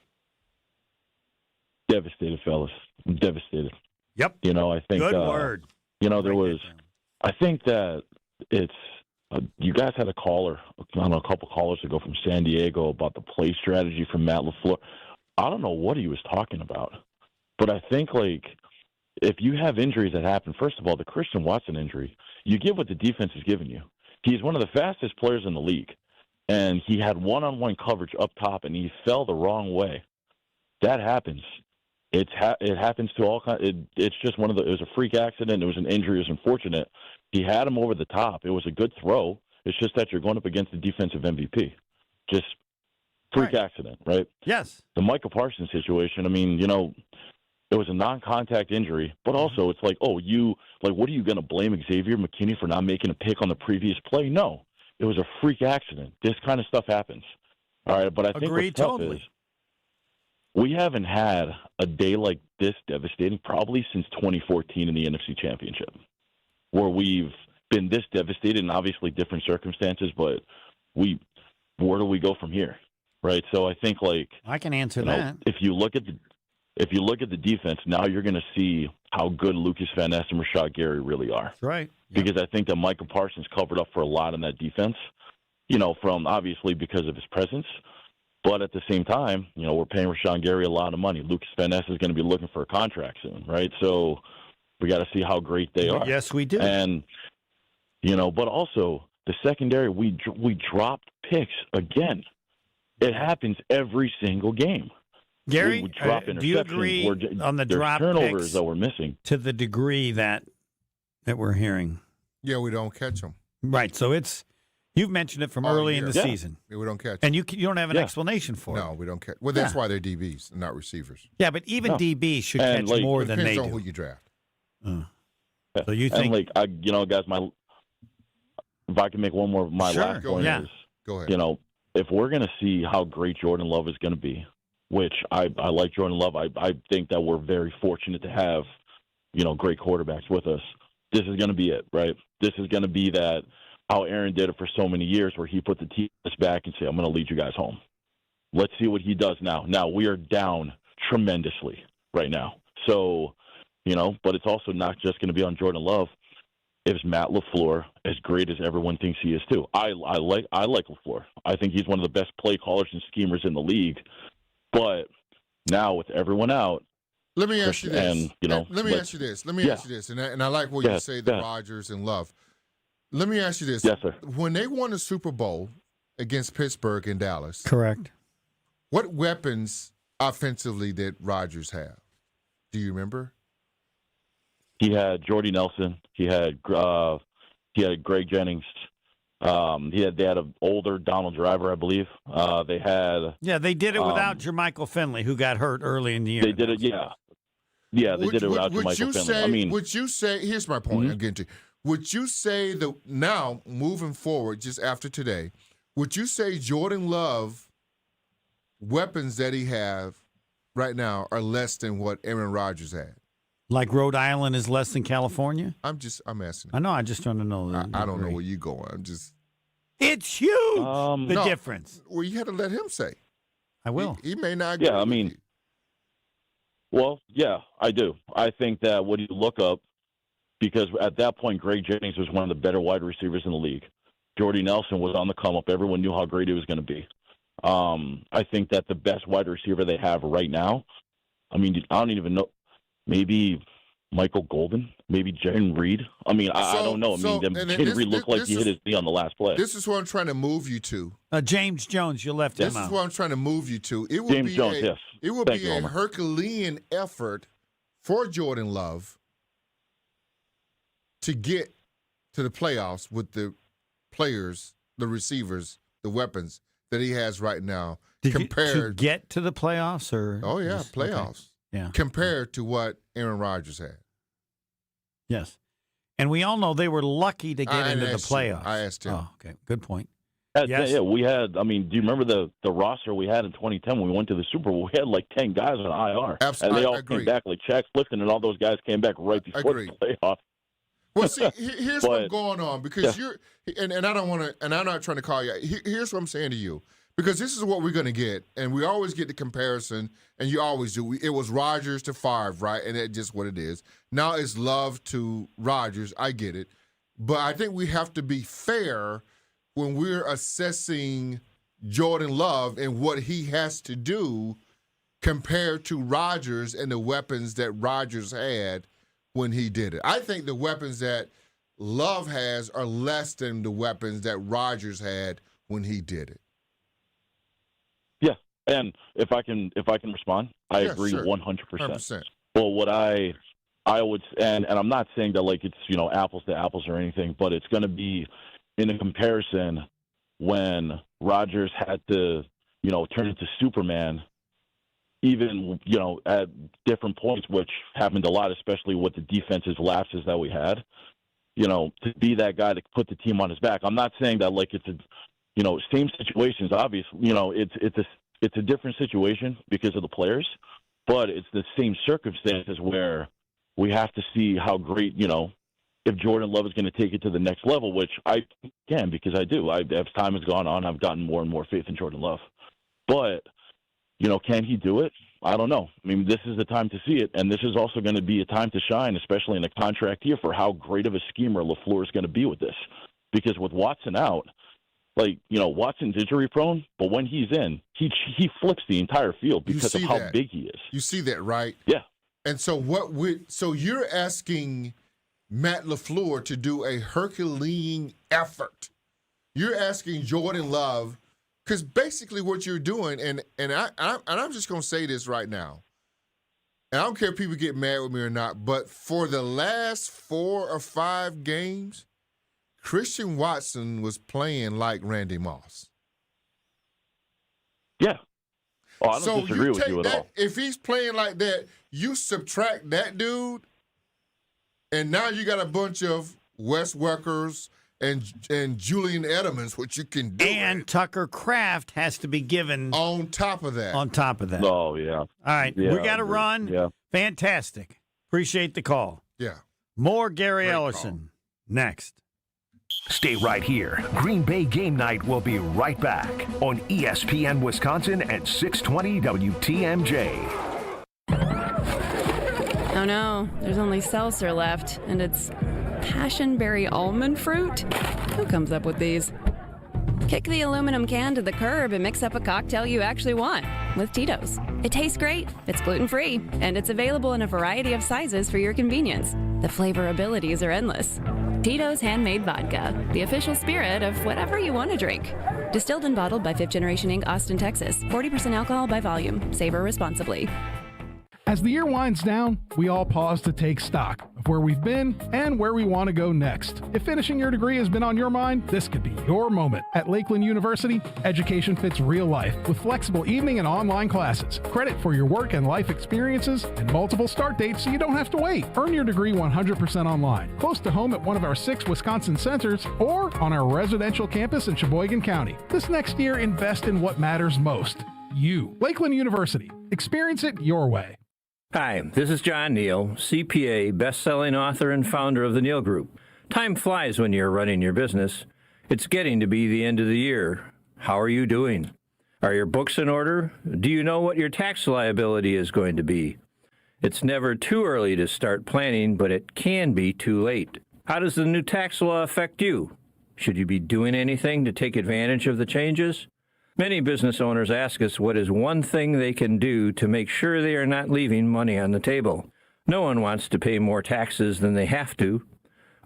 Devastated, fellas. I'm devastated. Yep. You know, I think. Good word. You know, I think that it's. You guys had a caller, I don't know, a couple callers ago from San Diego about the play strategy from Matt LaFleur. I don't know what he was talking about, but I think, like, if you have injuries that happen, first of all, the Christian Watson injury, you give what the defense is giving you. He's one of the fastest players in the league, and he had one-on-one coverage up top, and he fell the wrong way. That happens. It happens to all kinds. It's just one of the. It was a freak accident. It was an injury. It was unfortunate. He had him over the top. It was a good throw. It's just that you're going up against the defensive MVP. Just freak accident, right? Yes. The Micah Parsons situation. I mean, you know, it was a non-contact injury, but also it's like, what are you going to blame Xavier McKinney for not making a pick on the previous play? No, it was a freak accident. This kind of stuff happens. All right, but I think what's tough is we haven't had a day like this devastating probably since 2014 in the NFC Championship, where we've been this devastated, and obviously different circumstances, but where do we go from here, right? So I think, like, I can answer know, that. If you look at the defense, now you're going to see how good Lucas Van Ness and Rashad Gary really are. That's right. Because I think that Micah Parsons covered up for a lot in that defense, you know, from obviously because of his presence. But at the same time, you know, we're paying Rashawn Gary a lot of money. Lucas Van Ness is going to be looking for a contract soon, right? So we got to see how great they are. Yes, we do. And, you know, but also the secondary, we dropped picks again. It happens every single game. Gary, we drop do you agree on the drop turnovers picks that we're missing to the degree that we're hearing? Yeah, we don't catch them. Right. So you've mentioned it from early in the season. Yeah, we don't catch and them. you don't have an explanation for it. No, we don't catch. Well, that's why they're DBs, not receivers. Yeah, but even DBs should catch more than they do. Depends on who you draft. So you think? And guys, if I can make one more, last point is, go ahead. You know, if we're going to see how great Jordan Love is going to be, which I like Jordan Love, I think that we're very fortunate to have, you know, great quarterbacks with us. This is going to be it, right? This is going to be that how Aaron did it for so many years, where he put the team back and said, "I'm going to lead you guys home." Let's see what he does now. Now we are down tremendously right now, so. You know, but it's also not just going to be on Jordan Love. is Matt LaFleur as great as everyone thinks he is too? I like LaFleur. I think he's one of the best play callers and schemers in the league. But now with everyone out, let me ask you this. And, let me ask you this. And I like what you say, the Rodgers and Love. Let me ask you this. Yes, sir. When they won the Super Bowl against Pittsburgh and Dallas, correct. What weapons offensively did Rodgers have? Do you remember? He had Jordy Nelson. He had Greg Jennings. They had an older Donald Driver, I believe. They did it without Jermichael Finley, who got hurt early in the year. They did it, yeah. Yeah, they did it without Jermichael Finley. Would you say? Here's my point. I'm getting to. Would you say now moving forward, just after today, would you say Jordan Love weapons that he have right now are less than what Aaron Rodgers had? Like Rhode Island is less than California? I'm asking. I know. I just trying to know. I don't know where you're going. It's huge. Difference. Well, you had to let him say. I will. He may not agree. Yeah, I mean. Well, yeah, I do. I think that when you look up, because at that point, Greg Jennings was one of the better wide receivers in the league. Jordy Nelson was on the come up. Everyone knew how great he was going to be. I think that the best wide receiver they have right now, I mean, I don't even know, maybe Michael Golden, maybe Jaden Reed. I mean, I don't know. Jaden Reed looked like he hit his knee on the last play. This is what I'm trying to move you to. James Jones, you left him out. This is what I'm trying to move you to. It would James Jones, yes. It would be a Herculean effort for Jordan Love to get to the playoffs with the players, the receivers, the weapons that he has right now. To get to the playoffs? Playoffs. Okay. Yeah. Compared to what Aaron Rodgers had. Yes. And we all know they were lucky to get into the playoffs. I asked him. Oh, okay. Good point. Yes. Yeah, we had, do you remember the roster we had in 2010 when we went to the Super Bowl? We had like 10 guys on IR. Absolutely. And they all came back, like Shaq Clifton and all those guys came back right before the playoffs. Well, see, here's what's going on, because and I don't want to, and I'm not trying to call you. Here's what I'm saying to you, because this is what we're going to get, and we always get the comparison, and you always do. It was Rodgers to Favre, right? And that's just what it is. Now it's Love to Rodgers. I get it. But I think we have to be fair when we're assessing Jordan Love and what he has to do compared to Rodgers and the weapons that Rodgers had when he did it. I think the weapons that Love has are less than the weapons that Rodgers had when he did it. Yeah, and if I can respond, I agree 100%. Well, what I would, and I'm not saying that like it's apples to apples or anything, but it's going to be in a comparison when Rodgers had to turn into Superman. Even, at different points, which happened a lot, especially with the defensive lapses that we had, to be that guy to put the team on his back. I'm not saying that like it's same situations, obviously, it's a different situation because of the players, but it's the same circumstances where we have to see how great, if Jordan Love is going to take it to the next level, which I can, because I do. As time has gone on, I've gotten more and more faith in Jordan Love. But can he do it? I don't know. I mean, this is the time to see it, and this is also going to be a time to shine, especially in a contract year, for how great of a schemer LaFleur is going to be with this. Because with Watson out, Watson's injury prone, but when he's in, he flips the entire field because of how big he is. You see that, right? Yeah. And so so you're asking Matt LaFleur to do a Herculean effort. You're asking Jordan Love. Because basically what you're doing, and I'm just going to say this right now, and I don't care if people get mad with me or not, but for the last 4 or 5 games, Christian Watson was playing like Randy Moss. Yeah. Oh, I don't disagree with you at all. If he's playing like that, you subtract that dude, and now you got a bunch of Wes Welkers and Julian Edelman's, which you can do. And Tucker Kraft has to be given on top of that. Oh, yeah. All right. Yeah, we got to run. Yeah. Fantastic. Appreciate the call. Yeah. More Gary Ellerson next. Stay right here. Green Bay Game Night will be right back on ESPN Wisconsin at 620 WTMJ. Oh no, there's only seltzer left, and it's passionberry almond fruit? Who comes up with these? Kick the aluminum can to the curb and mix up a cocktail you actually want with Tito's. It tastes great, it's gluten-free, and it's available in a variety of sizes for your convenience. The flavor abilities are endless. Tito's Handmade Vodka, the official spirit of whatever you want to drink. Distilled and bottled by 5th Generation Inc., Austin, Texas. 40% alcohol by volume. Savor responsibly. As the year winds down, we all pause to take stock of where we've been and where we want to go next. If finishing your degree has been on your mind, this could be your moment. At Lakeland University, education fits real life with flexible evening and online classes, credit for your work and life experiences, and multiple start dates so you don't have to wait. Earn your degree 100% online, close to home at one of our 6 Wisconsin centers, or on our residential campus in Sheboygan County. This next year, invest in what matters most. You. Lakeland University. Experience it your way. Hi, this is John Neal, CPA, best-selling author and founder of the Neal Group. Time flies when you're running your business. It's getting to be the end of the year. How are you doing? Are your books in order? Do you know what your tax liability is going to be? It's never too early to start planning, but it can be too late. How does the new tax law affect you? Should you be doing anything to take advantage of the changes? Many business owners ask us what is one thing they can do to make sure they are not leaving money on the table. No one wants to pay more taxes than they have to.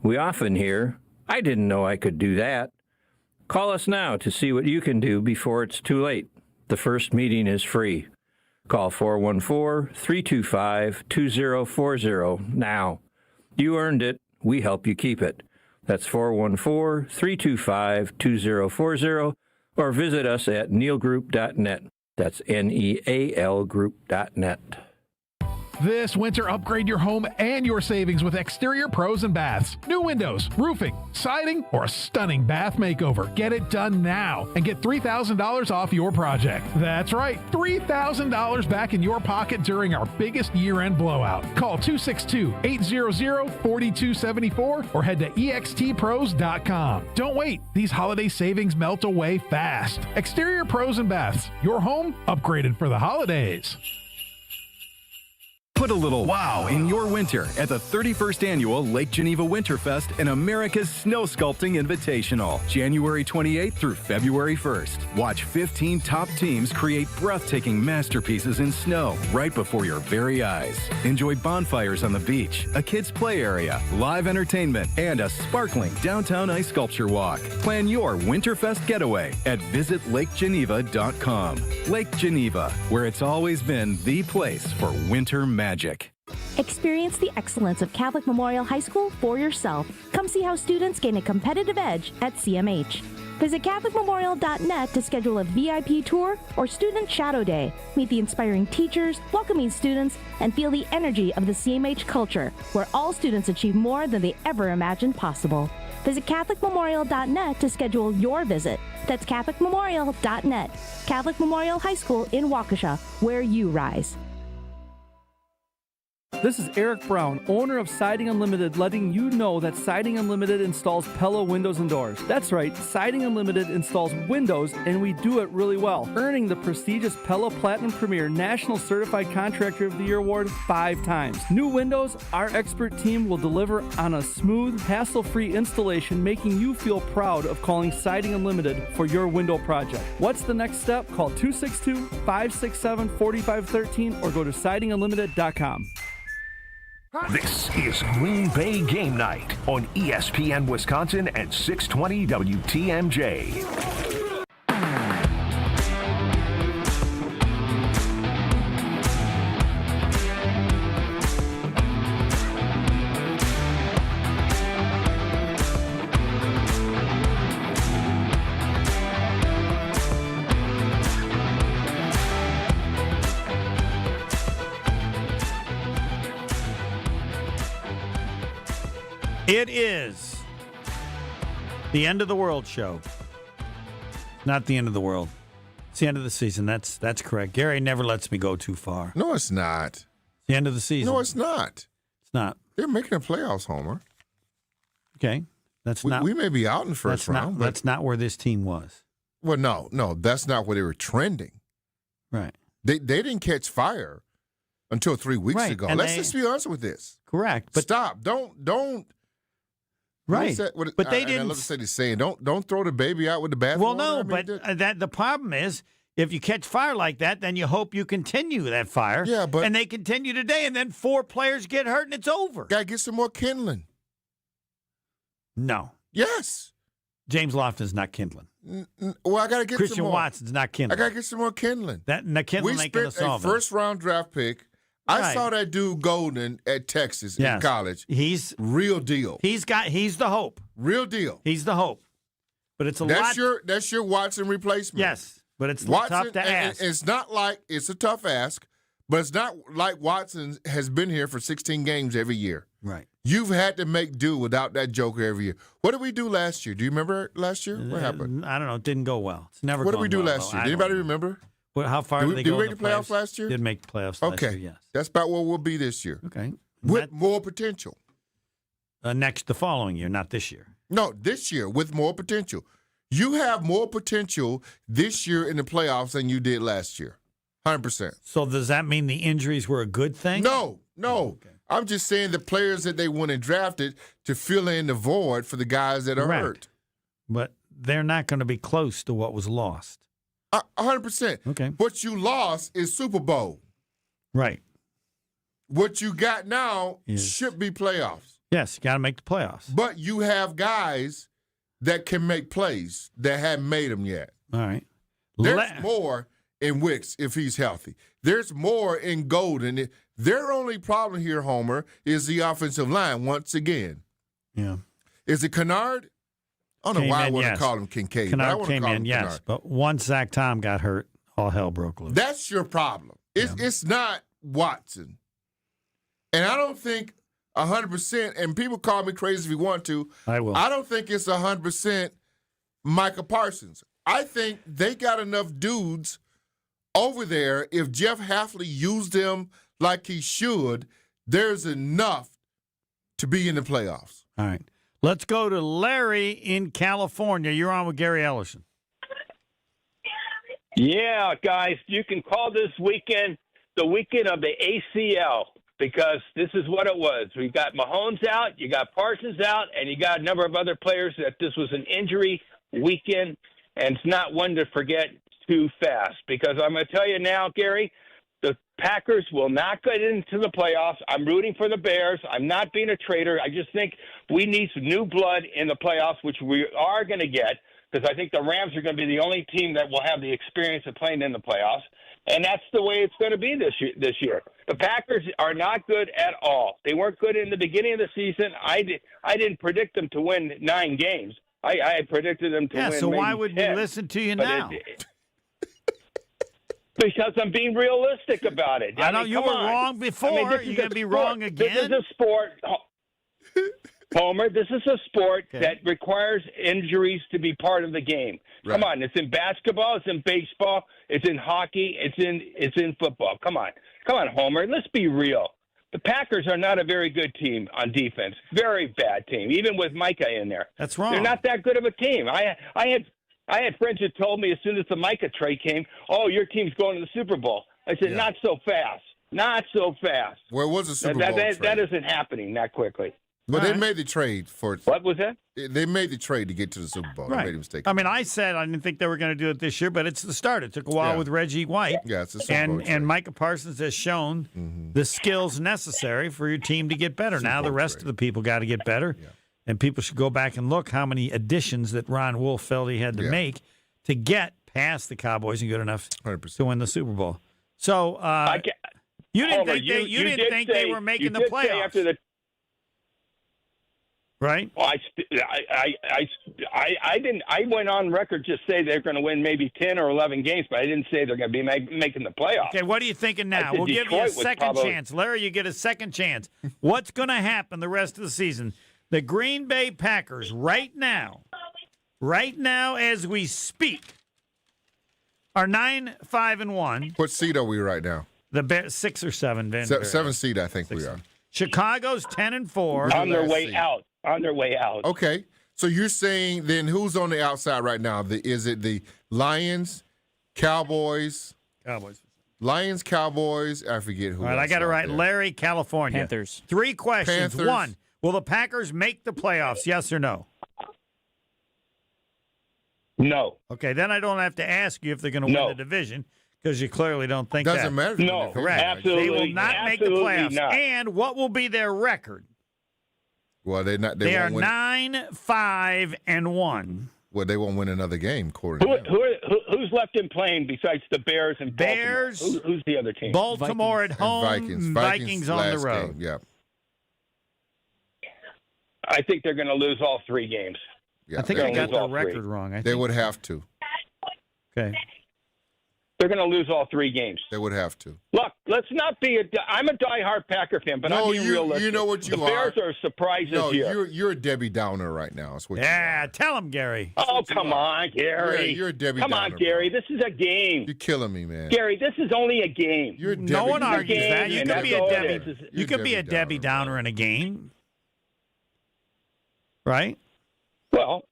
We often hear, "I didn't know I could do that." Call us now to see what you can do before it's too late. The first meeting is free. Call 414-325-2040 now. You earned it. We help you keep it. That's 414-325-2040. Or visit us at nealgroup.net. That's NEAL group.net. This winter, upgrade your home and your savings with Exterior Pros and Baths. New windows, roofing, siding, or a stunning bath makeover. Get it done now and get $3,000 off your project. That's right, $3,000 back in your pocket during our biggest year-end blowout. Call 262-800-4274 or head to extpros.com. Don't wait. These holiday savings melt away fast. Exterior Pros and Baths. Your home upgraded for the holidays. Put a little wow in your winter at the 31st Annual Lake Geneva Winterfest and America's Snow Sculpting Invitational, January 28th through February 1st. Watch 15 top teams create breathtaking masterpieces in snow right before your very eyes. Enjoy bonfires on the beach, a kids' play area, live entertainment, and a sparkling downtown ice sculpture walk. Plan your Winterfest getaway at visitlakgeneva.com. Lake Geneva, where it's always been the place for winter magic. Experience the excellence of Catholic Memorial High School for yourself. Come see how students gain a competitive edge at CMH. Visit CatholicMemorial.net to schedule a VIP tour or Student Shadow Day. Meet the inspiring teachers, welcoming students, and feel the energy of the CMH culture, where all students achieve more than they ever imagined possible. Visit CatholicMemorial.net to schedule your visit. That's CatholicMemorial.net. Catholic Memorial High School in Waukesha, where you rise. This is Eric Brown, owner of Siding Unlimited, letting you know that Siding Unlimited installs Pella windows and doors. That's right, Siding Unlimited installs windows, and we do it really well, earning the prestigious Pella Platinum Premier National Certified Contractor of the Year award 5 times. New windows, our expert team will deliver on a smooth, hassle-free installation, making you feel proud of calling Siding Unlimited for your window project. What's the next step? Call 262-567-4513 or go to sidingunlimited.com. This is Green Bay Game Night on ESPN Wisconsin and 620 WTMJ. It is the end of the world show. Not the end of the world. It's the end of the season. That's correct. Gary never lets me go too far. No, it's not. It's the end of the season. No, it's not. It's not. They're making the playoffs, Homer. Okay. That's not. We may be out in the first round. But that's not where this team was. Well, no, that's not where they were trending. Right. They didn't catch fire until 3 weeks Right, ago. and Let's just be honest with this. Correct. But stop. Don't. Right. But they I didn't. love to say the saying. Don't throw the baby out with the bathwater. Well, no, but that the problem is, if you catch fire like that, then you hope you continue that fire. Yeah, but and they continue today, and then 4 players get hurt, and it's over. Gotta get some more kindling. No. Yes. James Lofton's not kindling. Well, I gotta get Christian some more. Watson's not kindling. I gotta get some more kindling. That kindling ain't gonna solve a first-round draft pick. I Right. saw that dude Golden at Texas in college. He's real deal. He's the hope. Real deal. He's the hope. But it's that's lot. That's your Watson replacement. Yes, but it's Watson, tough to ask. It's not like it's a tough ask, but it's not like Watson has been here for 16 games every year. Right. You've had to make do without that joker every year. What did we do last year? Do you remember last year? What happened? I don't know. It didn't go well. It's never. What did gone we do well, last though. year? I Did don't anybody know. remember? Well, how far did they go make in the playoffs last year? Did make the playoffs last year, yes. That's about where we'll be this year. Okay. With more potential. The following year, not this year. No, this year with more potential. You have more potential this year in the playoffs than you did last year. 100%. So does that mean the injuries were a good thing? No. I'm just saying the players that they went and drafted to fill in the void for the guys that are hurt. But they're not going to be close to what was lost. 100%. Okay. What you lost is Super Bowl. Right. What you got now should be playoffs. Yes, you got to make the playoffs. But you have guys that can make plays that haven't made them yet. All right. There's more in Wicks if he's healthy. There's more in Golden. Their only problem here, Homer, is the offensive line once again. Yeah. Is it Kennard? I don't know why I want to call him Kincaid. Kennard but I want to came call in, him yes. Kennard. But once Zach Tom got hurt, all hell broke loose. That's your problem. It's not Watson. And I don't think 100%, and people call me crazy if you want to. I will. I don't think it's 100% Micah Parsons. I think they got enough dudes over there. If Jeff Hafley used them like he should, there's enough to be in the playoffs. All right. Let's go to Larry in California. You're on with Gary Ellerson. Yeah, guys, you can call this weekend the weekend of the ACL because this is what it was. We got Mahomes out, you got Parsons out, and you got a number of other players that this was an injury weekend, and it's not one to forget too fast because I'm going to tell you now, Gary, the Packers will not get into the playoffs. I'm rooting for the Bears. I'm not being a traitor. I just think we need some new blood in the playoffs, which we are going to get because I think the Rams are going to be the only team that will have the experience of playing in the playoffs. And that's the way it's going to be this year. The Packers are not good at all. They weren't good in the beginning of the season. I didn't predict them to win 9 games. I predicted them to win so maybe why would 10. we listen to you now? Because I'm being realistic about it. I know mean, you come were on. wrong before. This You're is going a to be sport. wrong again? This is a sport. Homer, this is a sport that requires injuries to be part of the game. Right. Come on, it's in basketball, it's in baseball, it's in hockey, it's in football. Come on, Homer. Let's be real. The Packers are not a very good team on defense. Very bad team, even with Micah in there. That's wrong. They're not that good of a team. I had friends that told me as soon as the Micah trade came, "Oh, your team's going to the Super Bowl." I said, "Not so fast. Not so fast." Where was the Super Bowl trade? That isn't happening that quickly. But they made the trade for it. What was that? They made the trade to get to the Super Bowl. They made a mistake. I mean, I said I didn't think they were going to do it this year, but it's the start. It took a while with Reggie White. Yeah, it's a Super Bowl and Micah Parsons has shown the skills necessary for your team to get better. Now the rest of the people got to get better, and people should go back and look how many additions that Ron Wolf felt he had to make to get past the Cowboys and good enough 100%. to win the Super Bowl. So you didn't think they were making the playoffs. Right. Well, I didn't. I went on record just say they're going to win maybe 10 or 11 games, but I didn't say they're going to be making the playoffs. Okay, what are you thinking now? We'll give you a second chance, Larry. You get a second chance. What's going to happen the rest of the season? The Green Bay Packers right now as we speak, are 9-5-1. What seed are we right now? The 6 or 7. 7 seed, I think we are. Chicago's 10-4. On their way out. On their way out. Okay. So you're saying then who's on the outside right now? Is it the Lions, Cowboys? Lions, Cowboys, I forget who. All right, I got it right. There. Larry, California. Panthers. 3 questions. Panthers. 1, will the Packers make the playoffs, yes or no? No. Okay, then I don't have to ask you if they're going to win the division because you clearly don't think that. Doesn't matter. No, correct. absolutely. They will not make the playoffs. Not. And what will be their record? Well, they're not. They are won't win. 9-5-1. Well, they won't win another game, according to them. Who's left in playing besides the Bears and Baltimore? Bears. Who's the other team? Baltimore Vikings. at home. Vikings on the last road. game, yeah. I think they're going to lose all 3 games. Yeah, I think I got the record wrong. They would have to. Okay. They're going to lose all 3 games. They would have to. Look, let's not be I'm a diehard Packer fan, but I'm being realistic. You know what you the are. The Bears are a surprise this year. You're a Debbie Downer right now. That's what Yeah, tell him, Gary. Oh, come on, Gary. Yeah, you're a Debbie Come Downer. on, Gary. Bro. This is a game. You're killing me, man. Gary, this is only a game. You're no one argues that. You could be a Debbie. You could be a Debbie Debbie Downer in a game, right? Well,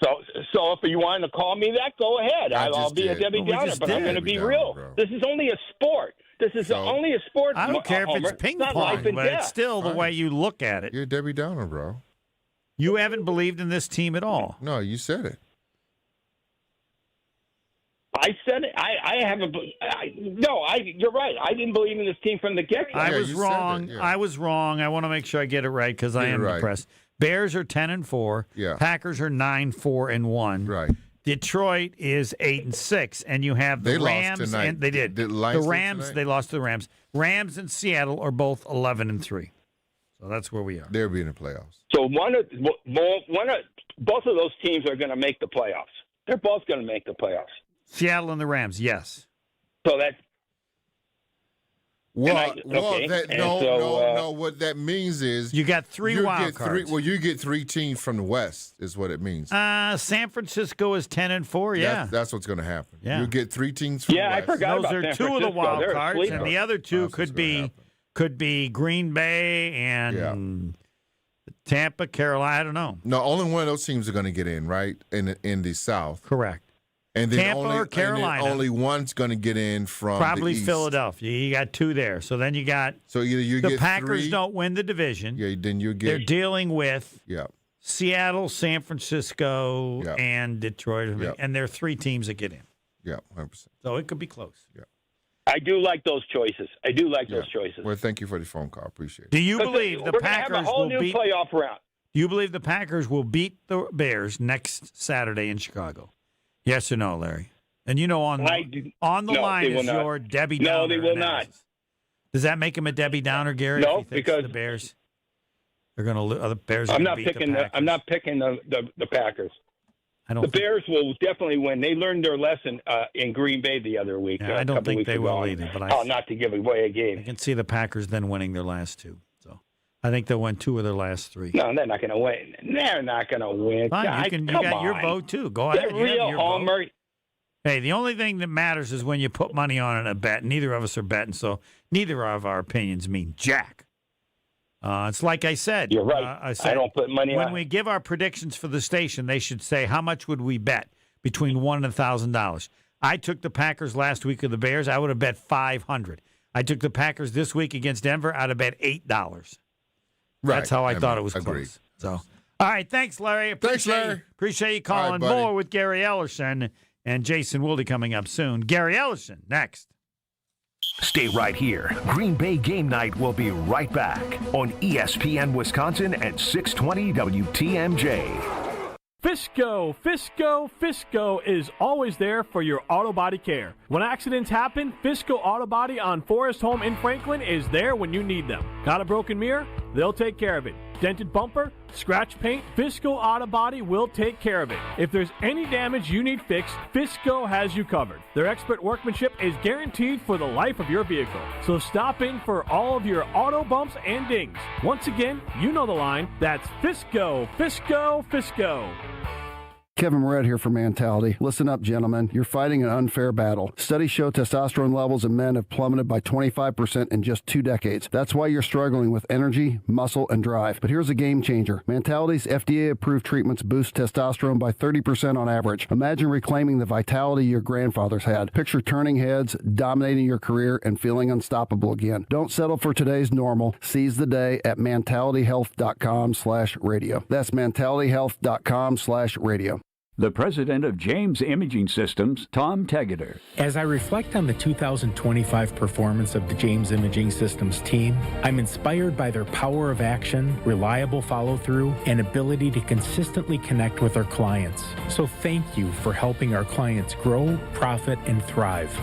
so if you want to call me that, go ahead. I'll be a Debbie Downer, but I'm going to be real. This is only a sport. This is only a sport. I don't care if Homer. it's ping not pong, life and but death. it's still the way you look at it. You're a Debbie Downer, bro. You haven't believed in this team at all. No, you said it. I said it. I haven't. You're right. I didn't believe in this team from the get-go. I was wrong. I was wrong. I want to make sure I get it right because I am depressed. Bears are 10-4. Yeah. Packers are 9-4-1. Right. Detroit is 8-6, and you have the Rams. Lost tonight. And they did. The Rams. They lost to the Rams. Rams and Seattle are both 11-3. So that's where we are. They'll be in the playoffs. So both of those teams are going to make the playoffs. They're both going to make the playoffs. Seattle and the Rams, yes. So that. No. What that means is you got 3 wild cards. You get 3 teams from the West, is what it means. San Francisco is 10-4. Yeah, that's what's going to happen. Yeah. You get 3 teams from the West. I forgot Those about are San 2 of the wild They're cards, asleep. and the other 2 could be Green Bay and Tampa, Carolina. I don't know. No, only one of those teams are going to get in, right? In the South, correct. And then Tampa or Carolina. Only one's going to get in from probably the East. Philadelphia. You got 2 there. So then you got either you the get Packers 3, don't win the division. Yeah, then you get. They're dealing with Yeah. Seattle, San Francisco, and Detroit, and there are 3 teams that get in. Yeah, 100%. So it could be close. Yeah. I do like those choices. those choices. Well, thank you for the phone call. Appreciate it. Do you believe the Packers have a whole will new beat playoff round? Do you believe the Packers will beat the Bears next Saturday in Chicago? Yes or no, Larry? And you know on the line is your Debbie Downer. No, they will analysis. Not. Does that make him a Debbie Downer, Gary? No, if he thinks because the Bears are going to lose. The Bears. I'm not picking. I'm not picking the Packers. The Bears will definitely win. They learned their lesson in Green Bay the other week. Yeah, I don't think they will either. But not to give away a game. I can see the Packers then winning their last 2. So I think they'll win 2 of their last 3. No, they're not going to win. They're not going to win. Fine, you got your vote too. Go ahead. Get real, Homer. Hey, the only thing that matters is when you put money on a bet. Neither of us are betting, so neither of our opinions mean jack. It's like I said. You're right. I don't put money on. When we give our predictions for the station, they should say, how much would we bet between $1,000 and $1,000? I took the Packers last week of the Bears. I would have bet $500. I took the Packers this week against Denver. I'd have bet $8. Right. That's how I thought it was agreed. close. So, all right. Thanks, Larry. Appreciate you calling. Right, more with Gary Ellerson and Jason Wilde coming up soon. Gary Ellerson next. Stay right here. Green Bay Game Night will be right back on ESPN Wisconsin at 620 WTMJ. Fisco is always there for your auto body care. When accidents happen, Fisco Auto Body on Forest Home in Franklin is there when you need them. Got a broken mirror? They'll take care of it. Dented bumper? Scratch paint? Fisco Auto Body will take care of it. If there's any damage you need fixed, Fisco has you covered. Their expert workmanship is guaranteed for the life of your vehicle. So stop in for all of your auto bumps and dings. Once again, you know the line. That's Fisco. Kevin Moret here for Mentality. Listen up, gentlemen. You're fighting an unfair battle. Studies show testosterone levels in men have plummeted by 25% in just 2 decades. That's why you're struggling with energy, muscle, and drive. But here's a game changer. Mentality's FDA-approved treatments boost testosterone by 30% on average. Imagine reclaiming the vitality your grandfathers had. Picture turning heads, dominating your career, and feeling unstoppable again. Don't settle for today's normal. Seize the day at mentalityhealth.com/radio. That's mentalityhealth.com/radio. The president of James Imaging Systems, Tom Tegeter. As I reflect on the 2025 performance of the James Imaging Systems team, I'm inspired by their power of action, reliable follow-through, and ability to consistently connect with our clients. So thank you for helping our clients grow, profit, and thrive.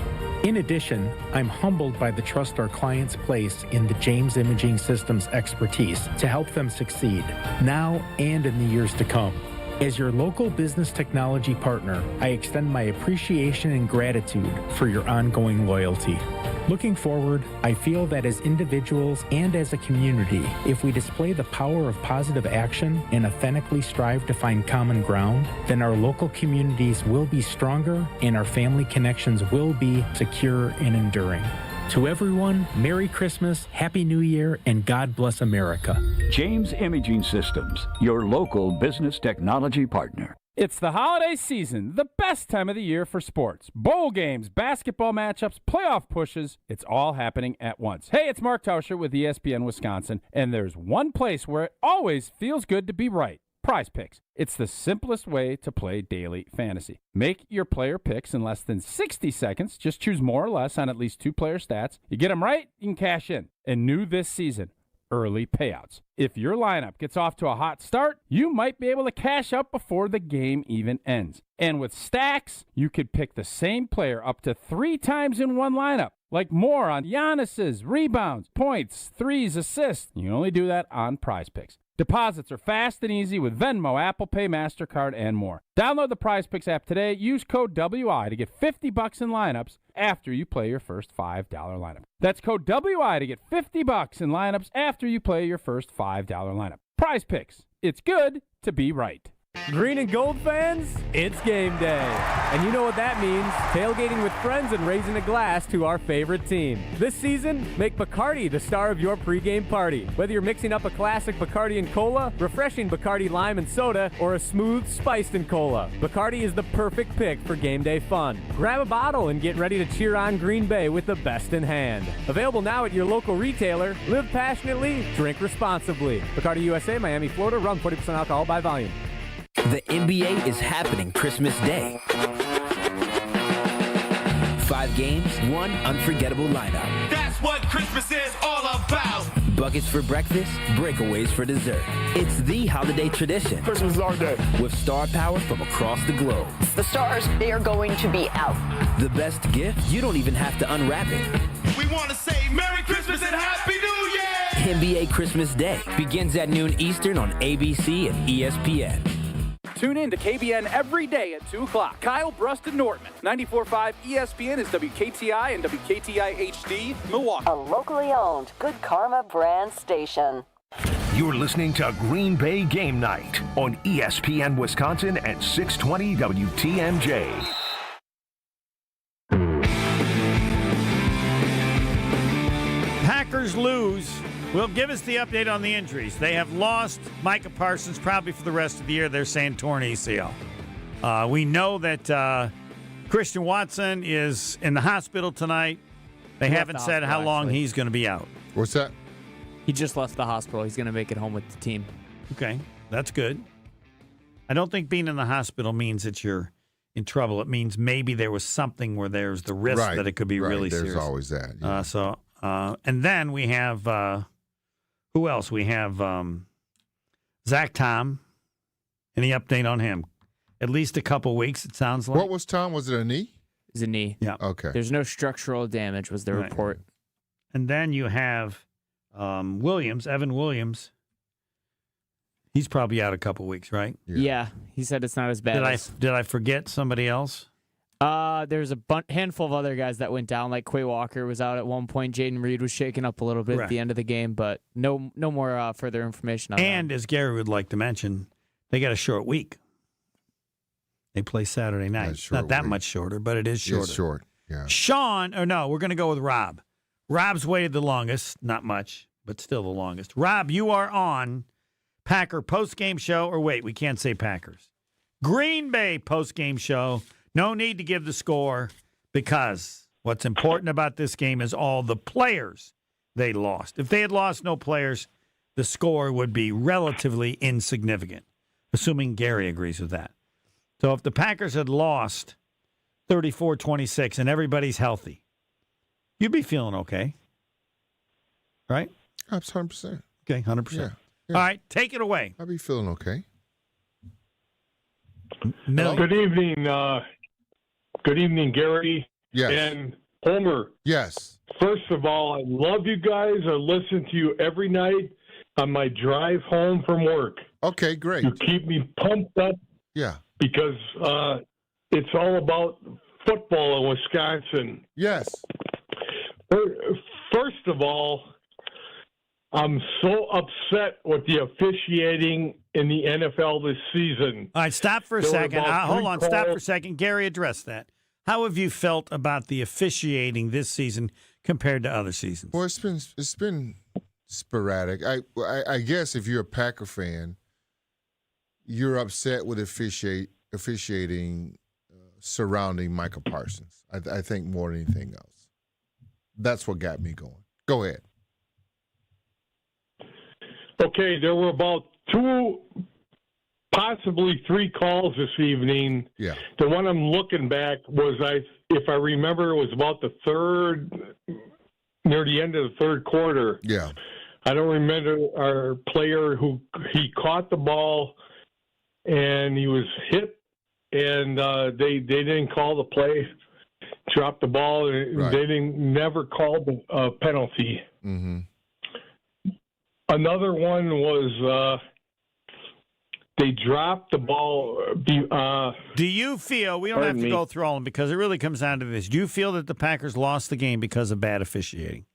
In addition, I'm humbled by the trust our clients place in the James Imaging Systems expertise to help them succeed, now and in the years to come. As your local business technology partner, I extend my appreciation and gratitude for your ongoing loyalty. Looking forward, I feel that as individuals and as a community, if we display the power of positive action and authentically strive to find common ground, then our local communities will be stronger and our family connections will be secure and enduring. To everyone, Merry Christmas, Happy New Year, and God bless America. James Imaging Systems, your local business technology partner. It's the holiday season, the best time of the year for sports. Bowl games, basketball matchups, playoff pushes, it's all happening at once. Hey, it's Mark Tauscher with ESPN Wisconsin, and there's one place where it always feels good to be right. Prize Picks. It's the simplest way to play daily fantasy. Make your player picks in less than 60 seconds. Just choose more or less on at least 2 player stats. You get them right, you can cash in. And new this season, early payouts. If your lineup gets off to a hot start, you might be able to cash out before the game even ends. And with stacks, you could pick the same player up to 3 times in one lineup. Like more on Giannis's rebounds, points, threes, assists. You can only do that on Prize Picks. Deposits are fast and easy with Venmo, Apple Pay, MasterCard, and more. Download the Prize Picks app today. Use code WI to get $50 in lineups after you play your first $5 lineup. That's code WI to get $50 in lineups after you play your first $5 lineup. Prize Picks. It's good to be right. Green and gold fans, it's game day. And you know what that means. Tailgating with friends and raising a glass to our favorite team. This season, make Bacardi the star of your pregame party. Whether you're mixing up a classic Bacardi and cola, refreshing Bacardi lime and soda, or a smooth spiced and cola, Bacardi is the perfect pick for game day fun. Grab a bottle and get ready to cheer on Green Bay with the best in hand. Available now at your local retailer. Live passionately, drink responsibly. Bacardi USA, Miami, Florida. Run 40% alcohol by volume. The NBA is happening Christmas Day. 5 games, 1 unforgettable lineup. That's what Christmas is all about. Buckets for breakfast, breakaways for dessert. It's the holiday tradition. Christmas is our day. With star power from across the globe. The stars, they are going to be out. The best gift, you don't even have to unwrap it. We want to say Merry Christmas and Happy New Year! NBA Christmas Day begins at noon Eastern on ABC and ESPN. Tune in to KBN every day at 2 o'clock. Kyle Brust and Nortman. 94.5 ESPN is WKTI and WKTI HD, Milwaukee. A locally owned Good Karma brand station. You're listening to Green Bay Game Night on ESPN Wisconsin and 620 WTMJ. Packers lose. Will give us the update on the injuries. They have lost Micah Parsons probably for the rest of the year. They're saying torn ACL. We know that Christian Watson is in the hospital tonight. They haven't said how long he's going to be out. What's that? He just left the hospital. He's going to make it home with the team. Okay, that's good. I don't think being in the hospital means that you're in trouble. It means maybe there was something where there's the risk that it could be really serious. There's always that. Yeah. And then we have who else? We have Zach Tom. Any update on him? At least a couple weeks, it sounds like. What was Tom? Was it a knee? It's a knee. Yeah. Okay. There's no structural damage, was the report. And then you have Williams, Evan Williams. He's probably out a couple weeks, right? Yeah. He said it's not as bad. Did I forget somebody else? There's a handful of other guys that went down, like Quay Walker was out at one point. Jaden Reed was shaken up a little bit at the end of the game, but no more further information on that. And as Gary would like to mention, they got a short week. They play Saturday night. It's not that much shorter, but it is shorter. It's short, yeah. Sean, or no, we're going to go with Rob. Rob's waited the longest. Not much, but still the longest. Rob, you are on Packer postgame show, or wait, we can't say Packers. Green Bay postgame show. No need to give the score because what's important about this game is all the players they lost. If they had lost no players, the score would be relatively insignificant, assuming Gary agrees with that. So if the Packers had lost 34-26 and everybody's healthy, you'd be feeling okay, right? That's 100%. Okay, 100%. Yeah. All right, take it away. I'd be feeling okay. Good evening. Good evening, Gary. Yes. And Homer. Yes. First of all, I love you guys. I listen to you every night on my drive home from work. Okay, great. You keep me pumped up. Yeah. Because it's all about football in Wisconsin. Yes. First of all, I'm so upset with the officiating in the NFL this season. All right, stop for a second. Hold on, stop for a second. Gary, address that. How have you felt about the officiating this season compared to other seasons? Well, it's been sporadic. I guess if you're a Packer fan, you're upset with officiating surrounding Micah Parsons. I think more than anything else. That's what got me going. Go ahead. Okay, there were about 2, possibly 3 calls this evening. Yeah. The one I'm looking back was, if I remember, it was about the third, near the end of the third quarter. Yeah. I don't remember our player he caught the ball and he was hit, and they didn't call the play, dropped the ball, and right. they never called the penalty. Mm-hmm. Another one was they dropped the ball. Do you feel, we don't have to go through all of them because it really comes down to this, do you feel that the Packers lost the game because of bad officiating?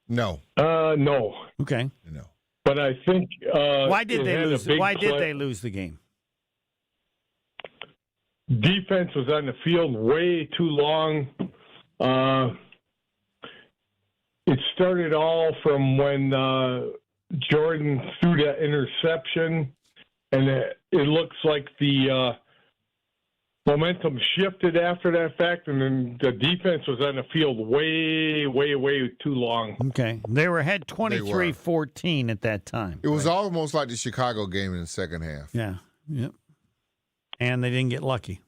No. No. Okay. No. But I think why did they lose? Why did they lose the game? Defense was on the field way too long. It started all from when Jordan threw that interception, and it looks like the momentum shifted after that fact, and then the defense was on the field way, way, way too long. Okay. They were ahead 23-14 at that time. It was almost like the Chicago game in the second half. Yeah. Yep. And they didn't get lucky.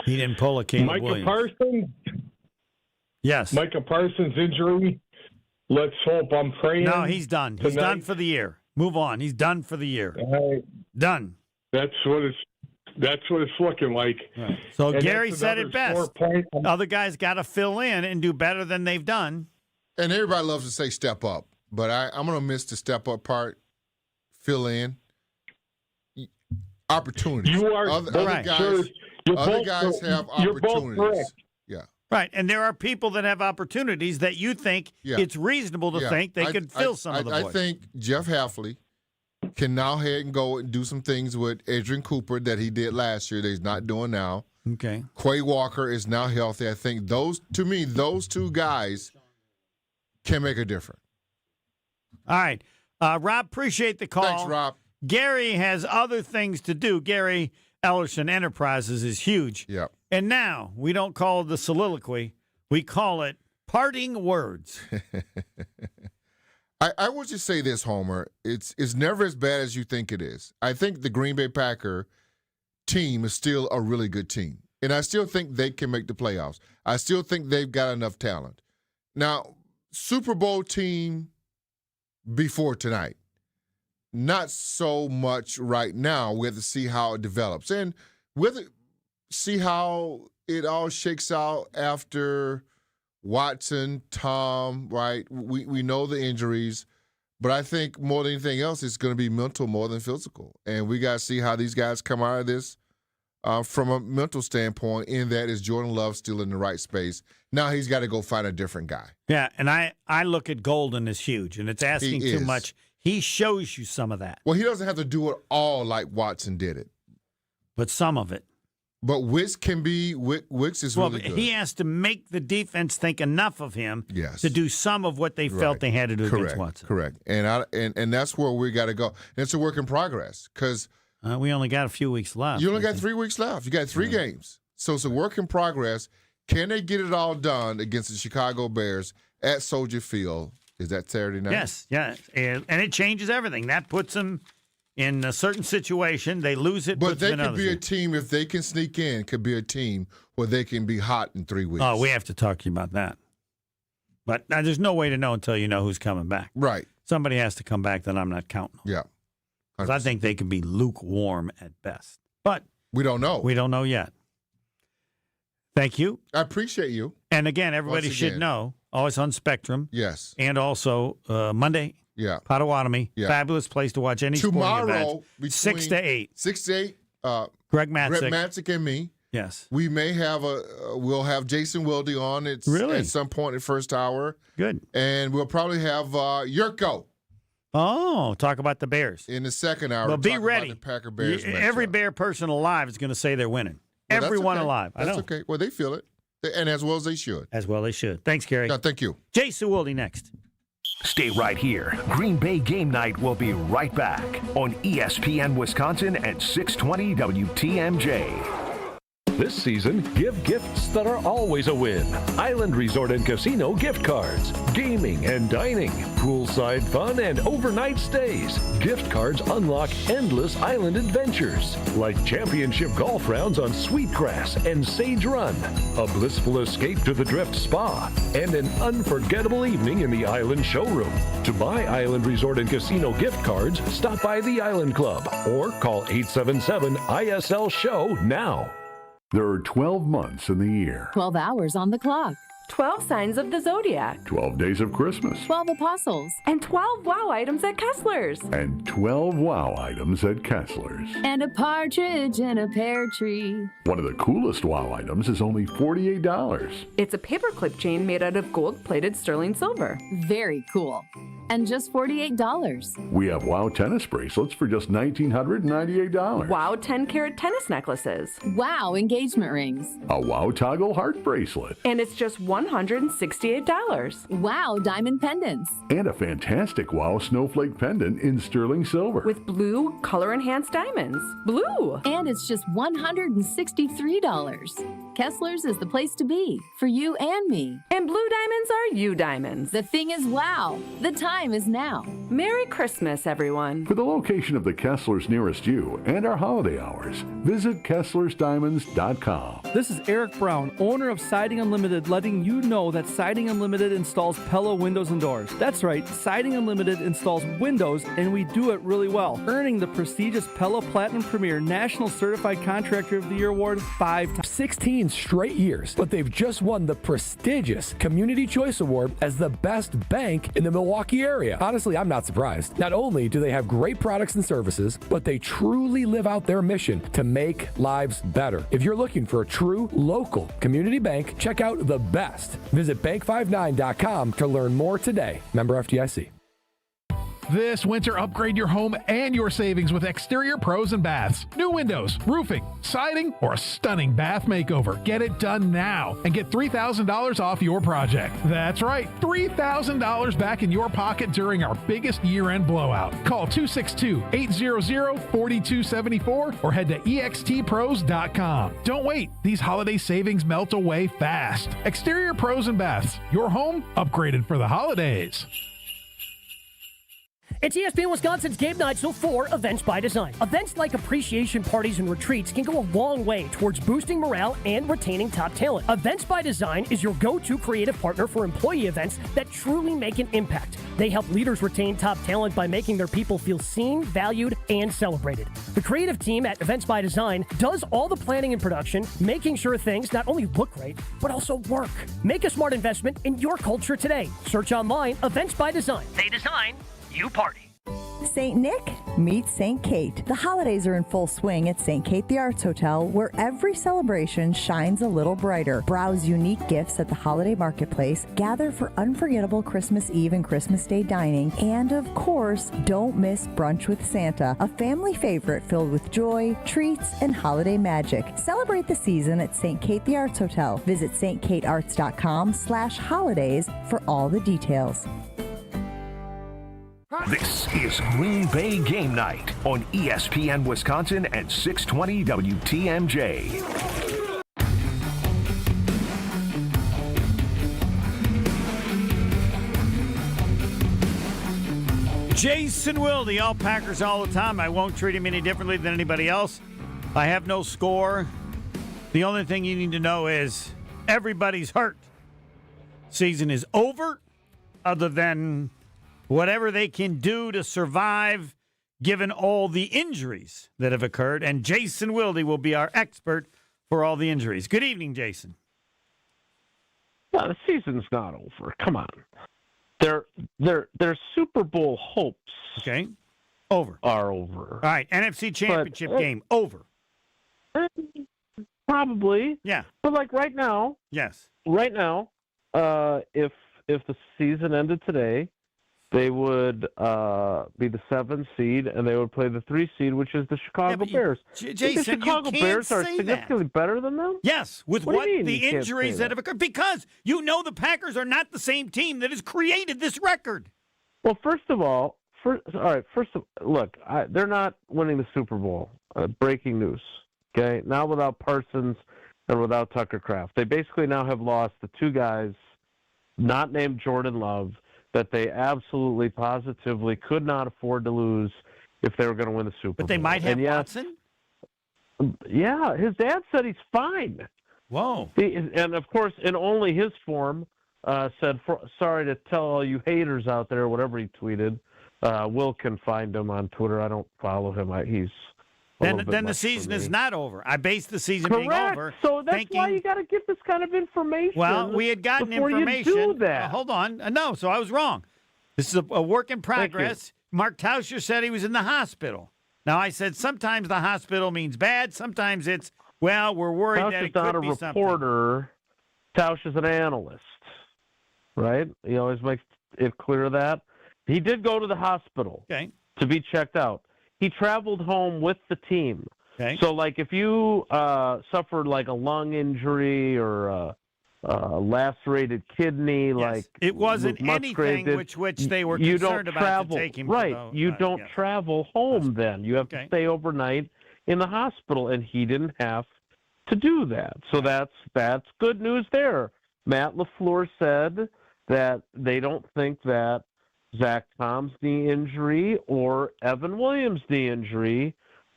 He didn't pull a Caleb Micah Williams. Parsons? Yes. Micah Parsons' injury? Let's hope. I'm praying. No, he's done. He's done for the year. Move on. He's done for the year. Done. That's what it's looking like. Right. So and Gary said it best. Other guys got to fill in and do better than they've done. And everybody loves to say step up, but I'm going to miss the step up part. Fill in. Opportunities. You are other right. guys. Other guys have opportunities. Yeah. Right, and there are people that have opportunities that you think it's reasonable to think they could fill some of the voids. I think Jeff Hafley can now head and go and do some things with Adrian Cooper that he did last year that he's not doing now. Okay. Quay Walker is now healthy. I think those two guys can make a difference. All right. Rob, appreciate the call. Thanks, Rob. Gary has other things to do. Gary Ellerson Enterprises is huge. Yeah. And now we don't call it the soliloquy. We call it parting words. I would just say this, Homer. It's never as bad as you think it is. I think the Green Bay Packer team is still a really good team. And I still think they can make the playoffs. I still think they've got enough talent. Now, Super Bowl team before tonight. Not so much right now. We have to see how it develops. And see how it all shakes out after Watson, Tom, right? We know the injuries, but I think more than anything else, it's going to be mental more than physical. And we got to see how these guys come out of this from a mental standpoint, in that is Jordan Love still in the right space. Now he's got to go find a different guy. Yeah, and I look at Golden as huge, and it's asking too much. He shows you some of that. Well, he doesn't have to do it all like Watson did it. But some of it. But Wicks is really good. He has to make the defense think enough of him to do some of what they felt they had to do against Watson. Correct. And that's where we got to go. And it's a work in progress because we only got a few weeks left. You only got 3 weeks left. You got 3 games. So it's a work in progress. Can they get it all done against the Chicago Bears at Soldier Field? Is that Saturday night? Yes. And it changes everything. That puts them in a certain situation. They lose it. But they could be a team, if they can sneak in, could be a team where they can be hot in 3 weeks. Oh, we have to talk to you about that. But now, there's no way to know until you know who's coming back. Right. Somebody has to come back that I'm not counting on. Yeah. Because I think they can be lukewarm at best. But we don't know. We don't know yet. Thank you. I appreciate you. And again, everybody should know, always on Spectrum. Yes. And also Monday, Potawatomi. Yeah. Fabulous place to watch any tomorrow, sporting event. 6 to 8. 6 to 8. Greg Matzik and me. Yes. We may have we'll have Jason Wilde on at some point in the first hour. Good. And we'll probably have Yurko. Oh, talk about the Bears. In the second hour. Well, be ready. About the Packer-Bears matchup. Every Bear person alive is going to say they're winning. Well, Everyone okay. alive. That's okay. Well, they feel it. And as well as they should. As well they should. Thanks, Gary. No, thank you. Jay Sewilde next. Stay right here. Green Bay Game Night will be right back on ESPN Wisconsin at 620 WTMJ. This season, give gifts that are always a win. Island Resort and Casino gift cards, gaming and dining, poolside fun and overnight stays. Gift cards unlock endless island adventures, like championship golf rounds on Sweetgrass and Sage Run, a blissful escape to the Drift Spa, and an unforgettable evening in the Island Showroom. To buy Island Resort and Casino gift cards, stop by the Island Club or call 877-ISL-SHOW now. There are 12 months in the year. 12 hours on the clock. 12 signs of the zodiac. 12 days of Christmas. 12 apostles. And 12 wow items at Kessler's. And 12 wow items at Kessler's. And a partridge in a pear tree. One of the coolest wow items is only $48. It's a paperclip chain made out of gold-plated sterling silver. Very cool. And just $48. We have wow tennis bracelets for just $1,998. Wow 10-carat tennis necklaces. Wow engagement rings. A wow toggle heart bracelet. And it's just $168. Wow diamond pendants. And a fantastic wow snowflake pendant in sterling silver. With blue color-enhanced diamonds. Blue! And it's just $163. Kessler's is the place to be for you and me. And blue diamonds are you diamonds. The thing is wow. The time is now. Merry Christmas, everyone. For the location of the Kessler's nearest you and our holiday hours, visit KesslersDiamonds.com. This is Eric Brown, owner of Siding Unlimited, letting you know that Siding Unlimited installs Pella windows and doors. That's right, Siding Unlimited installs windows, and we do it really well, earning the prestigious Pella Platinum Premier National Certified Contractor of the Year award 5 times. 16 straight years, but they've just won the prestigious Community Choice Award as the best bank in the Milwaukee area. Honestly, I'm not surprised. Not only do they have great products and services, but they truly live out their mission to make lives better. If you're looking for a true local community bank, check out The Best. Visit bank59.com to learn more today. Member FDIC. This winter, upgrade your home and your savings with Exterior Pros and Baths. New windows, roofing, siding, or a stunning bath makeover. Get it done now and get $3,000 off your project. That's right, $3,000 back in your pocket during our biggest year-end blowout. Call 262-800-4274 or head to extpros.com. Don't wait. These holiday savings melt away fast. Exterior Pros and Baths. Your home upgraded for the holidays. It's ESPN Wisconsin's Game Night, so for Events by Design. Events like appreciation parties and retreats can go a long way towards boosting morale and retaining top talent. Events by Design is your go-to creative partner for employee events that truly make an impact. They help leaders retain top talent by making their people feel seen, valued, and celebrated. The creative team at Events by Design does all the planning and production, making sure things not only look great, but also work. Make a smart investment in your culture today. Search online, Events by Design. They design, you party. St. Nick, Meet St. Kate. The holidays are in full swing at St. Kate the Arts Hotel, where every celebration shines a little brighter. Browse unique gifts at the holiday marketplace, gather for unforgettable Christmas Eve and Christmas Day dining, and of course, don't miss Brunch with Santa, a family favorite filled with joy, treats, and holiday magic. Celebrate the season at St. Kate the Arts Hotel. Visit stkatearts.com/holidays for all the details. This is Green Bay Game Night on ESPN Wisconsin and 620 WTMJ. Jason Wilde, all Packers all the time. I won't treat him any differently than anybody else. I have no score. The only thing you need to know is everybody's hurt. Season is over, other than whatever they can do to survive, given all the injuries that have occurred. And Jason Wilde will be our expert for all the injuries. Good evening, Jason. No, the season's not over. Come on. Their Super Bowl hopes over. Are over. All right, NFC Championship game, over. Probably. Yeah. But like right now. Yes. Right now, if the season ended today, they would be the 7th seed, and they would play the 3 seed, which is the Chicago Bears. Jason, the Chicago Bears are significantly better than them? Yes, with what the injuries that have occurred. Because you know the Packers are not the same team that has created this record. Well, first of all, look, they're not winning the Super Bowl. Breaking news. Okay, now without Parsons and without Tucker Kraft, they basically now have lost the 2 guys, not named Jordan Love, that they absolutely, positively could not afford to lose if they were going to win the Super Bowl. But they might have Watson? Yeah, his dad said he's fine. Whoa. And, of course, in only his form, said, sorry to tell all you haters out there, whatever he tweeted. Will can find him on Twitter. I don't follow him. He's Then the season is not over. I based the season being over. So that's why you got to get this kind of information. Well, we had gotten information. You do that. Hold on. No, so I was wrong. This is a work in progress. Mark Tauscher said he was in the hospital. Now, I said sometimes the hospital means bad. Sometimes it's, well, we're worried that it could be something. Tauscher's not a reporter. Tauscher's an analyst, right? He always makes it clear that. He did go to the hospital to be checked out. He traveled home with the team. Okay. So, like, if you suffered, like, a lung injury or a lacerated kidney, like it wasn't anything which they were concerned about to take him. Right. You don't travel home then. You have to stay overnight in the hospital, and he didn't have to do that. So that's good news there. Matt LaFleur said that they don't think that Zach Tom's knee injury or Evan Williams' knee injury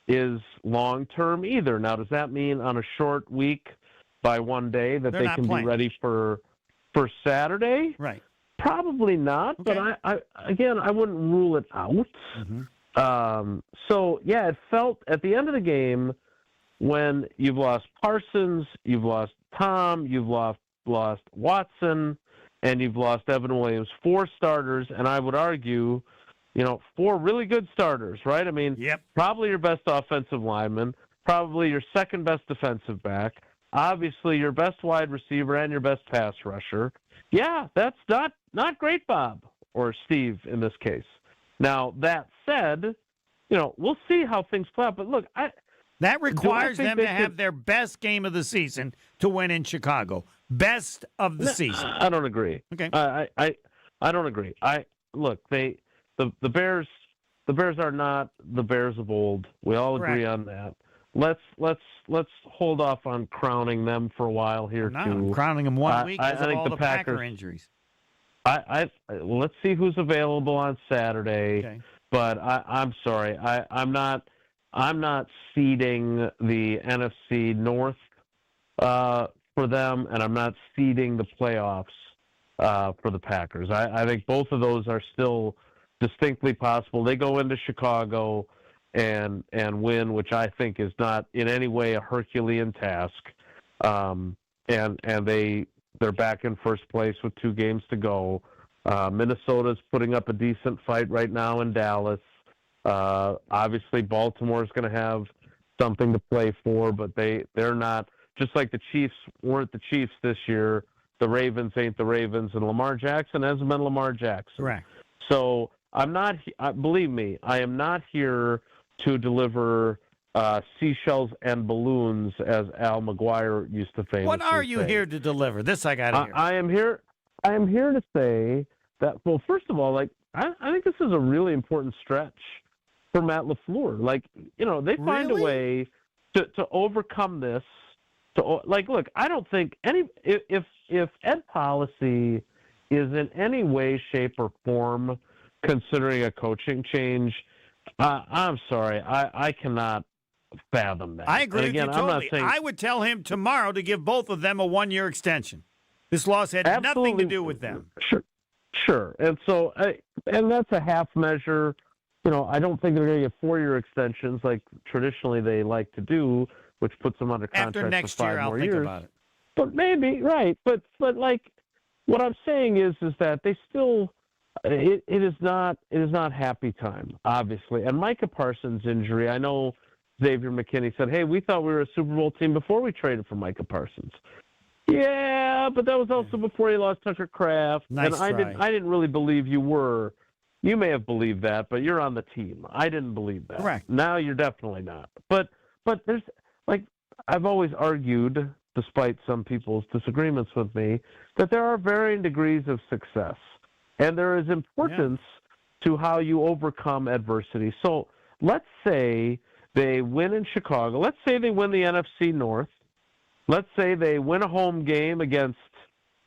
is long-term either. Now, does that mean on a short week by one day that they can be ready for Saturday? Right. Probably not, but I wouldn't rule it out. Mm-hmm. So, yeah, it felt at the end of the game when you've lost Parsons, you've lost Tom, you've lost Watson, and you've lost Evan Williams, 4 starters, and I would argue, 4 really good starters, right? I mean, probably your best offensive lineman, probably your second best defensive back, obviously your best wide receiver and your best pass rusher. Yeah, that's not great, Bob, or Steve in this case. Now, that said, we'll see how things play out, but look, that requires them to have their best game of the season to win in Chicago. Best of the season. I don't agree. Okay. I don't agree. The Bears are not the Bears of old. We all agree on that. Let's hold off on crowning them for a while here too. I'm crowning them 1 week because of all the Packer injuries. Let's see who's available on Saturday. Okay. But I'm sorry. I'm not seeding the NFC North for them, and I'm not seeding the playoffs for the Packers. I think both of those are still distinctly possible. They go into Chicago and win, which I think is not in any way a Herculean task. And they're back in first place with 2 games to go. Minnesota's putting up a decent fight right now in Dallas. Obviously, Baltimore's going to have something to play for, but they're not, just like the Chiefs weren't the Chiefs this year, the Ravens ain't the Ravens, and Lamar Jackson hasn't been Lamar Jackson. Correct. So believe me, I am not here to deliver seashells and balloons, as Al McGuire used to famously What are you say. here to deliver? This I got to hear. I am here to say that, well, first of all, I think this is a really important stretch for Matt LaFleur. They find a way to overcome this. Look, I don't think if ed policy is in any way, shape, or form considering a coaching change, I'm sorry, I cannot fathom that. I agree with you totally. I'm not saying, I would tell him tomorrow to give both of them a 1-year extension. This loss had nothing to do with them. Sure. And so, and that's a half measure. I don't think they're going to get 4-year extensions like traditionally they like to do, which puts them under contract After next for 5 year, I'll more think years. about it. But maybe, right. But what I'm saying is that they still, it is not happy time, obviously. And Micah Parsons' injury, I know Xavier McKinney said, hey, we thought we were a Super Bowl team before we traded for Micah Parsons. Yeah, but that was also before he lost Tucker Kraft. Nice and try. I didn't really believe you were. You may have believed that, but you're on the team. I didn't believe that. Correct. Now you're definitely not. But there's, I've always argued, despite some people's disagreements with me, that there are varying degrees of success. And there is importance to how you overcome adversity. So let's say they win in Chicago. Let's say they win the NFC North. Let's say they win a home game against,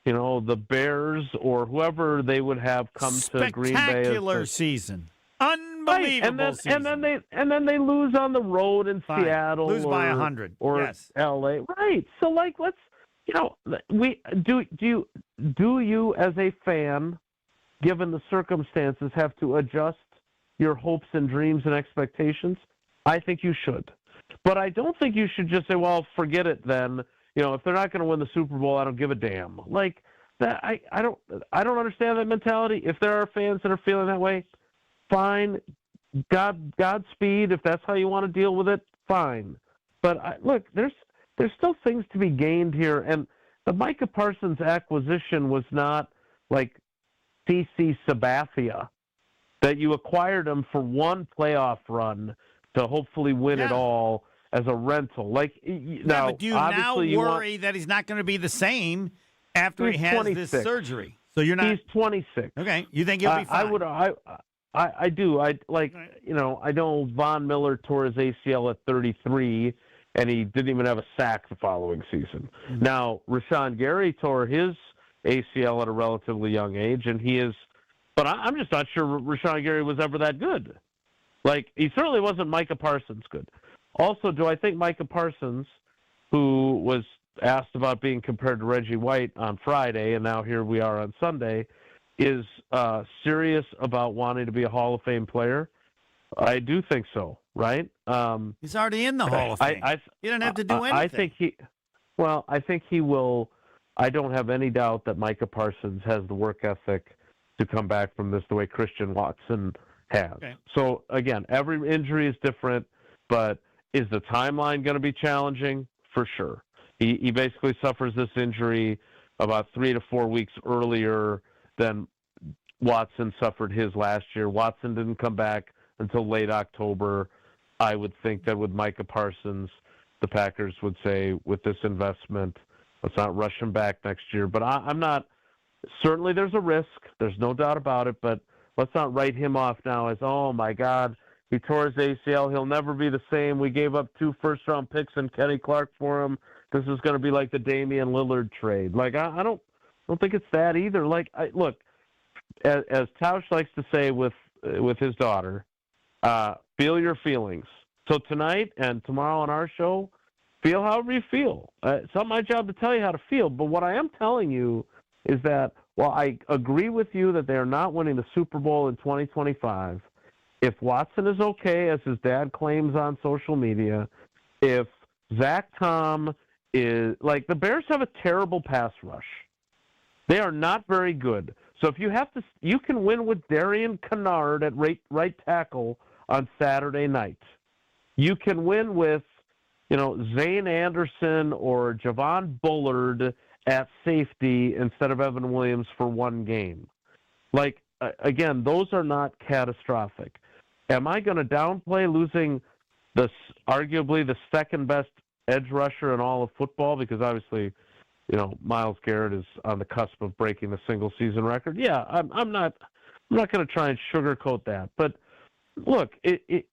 the Bears or whoever they would have come to Green Bay. Spectacular season. Unbelievable season. And then they lose on the road in Seattle. Lose by 100. Or yes. LA. Right. So let's do you as a fan, given the circumstances, have to adjust your hopes and dreams and expectations? I think you should. But I don't think you should just say, well, forget it then. If they're not going to win the Super Bowl, I don't give a damn. Like that, I don't understand that mentality. If there are fans that are feeling that way, fine. Godspeed. If that's how you want to deal with it, fine. But look, there's still things to be gained here. And the Micah Parsons acquisition was not like CC Sabathia, that you acquired him for one playoff run to hopefully win it all as a rental. But do you now worry that he's not going to be the same after he has 26. this surgery? So you're not. He's 26. Okay, you think he'll be fine? I do. I know Von Miller tore his ACL at 33, and he didn't even have a sack the following season. Mm-hmm. Now, Rashawn Gary tore his ACL at a relatively young age, and he is. But I'm just not sure Rashawn Gary was ever that good. He certainly wasn't Micah Parsons good. Also, do I think Micah Parsons, who was asked about being compared to Reggie White on Friday, and now here we are on Sunday, is serious about wanting to be a Hall of Fame player? I do think so, right? He's already in the Hall of Fame. You don't have to do anything. I think he will. I don't have any doubt that Micah Parsons has the work ethic to come back from this the way Christian Watson has. Okay. So, again, every injury is different, but is the timeline going to be challenging? For sure. He basically suffers this injury about 3 to 4 weeks earlier than Watson suffered his last year. Watson didn't come back until late October. I would think that with Micah Parsons, the Packers would say, with this investment, let's not rush him back next year. But I'm not – certainly there's a risk. There's no doubt about it. But let's not write him off now as, oh, my God, he tore his ACL. He'll never be the same. We gave up 2 first-round picks and Kenny Clark for him. This is going to be like the Damian Lillard trade. I don't think it's that either. Look, as Tausch likes to say with his daughter, feel your feelings. So tonight and tomorrow on our show, feel however you feel. It's not my job to tell you how to feel, but what I am telling you is that while I agree with you that they are not winning the Super Bowl in 2025, if Watson is okay, as his dad claims on social media, if Zach Tom is – the Bears have a terrible pass rush. They are not very good. So if you have to – you can win with Darian Kennard at right tackle on Saturday night. You can win with, Zane Anderson or Javon Bullard at safety instead of Evan Williams for one game. Like, again, those are not catastrophic. Am I going to downplay losing arguably the second best edge rusher in all of football? Because obviously, Myles Garrett is on the cusp of breaking the single season record. Yeah, I'm not going to try and sugarcoat that. But look, if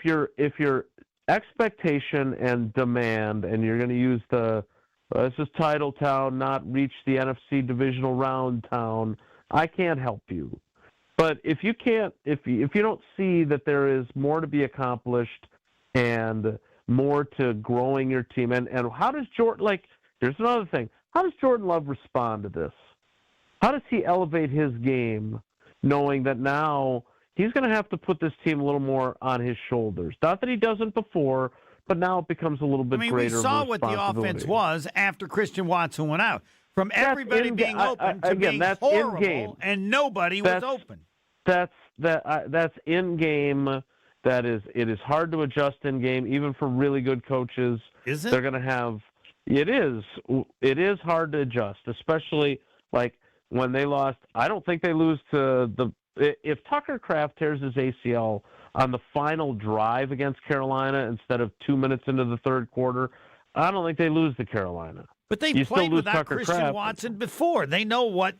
your expectation and demand, and you're going to use this is title town, not reach the NFC divisional round town, I can't help you. But if you don't see that there is more to be accomplished and more to growing your team, and how does Jordan, here's another thing, how does Jordan Love respond to this? How does he elevate his game knowing that now he's going to have to put this team a little more on his shoulders? Not that he doesn't before, but now it becomes a little bit greater. We saw what the offense was after Christian Watson went out. From everybody being open to being horrible, and nobody was open. That's in game. It is hard to adjust in game, even for really good coaches. Is it? They're going to have. It is hard to adjust, especially when they lost. I don't think they lose to if Tucker Kraft tears his ACL on the final drive against Carolina instead of 2 minutes into the third quarter, I don't think they lose to Carolina. But they played without Christian Watson before. They know what.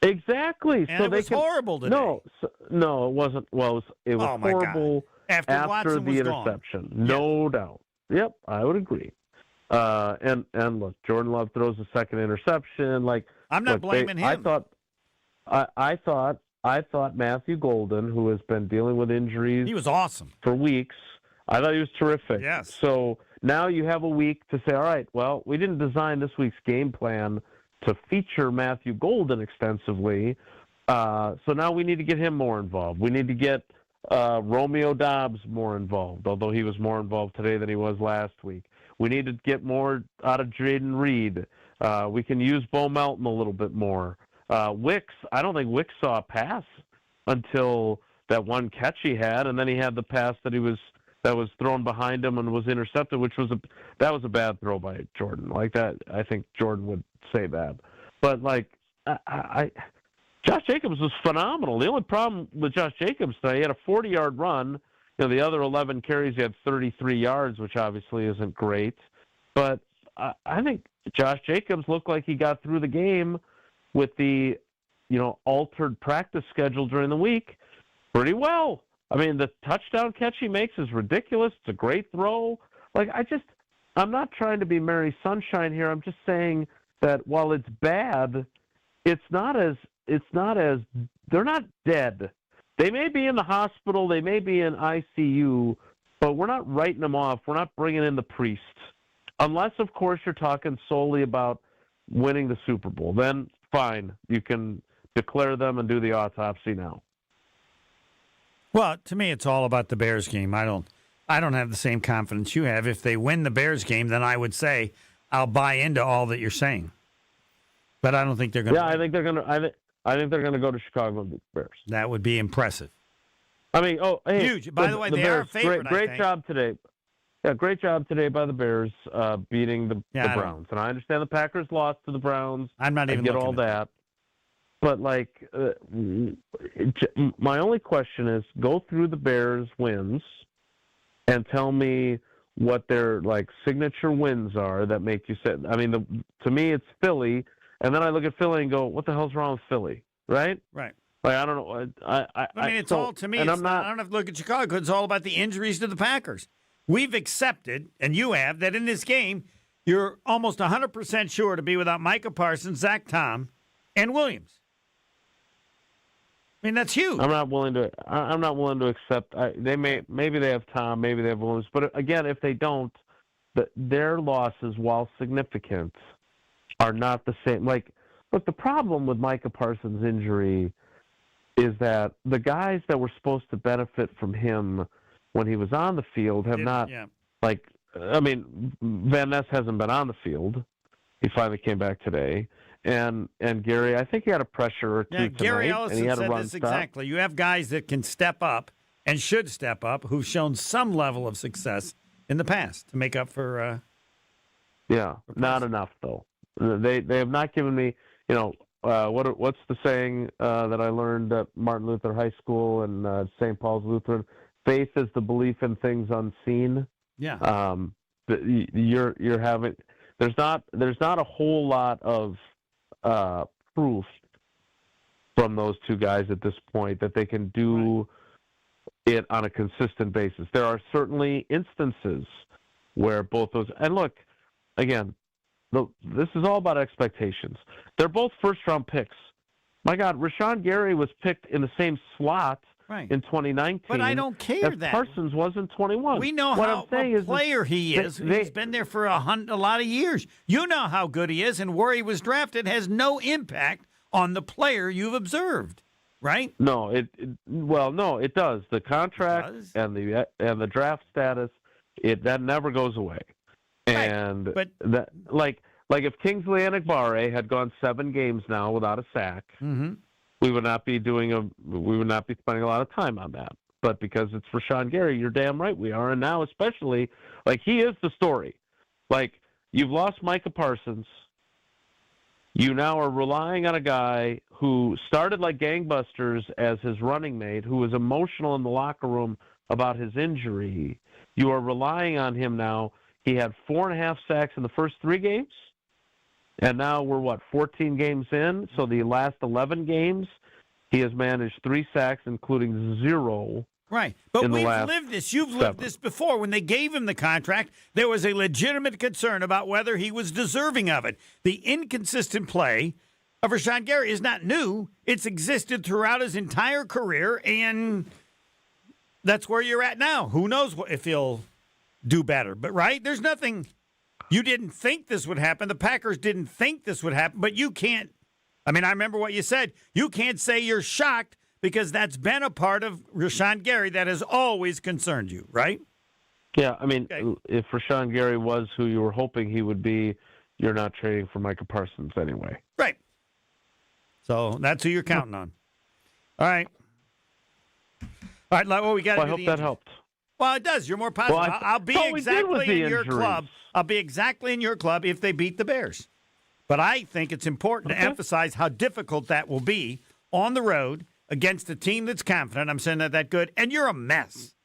Exactly. And it was horrible today. No, it wasn't. Well, it was horrible after the interception. Gone. No doubt. Yep, I would agree. And look, Jordan Love throws a second interception. I'm not blaming him. I thought Matthew Golden, who has been dealing with injuries, he was awesome for weeks. I thought he was terrific. Yes. So now you have a week to say, all right, well, we didn't design this week's game plan to feature Matthew Golden extensively. So now we need to get him more involved. We need to get Romeo Doubs more involved, although he was more involved today than he was last week. We need to get more out of Jaden Reed. We can use Bo Melton a little bit more. Wicks, I don't think Wicks saw a pass until that one catch he had, and then he had the pass that was thrown behind him and was intercepted, which was a bad throw by Jordan. Like that, I think Jordan would say that. But Josh Jacobs was phenomenal. The only problem with Josh Jacobs today, he had a 40-yard run. The other 11 carries, he had 33 yards, which obviously isn't great. But I think Josh Jacobs looked like he got through the game with the, altered practice schedule during the week pretty well. I mean, the touchdown catch he makes is ridiculous. It's a great throw. I'm not trying to be Mary Sunshine here. I'm just saying that while it's bad, they're not dead. They may be in the hospital, they may be in ICU, but we're not writing them off. We're not bringing in the priest. Unless, of course, you're talking solely about winning the Super Bowl. Then, fine, you can declare them and do the autopsy now. Well, to me, it's all about the Bears game. I don't have the same confidence you have. If they win the Bears game, then I would say I'll buy into all that you're saying. But I don't think they're going to. Yeah, I think they're going to. I think they're going to go to Chicago and beat the Bears. That would be impressive. I mean, huge. By the way, they are a favorite. Great job today. Yeah, great job today by the Bears beating the Browns. And I understand the Packers lost to the Browns. I'm not even get all that. But my only question is, go through the Bears wins and tell me what their signature wins are that make you say. I mean, to me, it's Philly. And then I look at Philly and go, what the hell's wrong with Philly? Right? Right. I don't know. I mean, it's all, to me, I don't have to look at Chicago. It's all about the injuries to the Packers. We've accepted, and you have, that in this game, you're almost 100% sure to be without Micah Parsons, Zach Tom, and Williams. I mean, that's huge. I'm not willing to accept. Maybe they have Tom, maybe they have Williams. But again, if they don't, their losses, while significant, are not the same. Look, the problem with Micah Parsons' injury is that the guys that were supposed to benefit from him when he was on the field have not. Yeah. Van Ness hasn't been on the field. He finally came back today. and Gary, I think he had a pressure or two tonight. Gary and Ellison he had said a run this stop. exactly. You have guys that can step up and should step up who've shown some level of success in the past to make up for. Not enough though. They have not given me. What's the saying that I learned at Martin Luther High School and St. Paul's Lutheran? Faith is the belief in things unseen. Yeah. You're having. There's not a whole lot of proof from those two guys at this point that they can do it on a consistent basis. There are certainly instances where both those, and look, again, this is all about expectations. They're both first-round picks. My God, Rashawn Gary was picked in the same slot in 2019. But I don't care that Parsons was in 21. We know what how I'm saying a player he is. He's been there for a lot of years. You know how good he is, and where he was drafted has no impact on the player you've observed, right? No, it does. The contract and the draft status, that never goes away. And but that, like if Kingsley Enagbare had gone 7 games now without a sack, we would not be spending a lot of time on that. But because it's Rashawn Gary, you're damn right we are. And now especially, he is the story. You've lost Micah Parsons. You now are relying on a guy who started like gangbusters as his running mate, who was emotional in the locker room about his injury. You are relying on him now. He had 4.5 sacks in the first 3 games, and now we're 14 games in. So the last 11 games, he has managed 3 sacks, including 0. Right, but we've lived this. You've lived this before. When they gave him the contract, there was a legitimate concern about whether he was deserving of it. The inconsistent play of Rashawn Gary is not new. It's existed throughout his entire career, and that's where you're at now. Who knows if he'll do better? But, there's nothing. You didn't think this would happen. The Packers didn't think this would happen, but you can't. I remember what you said. You can't say you're shocked because that's been a part of Rashawn Gary that has always concerned you, right? Yeah, if Rashawn Gary was who you were hoping he would be, you're not trading for Micah Parsons anyway. Right. So that's who you're counting on. All right. Well, we got to I hope that helped. Well, it does. You're more positive. Well, I'll be exactly in your club. I'll be exactly in your club if they beat the Bears. But I think it's important to emphasize how difficult that will be on the road against a team that's confident. I'm saying that good. And you're a mess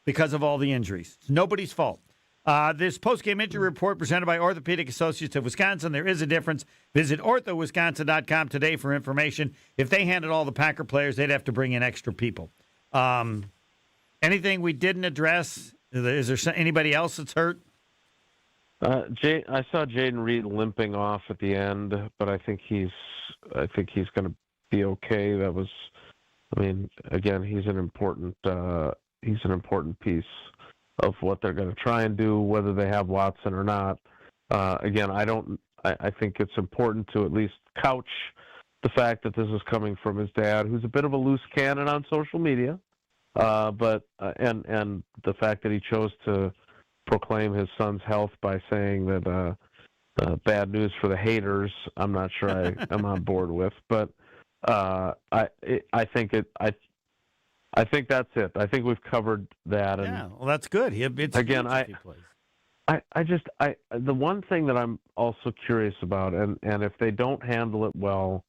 because of all the injuries. It's nobody's fault. This post-game injury report presented by Orthopedic Associates of Wisconsin. There is a difference. Visit orthowisconsin.com today for information. If they handed all the Packer players, they'd have to bring in extra people. Anything we didn't address? Is there anybody else that's hurt? I saw Jaden Reed limping off at the end, but I think he's going to be okay. That was, again, he's an important piece of what they're going to try and do, whether they have Watson or not. Again, I think it's important to at least couch the fact that this is coming from his dad, who's a bit of a loose cannon on social media. But the fact that he chose to proclaim his son's health by saying that bad news for the haters, I'm not sure I'm on board with. But I think that's it. I think we've covered that. And well, that's good. The one thing that I'm also curious about, and if they don't handle it well,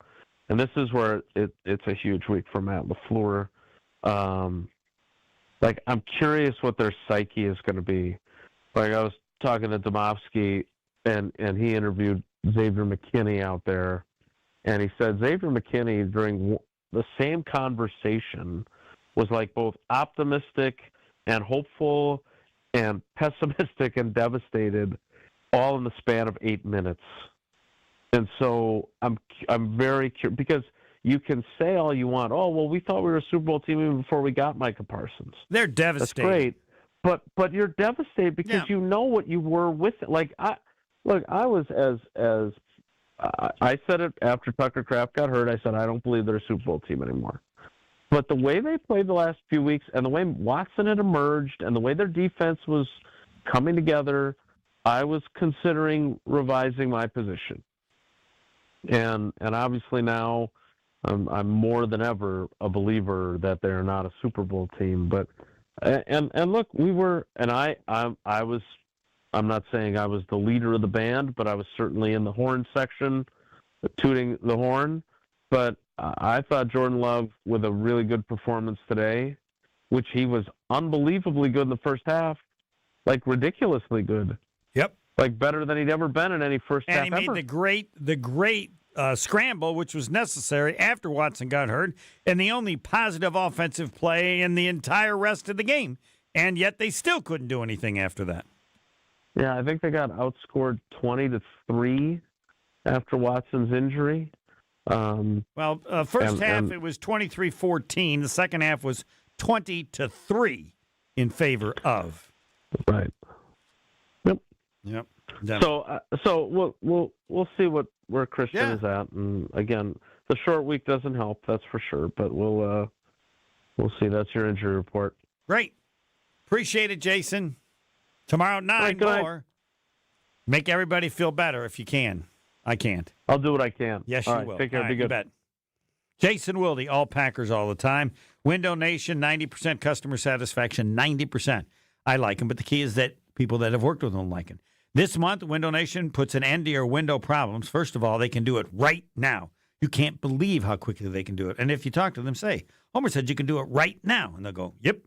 and this is where it's a huge week for Matt LaFleur. I'm curious what their psyche is going to be. I was talking to Domofsky, and he interviewed Xavier McKinney out there, and he said Xavier McKinney during the same conversation was both optimistic and hopeful and pessimistic and devastated all in the span of 8 minutes. And so I'm very curious because you can say all you want. Oh, well, we thought we were a Super Bowl team even before we got Micah Parsons. They're devastated. That's great. But you're devastated because you know what you were with it. I was as I said it after Tucker Kraft got hurt. I said, I don't believe they're a Super Bowl team anymore. But the way they played the last few weeks and the way Watson had emerged and the way their defense was coming together, I was considering revising my position. And obviously now I'm more than ever a believer that they're not a Super Bowl team. But and look, we were, and I was, I'm not saying I was the leader of the band, but I was certainly in the horn section, tooting the horn. But I thought Jordan Love, with a really good performance today, which he was unbelievably good in the first half, like ridiculously good. Yep. Like better than he'd ever been in any first half ever. And he made the great scramble, which was necessary after Watson got hurt, and the only positive offensive play in the entire rest of the game. And yet they still couldn't do anything after that. Yeah, I think they got outscored 20-3 after Watson's injury. First half it was 23-14. The second half was 20-3 in favor of. Right. Yep. Yep. So we'll see where Christian is at, and again, the short week doesn't help, that's for sure. But we'll see. That's your injury report. Great. Appreciate it, Jason. Tomorrow at 9 more. Make everybody feel better if you can. I can't. I'll do what I can. Yes, all you right, will. Take care. Be good. You bet. Jason Wilde, all Packers all the time. Window Nation, 90% customer satisfaction, 90%. I like him, but the key is that people that have worked with him like him. This month, Window Nation puts an end to your window problems. First of all, they can do it right now. You can't believe how quickly they can do it. And if you talk to them, say, Homer said you can do it right now. And they'll go, yep.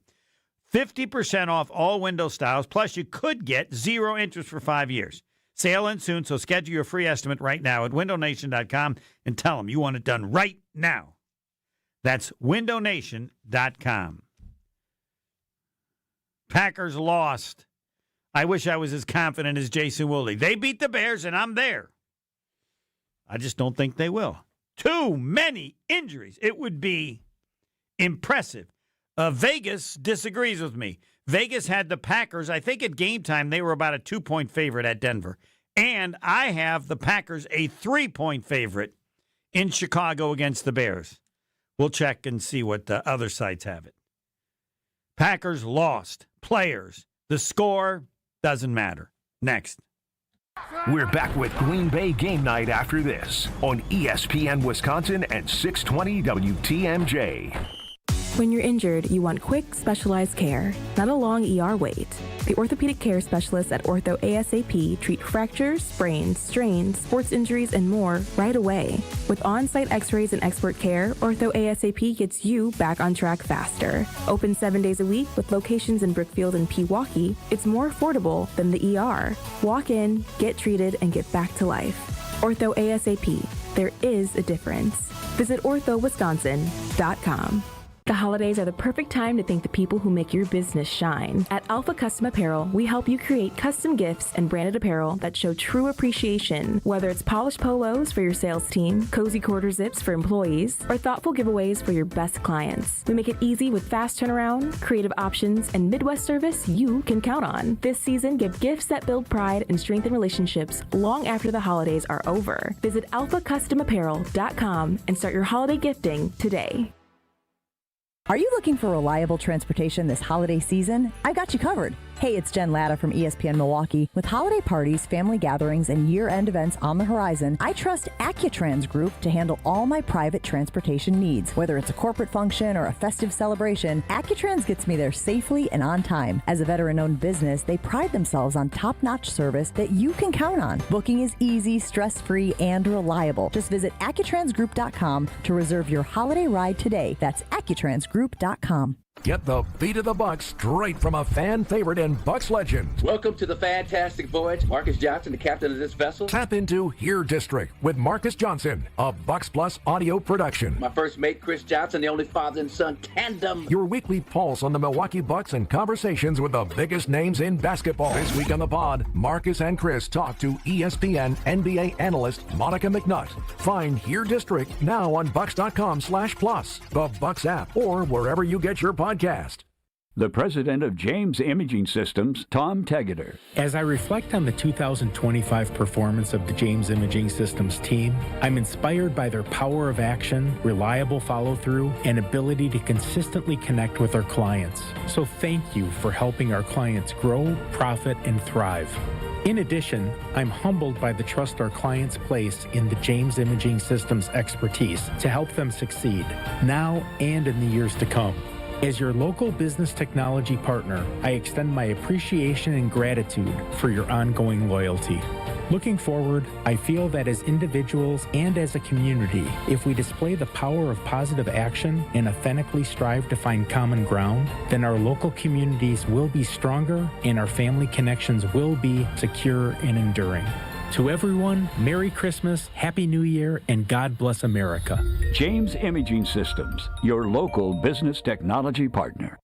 50% off all window styles, plus you could get 0 interest for 5 years. Sale ends soon, so schedule your free estimate right now at windownation.com and tell them you want it done right now. That's windownation.com. Packers lost. I wish I was as confident as Jason Wilde. They beat the Bears, and I'm there. I just don't think they will. Too many injuries. It would be impressive. Vegas disagrees with me. Vegas had the Packers. I think at game time they were about a 2-point favorite at Denver. And I have the Packers a 3-point favorite in Chicago against the Bears. We'll check and see what the other sites have it. Packers lost. Players. The score doesn't matter. Next. We're back with Green Bay Game Night after this on ESPN Wisconsin and 620 WTMJ. When you're injured, you want quick, specialized care, not a long ER wait. The orthopedic care specialists at Ortho ASAP treat fractures, sprains, strains, sports injuries, and more right away. With on-site x-rays and expert care, Ortho ASAP gets you back on track faster. Open 7 days a week with locations in Brookfield and Pewaukee, it's more affordable than the ER. Walk in, get treated, and get back to life. Ortho ASAP. There is a difference. Visit orthowisconsin.com. The holidays are the perfect time to thank the people who make your business shine. At Alpha Custom Apparel, we help you create custom gifts and branded apparel that show true appreciation. Whether it's polished polos for your sales team, cozy quarter zips for employees, or thoughtful giveaways for your best clients. We make it easy with fast turnaround, creative options, and Midwest service you can count on. This season, give gifts that build pride and strengthen relationships long after the holidays are over. Visit alphacustomapparel.com and start your holiday gifting today. Are you looking for reliable transportation this holiday season? I've got you covered. Hey, it's Jen Latta from ESPN Milwaukee. With holiday parties, family gatherings, and year-end events on the horizon, I trust Accutrans Group to handle all my private transportation needs. Whether it's a corporate function or a festive celebration, Accutrans gets me there safely and on time. As a veteran-owned business, they pride themselves on top-notch service that you can count on. Booking is easy, stress-free, and reliable. Just visit AccuTransGroup.com to reserve your holiday ride today. That's AccuTransGroup.com. Get the beat of the Bucks straight from a fan favorite and Bucks legend. Welcome to the fantastic voyage. Marcus Johnson, the captain of this vessel. Tap into Here District with Marcus Johnson, a Bucks Plus audio production. My first mate, Chris Johnson, the only father and son tandem. Your weekly pulse on the Milwaukee Bucks and conversations with the biggest names in basketball. This week on the pod, Marcus and Chris talk to ESPN NBA analyst Monica McNutt. Find Here District now on Bucks.com/plus, the Bucks app, or wherever you get your podcast. The president of James Imaging Systems, Tom Tegeter. As I reflect on the 2025 performance of the James Imaging Systems team, I'm inspired by their power of action, reliable follow-through, and ability to consistently connect with our clients. So thank you for helping our clients grow, profit, and thrive. In addition, I'm humbled by the trust our clients place in the James Imaging Systems expertise to help them succeed, now and in the years to come. As your local business technology partner, I extend my appreciation and gratitude for your ongoing loyalty. Looking forward, I feel that as individuals and as a community, if we display the power of positive action and authentically strive to find common ground, then our local communities will be stronger and our family connections will be secure and enduring. To everyone, Merry Christmas, Happy New Year, and God bless America. James Imaging Systems, your local business technology partner.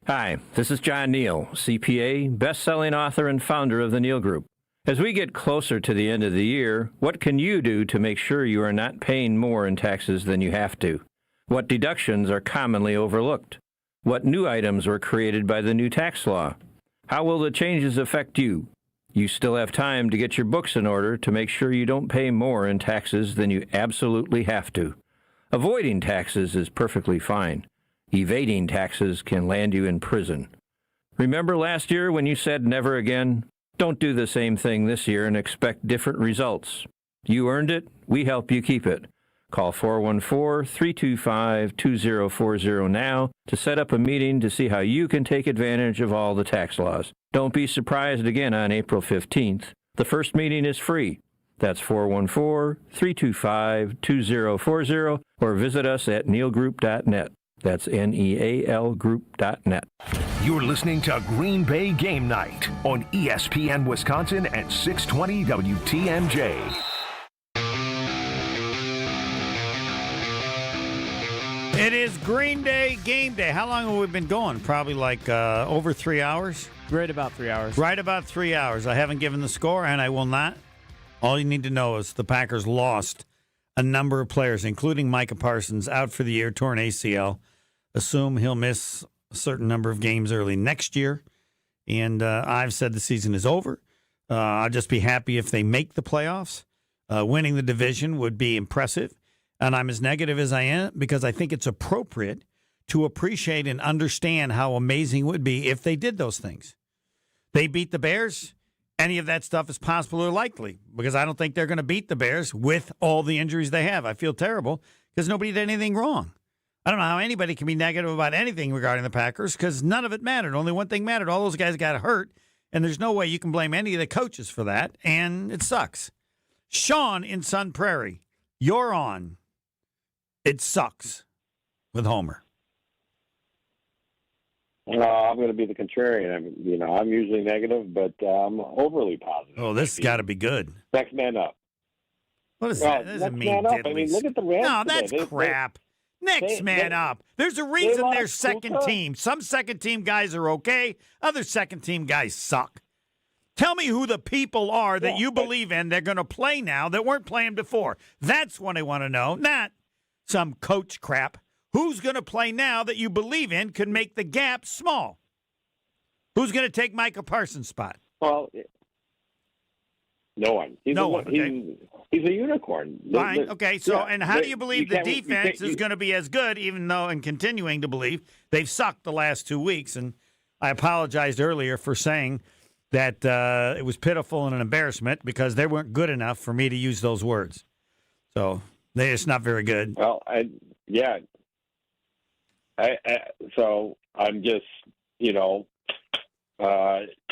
Hi, this is John Neal, CPA, best-selling author and founder of the Neal Group. As we get closer to the end of the year, what can you do to make sure you are not paying more in taxes than you have to? What deductions are commonly overlooked? What new items were created by the new tax law? How will the changes affect you? You still have time to get your books in order to make sure you don't pay more in taxes than you absolutely have to. Avoiding taxes is perfectly fine. Evading taxes can land you in prison. Remember last year when you said never again? Don't do the same thing this year and expect different results. You earned it, we help you keep it. Call 414-325-2040 now to set up a meeting to see how you can take advantage of all the tax laws. Don't be surprised again on April 15th. The first meeting is free. That's 414-325-2040 or visit us at nealgroup.net. That's NEAL group.net. You're listening to Green Bay Game Night on ESPN Wisconsin at 620 WTMJ. It is Green Day Game Day. How long have we been going? Probably like over 3 hours? Right about 3 hours. Right about 3 hours. I haven't given the score, and I will not. All you need to know is the Packers lost a number of players, including Micah Parsons, out for the year, torn ACL. Assume he'll miss a certain number of games early next year. And I've said the season is over. I'll just be happy if they make the playoffs. Winning the division would be impressive. And I'm as negative as I am because I think it's appropriate to appreciate and understand how amazing it would be if they did those things. They beat the Bears. Any of that stuff is possible or likely because I don't think they're going to beat the Bears with all the injuries they have. I feel terrible because nobody did anything wrong. I don't know how anybody can be negative about anything regarding the Packers because none of it mattered. Only one thing mattered. All those guys got hurt, and there's no way you can blame any of the coaches for that, and it sucks. Sean in Sun Prairie, you're on. It sucks with Homer. I'm going to be the contrarian. I'm usually negative, but I'm overly positive. Oh, this has got to be good. Next man up. What is that? That doesn't mean up. I mean, look at the Rams. No, that's crap. Next man up. There's a reason they're second team. Some second team guys are okay. Other second team guys suck. Tell me who the people are that you believe in they're going to play now that weren't playing before. That's what I want to know, not some coach crap. Who's going to play now that you believe in could make the gap small? Who's going to take Micah Parsons' spot? Well, no one. He's a unicorn. Fine. Okay. So, and how do you believe the defense is going to be as good, even though, and continuing to believe, they've sucked the last 2 weeks? And I apologized earlier for saying that it was pitiful and an embarrassment because they weren't good enough for me to use those words. So, they're just not very good. Well, so I'm just,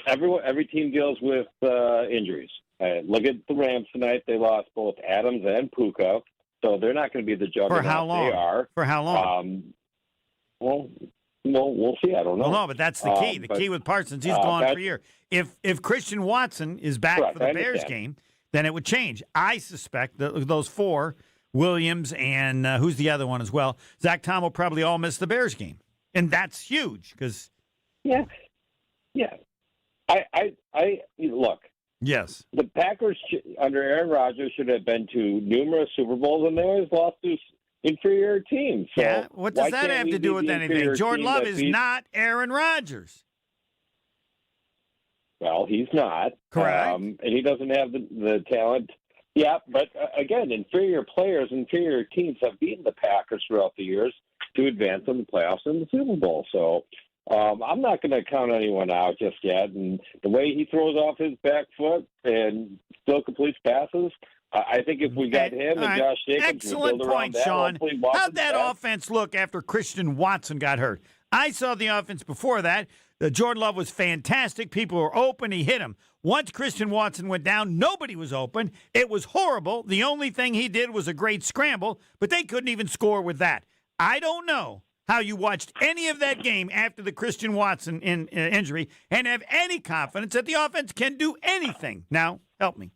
every team deals with injuries. Look at the Rams tonight. They lost both Adams and Puka, so they're not going to be the juggernaut For how long? they are. For how long? Well, we'll see. I don't know. Well, no, but that's the key. The key with Parsons, he's gone for a year. If Christian Watson is back for the Bears game, then it would change. I suspect that those four, Williams and who's the other one as well, Zach Tom will probably all miss the Bears game. And that's huge because... Yeah. I look. Yes. The Packers under Aaron Rodgers should have been to numerous Super Bowls, and they always lost to inferior teams. So yeah, what does that have to do with anything? Jordan Love is not Aaron Rodgers. Well, he's not. Correct. And he doesn't have the talent. Yeah, but again, inferior players, inferior teams have beaten the Packers throughout the years to advance in the playoffs and the Super Bowl. So I'm not going to count anyone out just yet. And the way he throws off his back foot and still completes passes, I think if we got him and Josh Jacobs, excellent point, Sean. How'd that offense look after Christian Watson got hurt? I saw the offense before that. Jordan Love was fantastic. People were open. He hit him. Once Christian Watson went down, nobody was open. It was horrible. The only thing he did was a great scramble, but they couldn't even score with that. I don't know how you watched any of that game after the Christian Watson injury and have any confidence that the offense can do anything. Now, help me.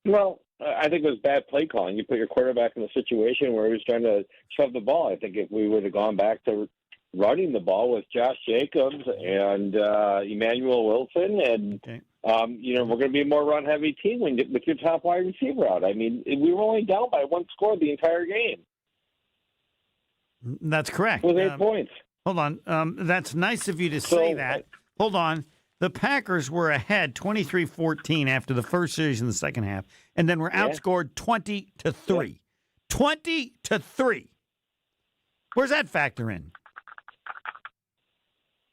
Well, I think it was bad play calling. You put your quarterback in a situation where he was trying to shove the ball. I think if we would have gone back to running the ball with Josh Jacobs and Emmanuel Wilson, and we're going to be a more run-heavy team with your top wide receiver out. I mean, we were only down by one score the entire game. That's correct. With 8 points. Hold on. That's nice of you to say that. Hold on. The Packers were ahead 23-14 after the first series in the second half, and then were outscored 20-3. 20-3. Where's that factor in?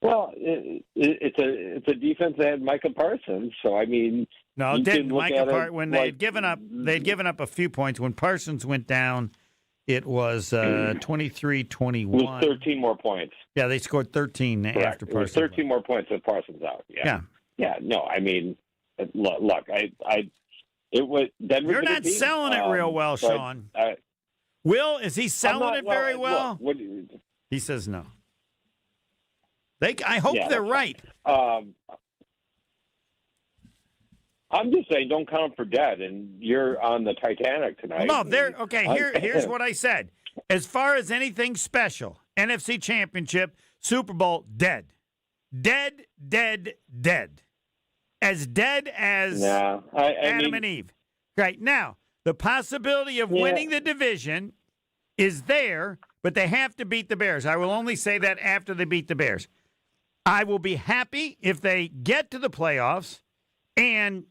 Well, it's a defense that had Micah Parsons, so I mean, no, it didn't. Micah when they'd given up a few points. When Parsons went down, it was 23-21. It was 13 more points. Yeah, they scored 13 after Parsons. It was 13 more points with Parsons out. Yeah. No, I mean, look, it was Denver. You're not selling it real well, Sean. Will, is he selling it very well? He says no. I hope they're right. I'm just saying, don't count for dead, and you're on the Titanic tonight. No, okay. Here's what I said. As far as anything special, NFC Championship, Super Bowl, dead. As dead as Adam and Eve. Right now, the possibility of winning the division is there, but they have to beat the Bears. I will only say that after they beat the Bears. I will be happy if they get to the playoffs, and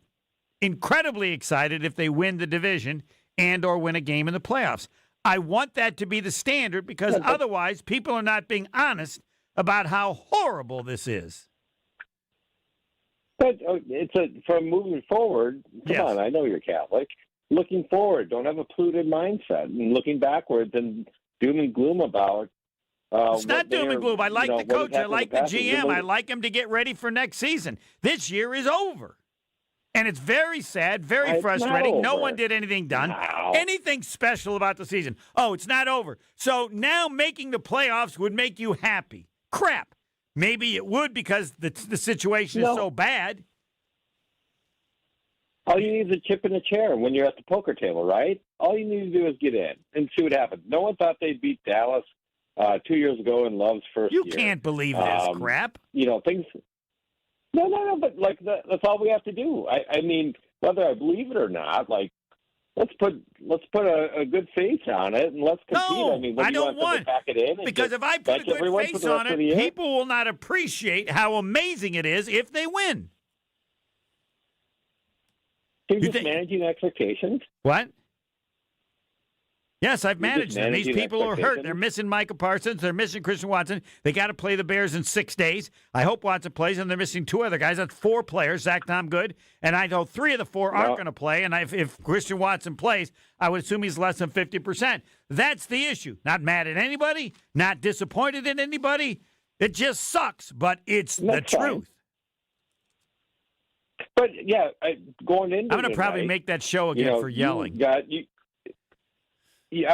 incredibly excited if they win the division and or win a game in the playoffs. I want that to be the standard because otherwise people are not being honest about how horrible this is. But from moving forward, come on, I know you're Catholic. Looking forward, don't have a polluted mindset. And looking backwards and doom and gloom about it's not doom and gloom. I like the coach. I like the GM. I like him to get ready for next season. This year is over. And it's very sad, very frustrating. No one did anything anything special about the season. Oh, it's not over. So now making the playoffs would make you happy. Crap. Maybe it would because the situation is so bad. All you need is a chip in a chair when you're at the poker table, right? All you need to do is get in and see what happens. No one thought they'd beat Dallas 2 years ago in Love's first year. You can't believe this crap. Things. No, but that's all we have to do. I mean, whether I believe it or not, let's put a good face on it and let's compete. No, I mean, I don't want pack it in because if I put a good face on it, people will not appreciate how amazing it is if they win. You're just managing expectations. What? Yes, I've managed them. These people are hurt. They're missing Micah Parsons. They're missing Christian Watson. They got to play the Bears in 6 days. I hope Watson plays, and they're missing 2 other guys. That's 4 players, Zach Tom Good. And I know 3 of the 4 aren't going to play. And if Christian Watson plays, I would assume he's less than 50%. That's the issue. Not mad at anybody. Not disappointed in anybody. It just sucks, but it's the truth. But, going into I'm going to probably make that show again for yelling. I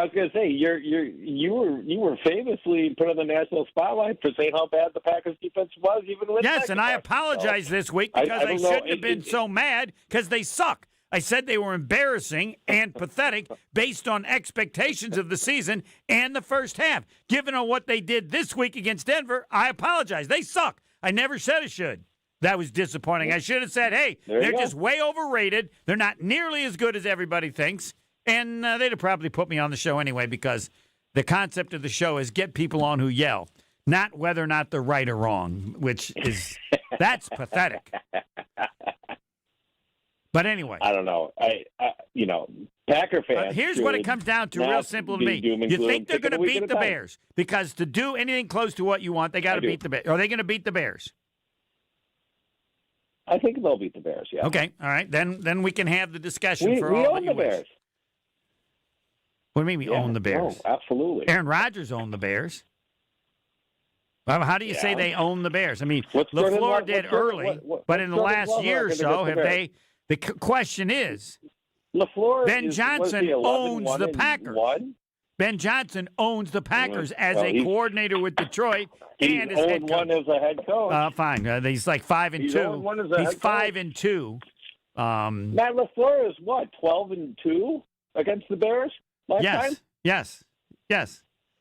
was going to say you were famously put on the national spotlight for saying how bad the Packers defense was, even with and I apologize this week because I shouldn't have been so mad because they suck. I said they were embarrassing and pathetic based on expectations of the season and the first half. Given on what they did this week against Denver, I apologize. They suck. I never said it should. That was disappointing. I should have said, hey, they're just way overrated. They're not nearly as good as everybody thinks. And they'd have probably put me on the show anyway because the concept of the show is get people on who yell, not whether or not they're right or wrong, which is that's pathetic. But anyway. I don't know. Packer fans. Here's what it comes down to, real simple to me. You think they're going to beat the Bears because to do anything close to what you want, they got to beat the Bears. Are they going to beat the Bears? I think they'll beat the Bears. Yeah. Okay. All right. Then we can have the discussion We own the Bears. What do you mean we own the Bears? No, absolutely. Aaron Rodgers owned the Bears. Well, how do you say they own the Bears? I mean, LaFleur did early, but in the last year or so, have they? The question is, LaFleur Ben Johnson owns the Packers. Ben Johnson owns the Packers as a coordinator with Detroit and as head coach. One as a head coach. Fine. He's like 5-2. He's 5-2. Matt LaFleur is what, 12-2 against the Bears last time? Yes.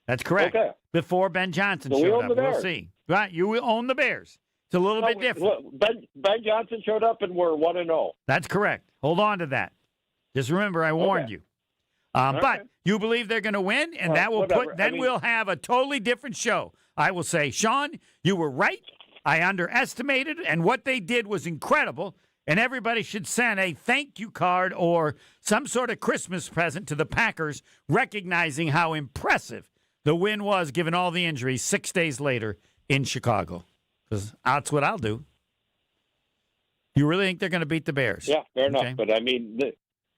That's correct. Okay. Before Ben Johnson So showed up. We'll see. Right, you will own the Bears. It's a little bit different. Ben Johnson showed up and we're 1-0. That's correct. Hold on to that. Just remember, I warned you. But you believe they're going to win, and that will we'll have a totally different show. I will say, Sean, you were right. I underestimated, and what they did was incredible. And everybody should send a thank you card or some sort of Christmas present to the Packers, recognizing how impressive the win was, given all the injuries 6 days later in Chicago. Because that's what I'll do. You really think they're going to beat the Bears? Yeah, fair enough. But I mean,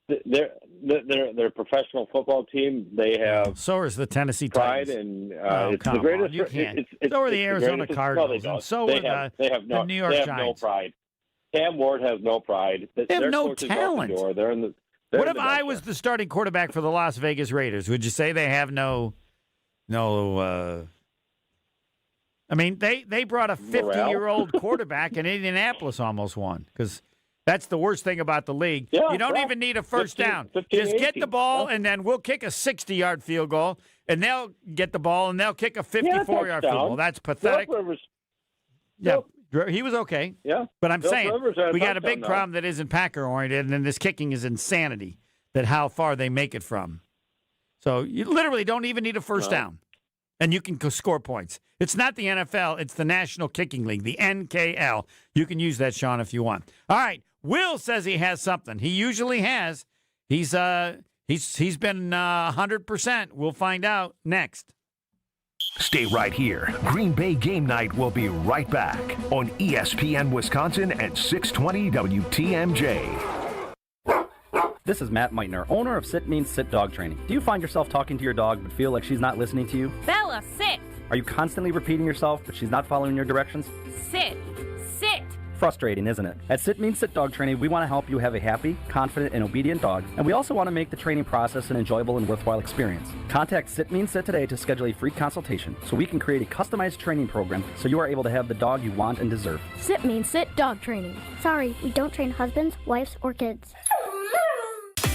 they're a professional football team. They have so is the Tennessee pride, Titans. And it's the greatest. You can't. So are the Arizona Cardinals, and so are the New York Giants. They have no pride. Cam Ward has no pride. They have no talent. They're in the. What if I was the starting quarterback for the Las Vegas Raiders? Would you say they have no? I mean, they brought a 50-year-old quarterback, and Indianapolis almost won because that's the worst thing about the league. Yeah, you don't even need a first down. 15, Just get 18. the ball, and then we'll kick a 60-yard field goal, and they'll get the ball, and they'll kick a 54-yard field goal. That's pathetic. Yeah, he was okay. Yeah. But I'm saying we got a big touchdown, problem that isn't Packer-oriented, and then this kicking is insanity, that how far they make it from. So you literally don't even need a first down, and you can score points. It's not the NFL. It's the National Kicking League, the NKL. You can use that, Sean, if you want. All right. Will says he has something. He usually has. He's been 100%. We'll find out next. Stay right here. Green Bay Game Night will be right back on ESPN Wisconsin at 620 WTMJ. This is Matt Meitner, owner of Sit Means Sit Dog Training. Do you find yourself talking to your dog but feel like she's not listening to you? Bella, sit! Are you constantly repeating yourself but she's not following your directions? Sit! Sit! Frustrating, isn't it? At Sit Means Sit Dog Training, we want to help you have a happy, confident, and obedient dog, and we also want to make the training process an enjoyable and worthwhile experience. Contact Sit Means Sit today to schedule a free consultation so we can create a customized training program so you are able to have the dog you want and deserve. Sit Means Sit Dog Training. Sorry, we don't train husbands, wives, or kids.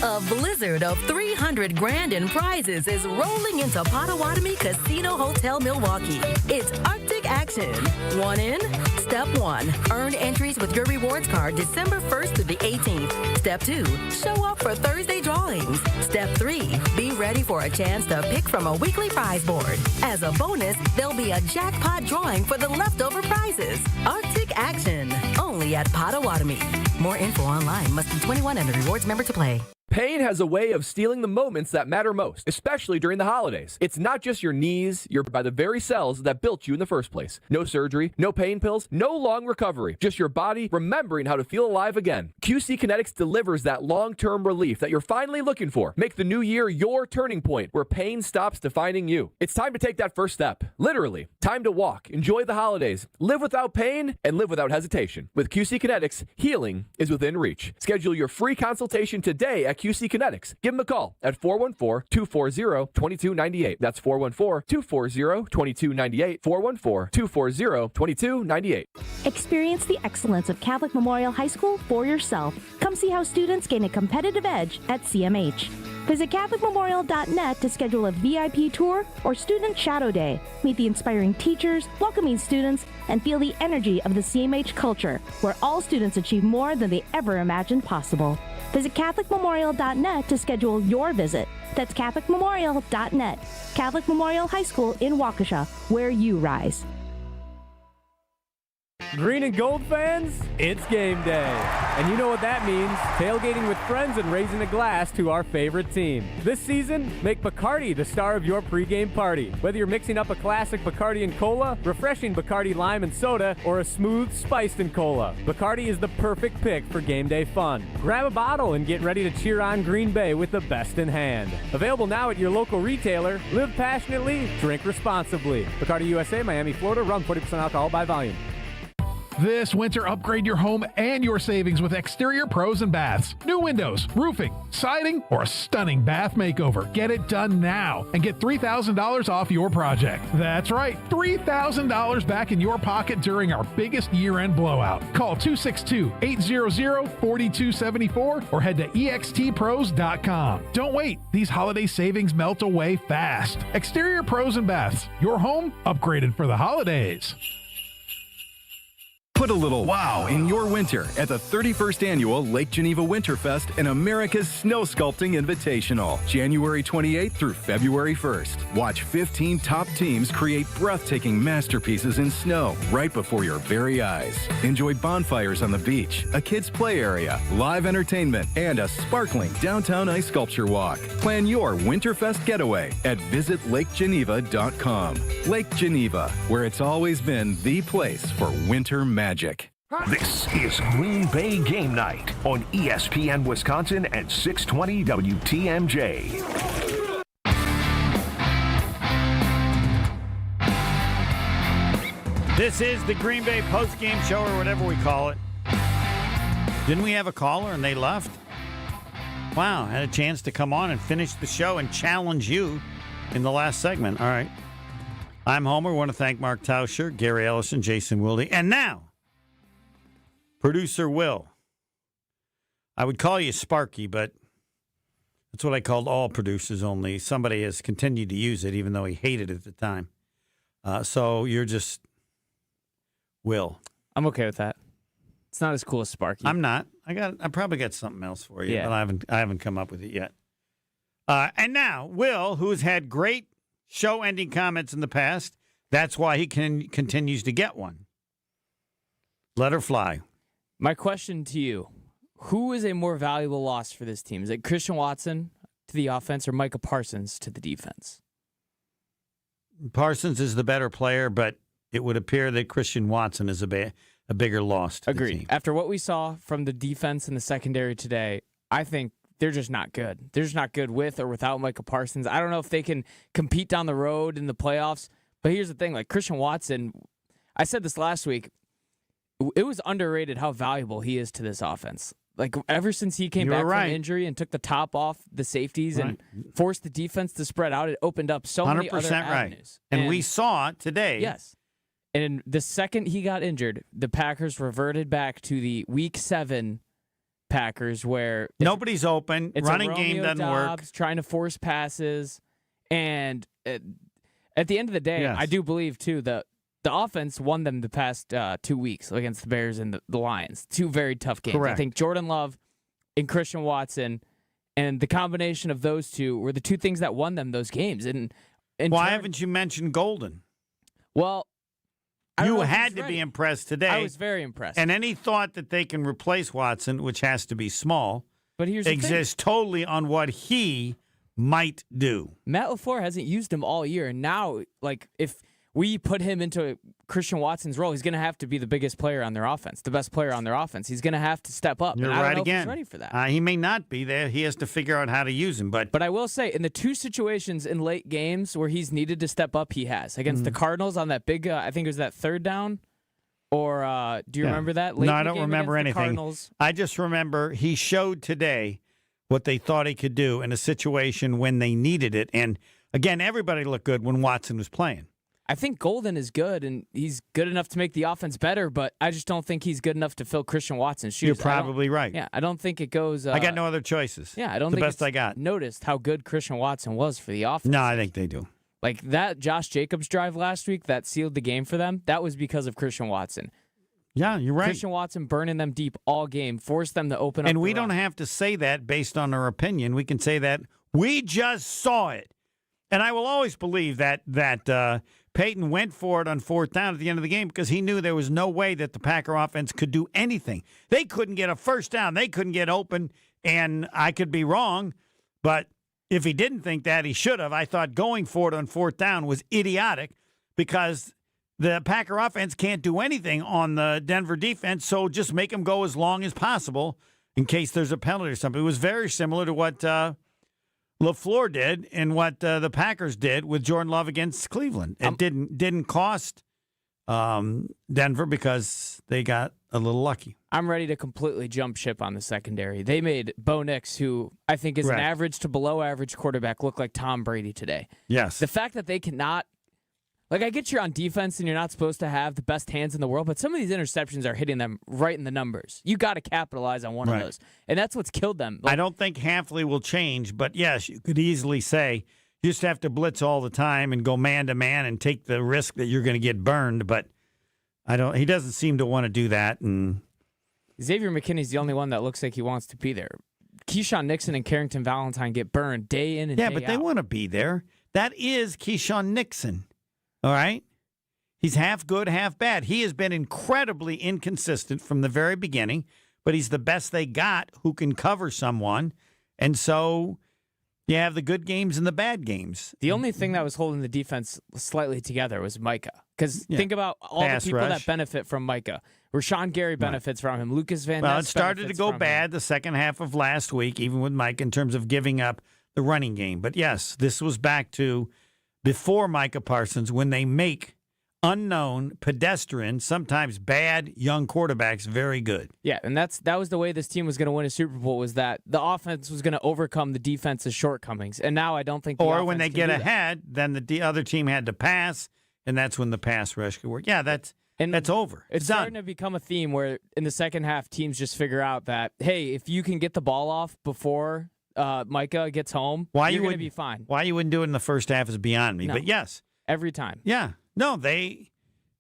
A blizzard of $300,000 in prizes is rolling into Potawatomi Casino Hotel Milwaukee. It's Arctic action. One in, step one, earn entries with your rewards card December 1st through the 18th. Step two, show up for Thursday drawings. Step three, be ready for a chance to pick from a weekly prize board. As a bonus, there'll be a jackpot drawing for the leftover prizes. Arctic action, only at Potawatomi. More info online. Must be 21 and a rewards member to play. Pain has a way of stealing the moments that matter most, especially during the holidays. It's not just your knees, you're by the very cells that built you in the first place. No surgery, no pain pills, no long recovery. Just your body remembering how to feel alive again. QC Kinetics delivers that long-term relief that you're finally looking for. Make the new year your turning point where pain stops defining you. It's time to take that first step. Literally, time to walk, enjoy the holidays, live without pain, and live without hesitation. With QC Kinetics, healing is within reach. Schedule your free consultation today at QC Kinetics. Give them a call at 414-240-2298. That's 414-240-2298. 414-240-2298. Experience the excellence of Catholic Memorial High School for yourself. Come see how students gain a competitive edge at CMH. Visit CatholicMemorial.net to schedule a VIP tour or Student Shadow Day. Meet the inspiring teachers, welcoming students, and feel the energy of the CMH culture, where all students achieve more than they ever imagined possible. Visit CatholicMemorial.net to schedule your visit. That's CatholicMemorial.net. Catholic Memorial High School in Waukesha, where you rise. Green and gold fans, it's game day. And you know what that means. Tailgating with friends and raising a glass to our favorite team. This season, make Bacardi the star of your pregame party. Whether you're mixing up a classic Bacardi and cola, refreshing Bacardi lime and soda, or a smooth spiced and cola, Bacardi is the perfect pick for game day fun. Grab a bottle and get ready to cheer on Green Bay with the best in hand. Available now at your local retailer. Live passionately, drink responsibly. Bacardi USA, Miami, Florida. Rum 40% alcohol by volume. This winter, upgrade your home and your savings with Exterior Pros and Baths. New windows, roofing, siding, or a stunning bath makeover. Get it done now and get $3,000 off your project. That's right, $3,000 back in your pocket during our biggest year-end blowout. Call 262-800-4274 or head to extpros.com. Don't wait. These holiday savings melt away fast. Exterior Pros and Baths. Your home upgraded for the holidays. Put a little wow in your winter at the 31st Annual Lake Geneva Winterfest and America's Snow Sculpting Invitational, January 28th through February 1st. Watch 15 top teams create breathtaking masterpieces in snow right before your very eyes. Enjoy bonfires on the beach, a kids' play area, live entertainment, and a sparkling downtown ice sculpture walk. Plan your Winterfest getaway at visitlakeggeneva.com. Lake Geneva, where it's always been the place for winter magic. This is Green Bay Game Night on ESPN Wisconsin and 620 WTMJ. This is the Green Bay postgame show, or whatever we call it. Didn't we have a caller and they left? Wow, I had a chance to come on and finish the show and challenge you in the last segment. All right. I'm Homer. I want to thank Mark Tauscher, Gary Ellison, Jason Wilde, and now producer Will. I would call you Sparky, but that's what I called all producers, only somebody has continued to use it, even though he hated it at the time. So you're just Will. I'm okay with that. It's not as cool as Sparky. I'm not. I probably got something else for you, Yeah. but I haven't come up with it yet. And now Will, who's had great show-ending comments in the past, that's why he continues to get one. Let her fly. My question to you, who is a more valuable loss for this team? Is it Christian Watson to the offense or Micah Parsons to the defense? Parsons is the better player, but it would appear that Christian Watson is a bigger loss to the team. After what we saw from the defense and the secondary today, I think they're just not good. They're just not good with or without Micah Parsons. I don't know if they can compete down the road in the playoffs, but here's the thing. Like Christian Watson, I said this last week, it was underrated how valuable he is to this offense. Like ever since he came back from injury and took the top off the safeties and forced the defense to spread out, it opened up so many other avenues. Right. And we saw it today. Yes. And the second he got injured, the Packers reverted back to the Week 7 Packers where nobody's open, running game doesn't work, trying to force passes, and at the end of the day, I do believe too that the offense won them the past 2 weeks against the Bears and the Lions. Two very tough games. Correct. I think Jordan Love and Christian Watson, and the combination of those two were the two things that won them those games. And why haven't you mentioned Golden? Well, you had to be impressed today. I was very impressed. And any thought that they can replace Watson, which has to be small, but here's exists totally on what he might do. Matt LaFleur hasn't used him all year, and now, like, if we put him into Christian Watson's role, he's going to have to be the biggest player on their offense, the best player on their offense. He's going to have to step up. You're and I right don't know again. if he's ready for that. He may not be there. He has to figure out how to use him. But I will say, in the two situations in late games where he's needed to step up, he has. Against the Cardinals on that big, I think it was that third down. Or do you remember that? No, I don't remember anything. I just remember he showed today what they thought he could do in a situation when they needed it. And, again, everybody looked good when Watson was playing. I think Golden is good, and he's good enough to make the offense better, but I just don't think he's good enough to fill Christian Watson's shoes. You're probably right. Yeah, I don't think it goes... I got no other choices. Yeah, I don't the think best I got. Noticed how good Christian Watson was for the offense. No, I think they do. Like that Josh Jacobs drive last week that sealed the game for them, that was because of Christian Watson. Yeah, you're right. Christian Watson burning them deep all game, forced them to open up. And we don't have to say that based on our opinion. We can say that we just saw it. And I will always believe that Peyton went for it on fourth down at the end of the game because he knew there was no way that the Packer offense could do anything. They couldn't get a first down. They couldn't get open, and I could be wrong, but if he didn't think that, he should have. I thought going for it on fourth down was idiotic because the Packer offense can't do anything on the Denver defense, so just make them go as long as possible in case there's a penalty or something. It was very similar to what LaFleur did and what the Packers did with Jordan Love against Cleveland. It didn't cost Denver because they got a little lucky. I'm ready to completely jump ship on the secondary. They made Bo Nix, who I think is an average to below average quarterback, look like Tom Brady today. Yes. The fact that they cannot, like, I get you're on defense and you're not supposed to have the best hands in the world, but some of these interceptions are hitting them right in the numbers. You got to capitalize on one of those, and that's what's killed them. I don't think Hafley will change, but yes, you could easily say you just have to blitz all the time and go man to man and take the risk that you're going to get burned. But he doesn't seem to want to do that. And Xavier McKinney's the only one that looks like he wants to be there. Keyshawn Nixon and Carrington Valentine get burned day in and day out. Yeah, but they want to be there. That is Keyshawn Nixon. All right? He's half good, half bad. He has been incredibly inconsistent from the very beginning, but he's the best they got who can cover someone. And so you have the good games and the bad games. The only thing that was holding the defense slightly together was Micah. Because think about all Pass the people rush. that benefit from Micah. Rashawn Gary benefits from him. Lucas Van Ness Well, it started to go bad the second half of last week, even with Micah, in terms of giving up the running game. But yes, this was back to before Micah Parsons, when they make unknown, pedestrian, sometimes bad young quarterbacks very good. Yeah, and that was the way this team was going to win a Super Bowl, was that the offense was going to overcome the defense's shortcomings. And now I don't think Or when they get ahead, then the other team had to pass, and that's when the pass rush could work. Yeah, that's over. It's starting to become a theme where in the second half, teams just figure out that, hey, if you can get the ball off before Micah gets home, you're going to be fine. Why you wouldn't do it in the first half is beyond me. No. But yes. Every time. Yeah. No,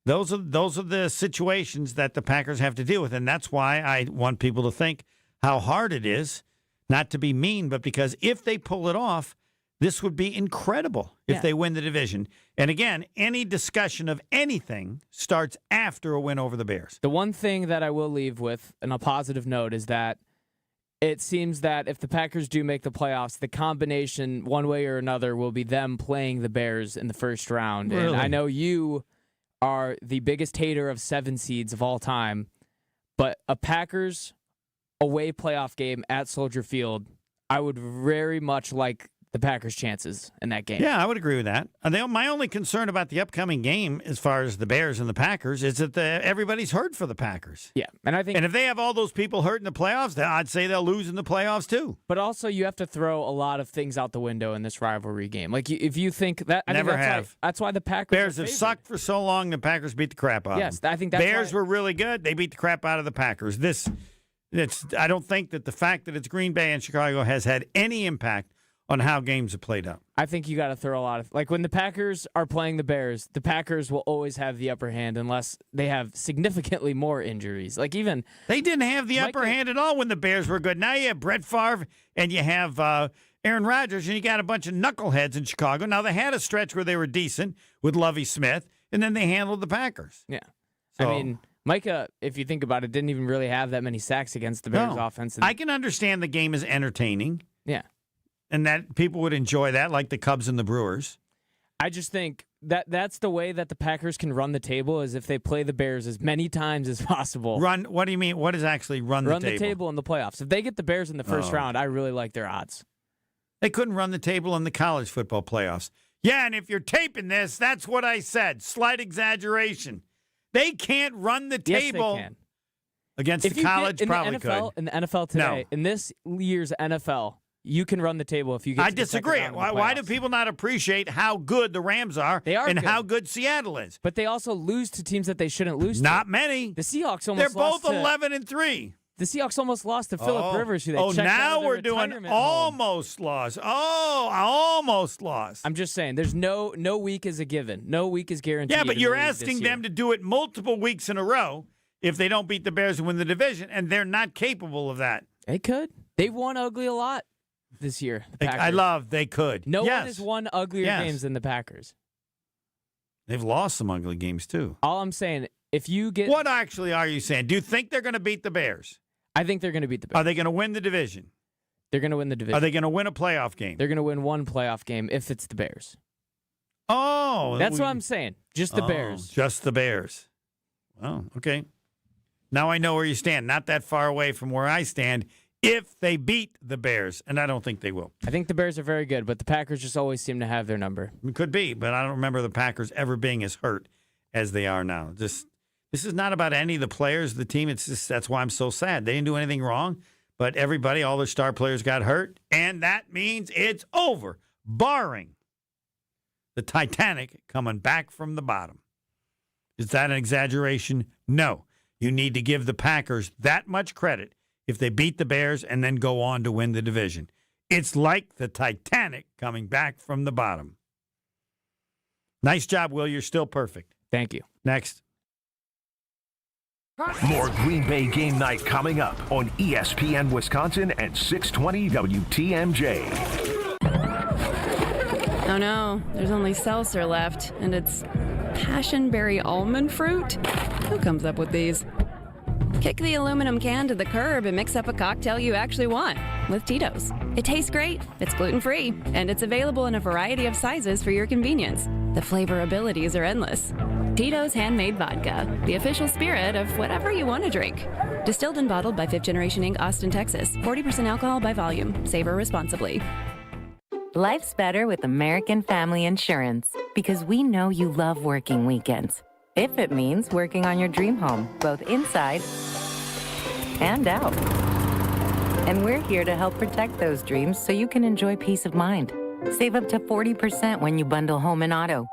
those are the situations that the Packers have to deal with. And that's why I want people to think how hard it is, not to be mean, but because if they pull it off, this would be incredible if they win the division. And again, any discussion of anything starts after a win over the Bears. The one thing that I will leave with, on a positive note, is that it seems that if the Packers do make the playoffs, the combination, one way or another, will be them playing the Bears in the first round. Really? And I know you are the biggest hater of 7 seeds of all time, but a Packers away playoff game at Soldier Field, I would very much like the Packers' chances in that game. Yeah, I would agree with that. My only concern about the upcoming game, as far as the Bears and the Packers, is that everybody's hurt for the Packers. Yeah, and if they have all those people hurt in the playoffs, I'd say they'll lose in the playoffs too. But also, you have to throw a lot of things out the window in this rivalry game. Like if you think that, that's why the Packers Bears have sucked for so long. The Packers beat the crap out of them. Yes, I think that's Bears were really good. They beat the crap out of the Packers. I don't think that the fact that it's Green Bay and Chicago has had any impact on how games are played out. I think you got to throw a lot of, like when the Packers are playing the Bears, the Packers will always have the upper hand unless they have significantly more injuries. Like even they didn't have the upper hand at all when the Bears were good. Now you have Brett Favre and you have Aaron Rodgers, and you got a bunch of knuckleheads in Chicago. Now they had a stretch where they were decent with Lovie Smith, and then they handled the Packers. Yeah, So, I mean, Micah, if you think about it, didn't even really have that many sacks against the Bears offense. I can understand the game is entertaining. Yeah. And that people would enjoy that, like the Cubs and the Brewers. I just think that's the way that the Packers can run the table, is if they play the Bears as many times as possible. What do you mean? What is actually run the table? Run the table in the playoffs. If they get the Bears in the first round, I really like their odds. They couldn't run the table in the college football playoffs. Yeah, and if you're taping this, that's what I said. Slight exaggeration. They can't run the table. Yes, they can. Against the college, probably could. In the NFL today, in this year's NFL, you can run the table if you get. I disagree. Why do people not appreciate how good the Rams are? They are and good. how good Seattle is. But they also lose to teams that they shouldn't lose to. Not many. The Seahawks almost. They're lost both to, 11-3. The Seahawks almost lost to Phillip Rivers, who they checked now out of we're doing almost lost. Almost lost. I'm just saying, there's no week is a given. No week is guaranteed. Yeah, but you're asking them to do it multiple weeks in a row if they don't beat the Bears and win the division, and they're not capable of that. They could. They've won ugly a lot this year. I love they could. No one has won uglier games than the Packers. They've lost some ugly games, too. All I'm saying, if you get... What actually are you saying? Do you think they're going to beat the Bears? I think they're going to beat the Bears. Are they going to win the division? They're going to win the division. Are they going to win a playoff game? They're going to win one playoff game if it's the Bears. Oh. That's what I'm saying. Just the Bears. Just the Bears. Oh, okay. Now I know where you stand. Not that far away from where I stand if they beat the Bears, and I don't think they will. I think the Bears are very good, but the Packers just always seem to have their number. It could be, but I don't remember the Packers ever being as hurt as they are now. This is not about any of the players of the team. It's just that's why I'm so sad. They didn't do anything wrong, but everybody, all their star players got hurt, and that means it's over, barring the Titanic coming back from the bottom. Is that an exaggeration? No. You need to give the Packers that much credit if they beat the Bears and then go on to win the division. It's like the Titanic coming back from the bottom. Nice job, Will. You're still perfect. Thank you. Next. More Green Bay game night coming up on ESPN Wisconsin at 620 WTMJ. Oh no, there's only seltzer left, and it's passionberry almond fruit? Who comes up with these? Kick the aluminum can to the curb and mix up a cocktail you actually want with Tito's. It tastes great, it's gluten-free, and it's available in a variety of sizes for your convenience. The flavor abilities are endless. Tito's Handmade Vodka, the official spirit of whatever you want to drink. Distilled and bottled by 5th Generation Inc., Austin, Texas. 40% alcohol by volume. Savor responsibly. Life's better with American Family Insurance because we know you love working weekends. If it means working on your dream home, both inside and out. And we're here to help protect those dreams so you can enjoy peace of mind. Save up to 40% when you bundle home and auto.